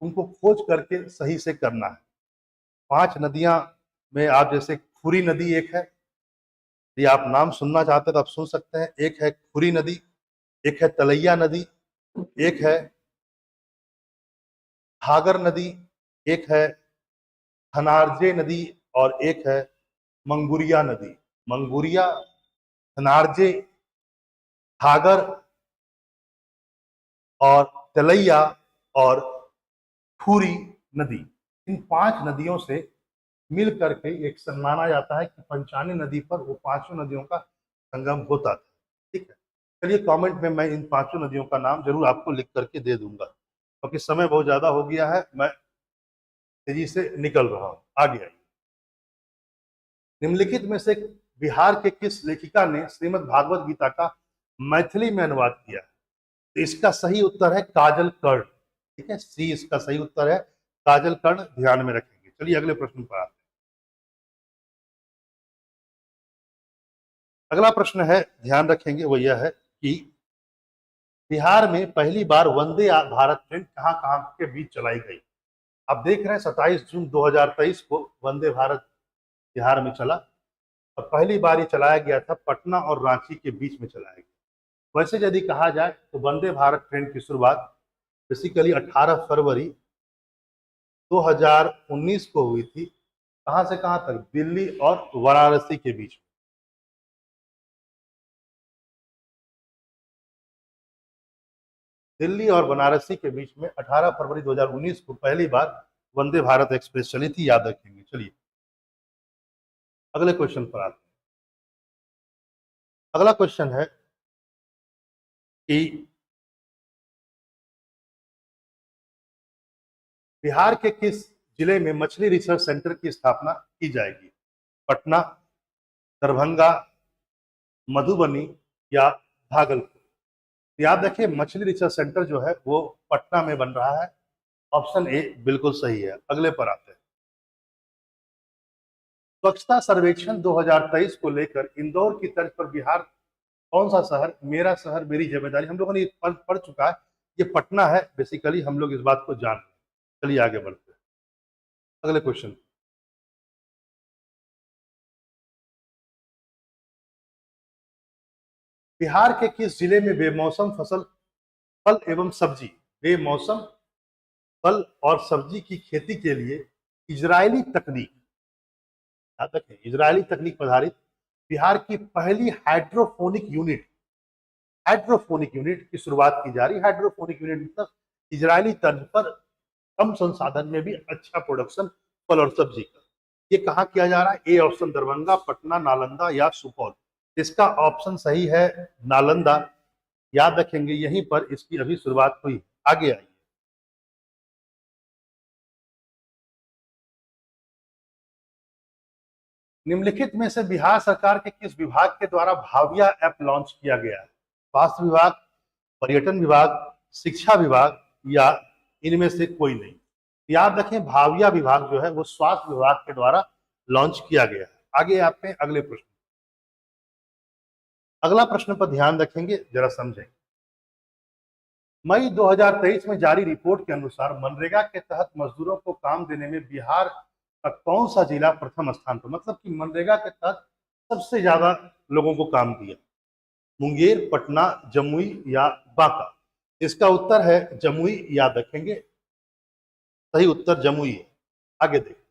उनको खोज करके सही से करना है। 5 नदियां में आप जैसे खुरी नदी एक है, यदि आप नाम सुनना चाहते हैं तो आप सुन सकते हैं। एक है खुरी नदी, एक है तलैया नदी, एक है घाघर नदी, एक है धनार्जे नदी, और एक है मंगुरिया नदी। मंगुरिया, धनार्जे, घाघर और तलैया और खुरी नदी, इन 5 नदियों से मिल करके एक माना जाता है कि पंचाने नदी पर वो 5 नदियों का संगम होता था। ठीक है, चलिए कमेंट में मैं इन 5 नदियों का नाम जरूर आपको लिख करके दे दूंगा, क्योंकि समय बहुत ज्यादा हो गया है, मैं तेजी से निकल रहा हूँ। आगे आइए। निम्नलिखित में से बिहार के किस लेखिका ने श्रीमद् भागवत गीता का मैथिली में अनुवाद किया है? तो इसका सही उत्तर है काजल कर्ण। ठीक है, सी इसका सही उत्तर है, काजल कर्ण, ध्यान में रखेंगे। चलिए अगले प्रश्न पर आते हैं। अगला प्रश्न है, ध्यान रखेंगे, वो यह है कि बिहार में पहली बार वंदे भारत ट्रेन कहां कहां के बीच चलाई गई? आप देख रहे हैं 27 जून 2023 को वंदे भारत बिहार में चला, और पहली बार ये चलाया गया था पटना और रांची के बीच में चलाया गया। वैसे यदि कहा जाए तो वंदे भारत ट्रेन की शुरुआत बेसिकली 18 फरवरी 2019 को हुई थी। कहां से कहां तक? दिल्ली और वाराणसी के बीच में। दिल्ली और बनारसी के बीच में 18 फरवरी 2019 को पहली बार वंदे भारत एक्सप्रेस चली थी, याद रखेंगे। चलिए अगले क्वेश्चन पर आते हैं। अगला क्वेश्चन है कि बिहार के किस जिले में मछली रिसर्च सेंटर की स्थापना की जाएगी? पटना, दरभंगा, मधुबनी या भागलपुर? याद रखिए मछली रिसर्च सेंटर जो है वो पटना में बन रहा है। ऑप्शन ए बिल्कुल सही है। अगले पर आते हैं। स्वच्छता सर्वेक्षण 2023 को लेकर इंदौर की तर्ज पर बिहार कौन सा शहर मेरा शहर मेरी जिम्मेदारी, हम लोगों ने पढ़ चुका है, ये पटना है। बेसिकली हम लोग इस बात को जान रहे हैं। चलिए आगे बढ़ते हैं अगले क्वेश्चन। बिहार के किस जिले में बेमौसम फसल फल एवं सब्जी बेमौसम फल और सब्जी की खेती के लिए इजरायली तकनीक, याद रखें इजरायली तकनीक पर आधारित बिहार की पहली हाइड्रोफोनिक यूनिट की शुरुआत की जा रही है? हाइड्रोफोनिक यूनिट मतलब इजरायली तर्ज पर कम संसाधन में भी अच्छा प्रोडक्शन फल और सब्जी का। ये कहाँ किया जा रहा है? ए ऑप्शन दरभंगा, पटना, नालंदा या सुपौल। इसका ऑप्शन सही है नालंदा। याद रखेंगे यहीं पर इसकी अभी शुरुआत हुई। आगे आइए। निम्नलिखित में से बिहार सरकार के किस विभाग के द्वारा भाविया ऐप लॉन्च किया गया है? स्वास्थ्य विभाग, पर्यटन विभाग, शिक्षा विभाग या इनमें से कोई नहीं? याद रखें भाविया विभाग जो है वो स्वास्थ्य विभाग के द्वारा लॉन्च किया गया है। आगे आते हैं अगले प्रश्न। अगला प्रश्न पर ध्यान रखेंगे, जरा समझें। मई 2023 में जारी रिपोर्ट के अनुसार मनरेगा के तहत मजदूरों को काम देने में बिहार का कौन सा जिला प्रथम स्थान पर, मतलब कि मनरेगा के तहत सबसे ज्यादा लोगों को काम दिया? मुंगेर, पटना, जमुई या बांका? इसका उत्तर है जमुई। याद रखेंगे सही उत्तर जमुई है। आगे देखते हैं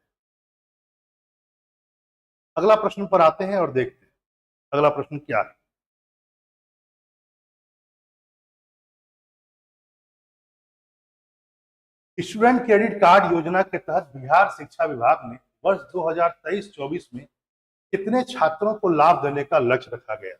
अगला प्रश्न पर आते हैं और देखते हैं अगला प्रश्न क्या है। स्टूडेंट क्रेडिट कार्ड योजना के तहत बिहार शिक्षा विभाग ने वर्ष 2023-24 में कितने छात्रों को लाभ देने का लक्ष्य रखा गया?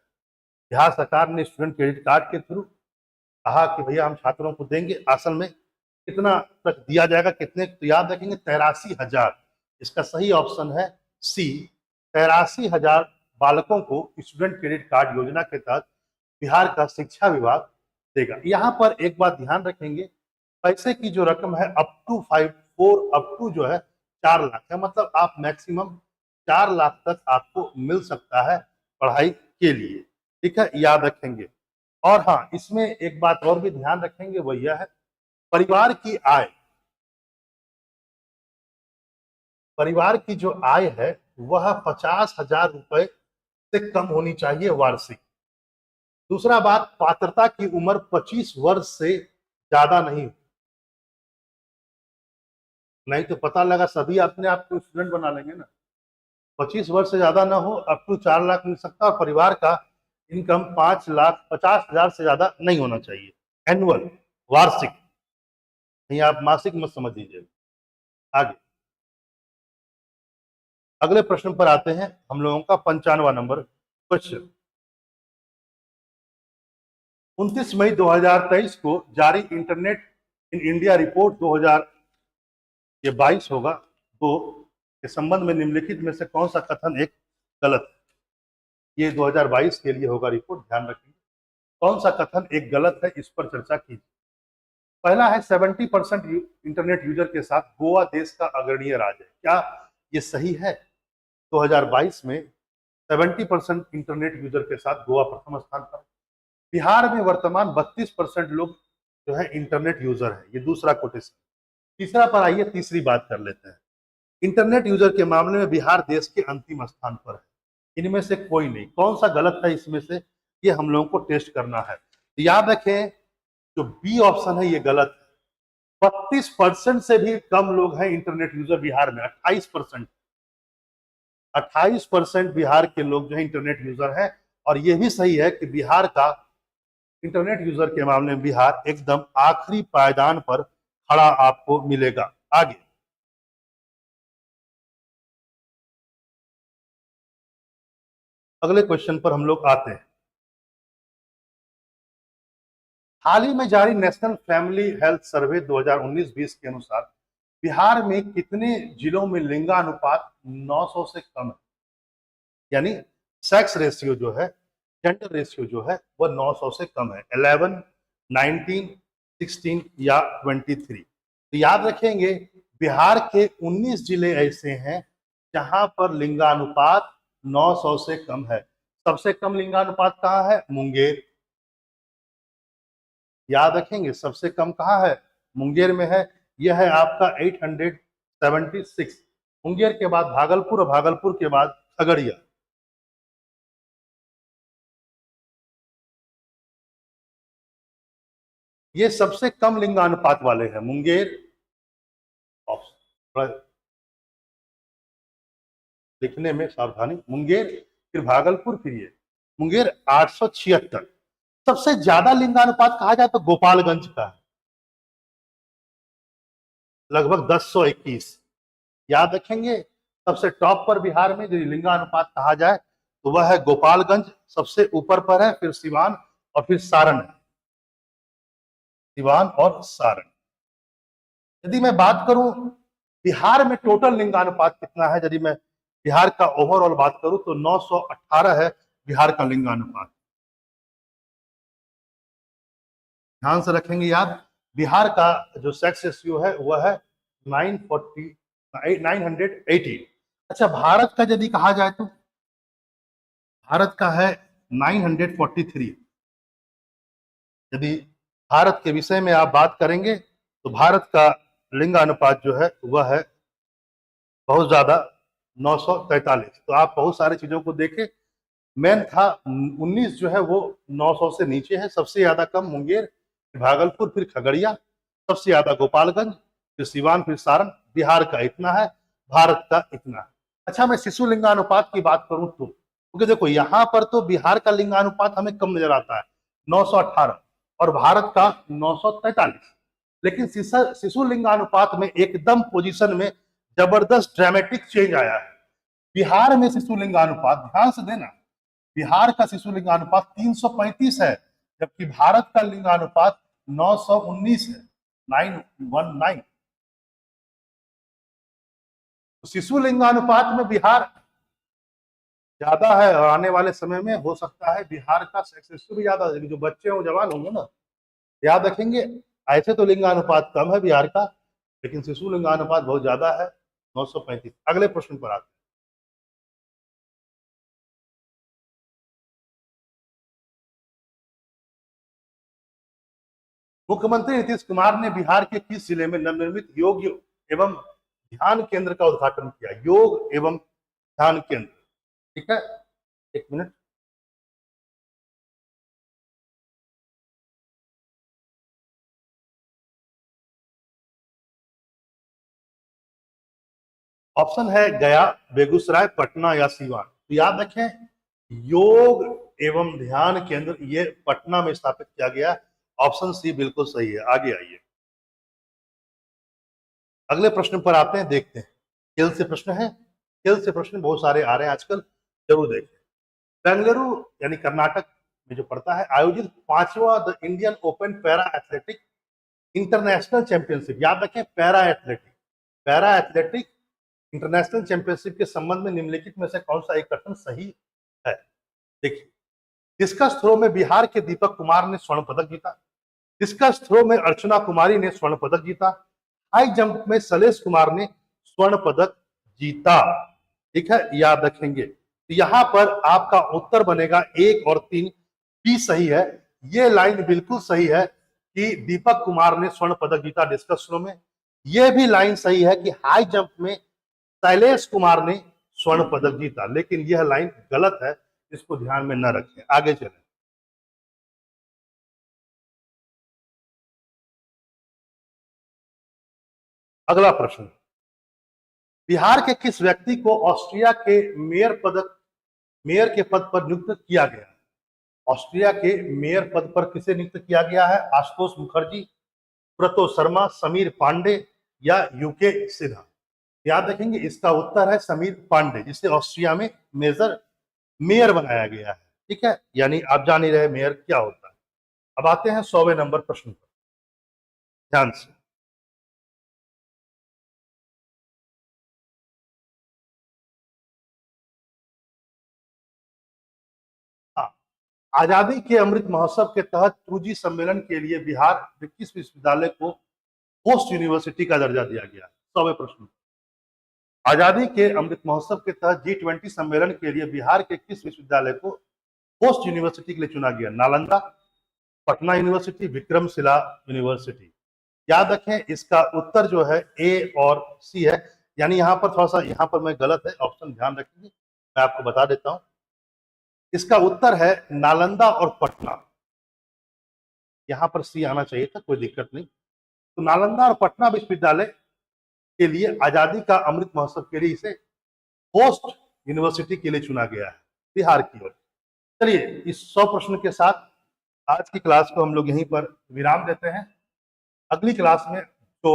बिहार सरकार ने स्टूडेंट क्रेडिट कार्ड के थ्रू कहा कि भैया हम छात्रों को देंगे, असल में कितना तक दिया जाएगा, कितने? तो याद रखेंगे 83,000। इसका सही ऑप्शन है सी, 83,000 बालकों को स्टूडेंट क्रेडिट कार्ड योजना के तहत बिहार का शिक्षा विभाग देगा। यहाँ पर एक बात ध्यान रखेंगे, पैसे की जो रकम है अप टू जो है 4 लाख है, मतलब आप मैक्सिमम 4 लाख तक आपको मिल सकता है पढ़ाई के लिए। ठीक है, याद रखेंगे। और हाँ, इसमें एक बात और भी ध्यान रखेंगे, वो यह है परिवार की जो आय है वह 50,000 रुपए से कम होनी चाहिए वार्षिक। दूसरा बात, पात्रता की उम्र 25 वर्ष से ज्यादा नहीं तो पता लगा सभी अपने आप को स्टूडेंट बना लेंगे ना। 25 वर्ष से ज्यादा ना हो, अप टू 4 लाख मिल सकता है, और परिवार का इनकम 5,50,000 से ज्यादा नहीं होना चाहिए। एनुअल, वार्षिक, नहीं आप मासिक मत समझ लीजिए। आगे अगले प्रश्न पर आते हैं, हम लोगों का 95वां नंबर क्वेश्चन। 29 मई 2023 को जारी इंटरनेट इन इंडिया रिपोर्ट 2022 होगा तो के संबंध में निम्नलिखित में से कौन सा कथन एक गलत है? ये 2022 के लिए होगा रिपोर्ट, ध्यान रखिए। कौन सा कथन एक गलत है, इस पर चर्चा कीजिए। पहला है 70% इंटरनेट यूजर के साथ गोवा देश का अग्रणीय राज्य है। क्या ये सही है? 2022 में 70% इंटरनेट यूजर के साथ गोवा प्रथम स्थान पर। बिहार में वर्तमान 32% लोग जो है इंटरनेट यूजर है, ये दूसरा कोटेशन। तीसरा पर आइए, तीसरी बात कर लेते हैं। इंटरनेट यूजर के मामले में बिहार देश के अंतिम स्थान पर है। इनमें से कोई नहीं, कौन सा गलत है इसमें से, ये हम लोगों को टेस्ट करना है। याद रखें जो बी ऑप्शन है ये गलत है। 32% से भी कम लोग हैं इंटरनेट यूजर बिहार में। 28% बिहार के लोग जो है इंटरनेट यूजर हैं। और ये भी सही है कि बिहार का इंटरनेट यूजर के मामले में बिहार एकदम आखिरी पायदान पर खड़ा आपको मिलेगा। आगे अगले क्वेश्चन पर हम लोग आते हैं। हाल ही में जारी नेशनल फैमिली हेल्थ सर्वे 2019-20 के अनुसार बिहार में कितने जिलों में लिंगानुपात 900 से कम है? यानी सेक्स रेशियो जो है, जेंडर रेशियो जो है वह 900 से कम है। 11, 19, 16 या 23। तो याद रखेंगे बिहार के 19 जिले ऐसे हैं जहां पर लिंगानुपात 900 से कम है। सबसे कम लिंगानुपात कहाँ है? मुंगेर। याद रखेंगे सबसे कम कहाँ है? मुंगेर में है। यह है आपका 876। मुंगेर के बाद भागलपुर और भागलपुर के बाद खगड़िया। ये सबसे कम लिंगानुपात वाले हैं, मुंगेर। लिखने में सावधानी, मुंगेर फिर भागलपुर फिर ये मुंगेर 876। सबसे ज्यादा लिंगानुपात कहा जाए तो गोपालगंज का है, लगभग 1021। याद रखेंगे सबसे टॉप पर बिहार में जो लिंगानुपात कहा जाए तो वह है गोपालगंज, सबसे ऊपर पर है, फिर सिवान और फिर सारण है। सिवान और सारण। यदि मैं बात करूं बिहार में टोटल लिंगानुपात कितना है, यदि मैं बिहार का ओवरऑल बात करूं तो 918 है बिहार का लिंगानुपात। ध्यान से रखेंगे याद, बिहार का जो सेक्स रेशियो है वह है 980। अच्छा, भारत का यदि कहा जाए तो भारत का है 943। यदि भारत के विषय में आप बात करेंगे तो भारत का लिंगानुपात जो है वह है बहुत ज्यादा 943। तो आप बहुत सारी चीजों को देखें, मेन था 19 जो है वो 900 से नीचे है। सबसे ज्यादा कम मुंगेर, फिर भागलपुर, फिर खगड़िया, सबसे ज्यादा गोपालगंज, फिर सिवान, फिर सारण। बिहार का इतना है, भारत का इतना है। अच्छा, मैं शिशु लिंगानुपात की बात करूं तो क्योंकि देखो यहां पर तो बिहार का लिंगानुपात हमें कम नजर आता है 918 और भारत का 943। लेकिन शिशु लिंगानुपात में एकदम पोजीशन में जबरदस्त ड्रामेटिक चेंज आया है। बिहार में शिशु लिंगानुपात, ध्यान से देना, बिहार का शिशु लिंगानुपात 335 है, जबकि भारत का लिंगानुपात 919 है, 919। शिशु लिंगानुपात में बिहार ज्यादा है और आने वाले समय में हो सकता है बिहार का सेक्स रेशियो भी ज्यादा, जो बच्चे हो जवान होंगे ना, याद रखेंगे ऐसे तो लिंगानुपात कम है बिहार का, लेकिन शिशु लिंगानुपात बहुत ज्यादा है 935। अगले प्रश्न पर आते हैं। मुख्यमंत्री नीतीश कुमार ने बिहार के किस जिले में नवनिर्मित योग एवं ध्यान केंद्र का उद्घाटन किया? योग एवं ध्यान केंद्र, ठीक है, एक मिनट। ऑप्शन है गया, बेगूसराय, पटना या सीवान। तो याद रखें योग एवं ध्यान केंद्र ये पटना में स्थापित किया गया। ऑप्शन सी बिल्कुल सही है। आगे आइए, अगले प्रश्न पर आते हैं, देखते हैं। खेल से प्रश्न है, खेल से प्रश्न बहुत सारे आ रहे हैं आजकल, जरूर देखें। बेंगलुरु यानी कर्नाटक में जो पड़ता है, आयोजित 5वां the Indian open para athletic international championship. याद रखें पैरा एथलेटिक इंटरनेशनल चैंपियनशिप के संबंध में निम्नलिखित में से कौन सा एक कथन सही है? देखिए, डिस्कस थ्रो में बिहार के दीपक कुमार ने स्वर्ण पदक जीता। डिस्कस थ्रो में अर्चना कुमारी ने स्वर्ण पदक जीता। हाई जंप में शैलेश कुमार ने स्वर्ण पदक जीता। ठीक है, याद रखेंगे। तो यहां पर आपका उत्तर बनेगा 1 और 3 भी सही है। ये लाइन बिल्कुल सही है कि दीपक कुमार ने स्वर्ण पदक जीता डिस्कस थ्रो में। यह भी लाइन सही है कि हाई जंप में शैलेश कुमार ने स्वर्ण पदक जीता, लेकिन यह लाइन गलत है, इसको ध्यान में न रखें। आगे चलें। अगला प्रश्न, बिहार के किस व्यक्ति को ऑस्ट्रिया के मेयर के पद पर नियुक्त किया गया? ऑस्ट्रिया के मेयर पद पर किसे नियुक्त किया गया है? आशुतोष मुखर्जी, प्रतो शर्मा, समीर पांडे या यूके सिन्हा। याद रखेंगे इसका उत्तर है समीर पांडे, जिसे ऑस्ट्रिया में मेजर मेयर बनाया गया है। ठीक है, यानी आप जान ही रहे मेयर क्या होता है। अब आते हैं 100वें नंबर प्रश्न पर, ध्यान से। हाँ, आजादी के अमृत महोत्सव के तहत 2G सम्मेलन के लिए बिहार के किस विश्वविद्यालय को होस्ट यूनिवर्सिटी का दर्जा दिया गया है? 100वें प्रश्न। आजादी के अमृत महोत्सव के तहत G20 सम्मेलन के लिए बिहार के किस विश्वविद्यालय को होस्ट यूनिवर्सिटी के लिए चुना गया? Nalanda, Patna university, Vikramshila university. याद रखें, इसका उत्तर जो है ए और सी है, यानी यहाँ पर थोड़ा सा, यहाँ पर मैं गलत है, ऑप्शन ध्यान रखेंगे, मैं आपको बता देता हूं। इसका उत्तर है नालंदा और पटना। यहाँ पर सी आना चाहिए था, कोई दिक्कत नहीं। तो नालंदा और पटना विश्वविद्यालय के लिए आजादी का अमृत महोत्सव के लिए इसे होस्ट यूनिवर्सिटी के लिए चुना गया है, बिहार की ओर। चलिए, इस 100 प्रश्न के साथ आज की क्लास को हम लोग यहीं पर विराम देते हैं। अगली क्लास में जो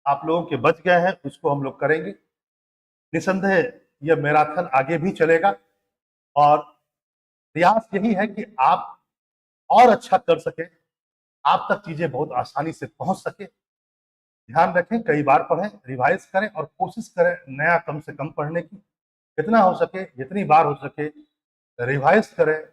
आप लोगों के बच गए हैं उसको हम लोग करेंगे। निसंदेह यह मैराथन आगे भी चलेगा और प्रयास यही है कि आप और अच्छा कर सके, आप तक चीजें बहुत आसानी से पहुंच सके। ध्यान रखें, कई बार पढ़ें, रिवाइज करें और कोशिश करें नया कम से कम पढ़ने की। जितना हो सके, जितनी बार हो सके रिवाइज करें,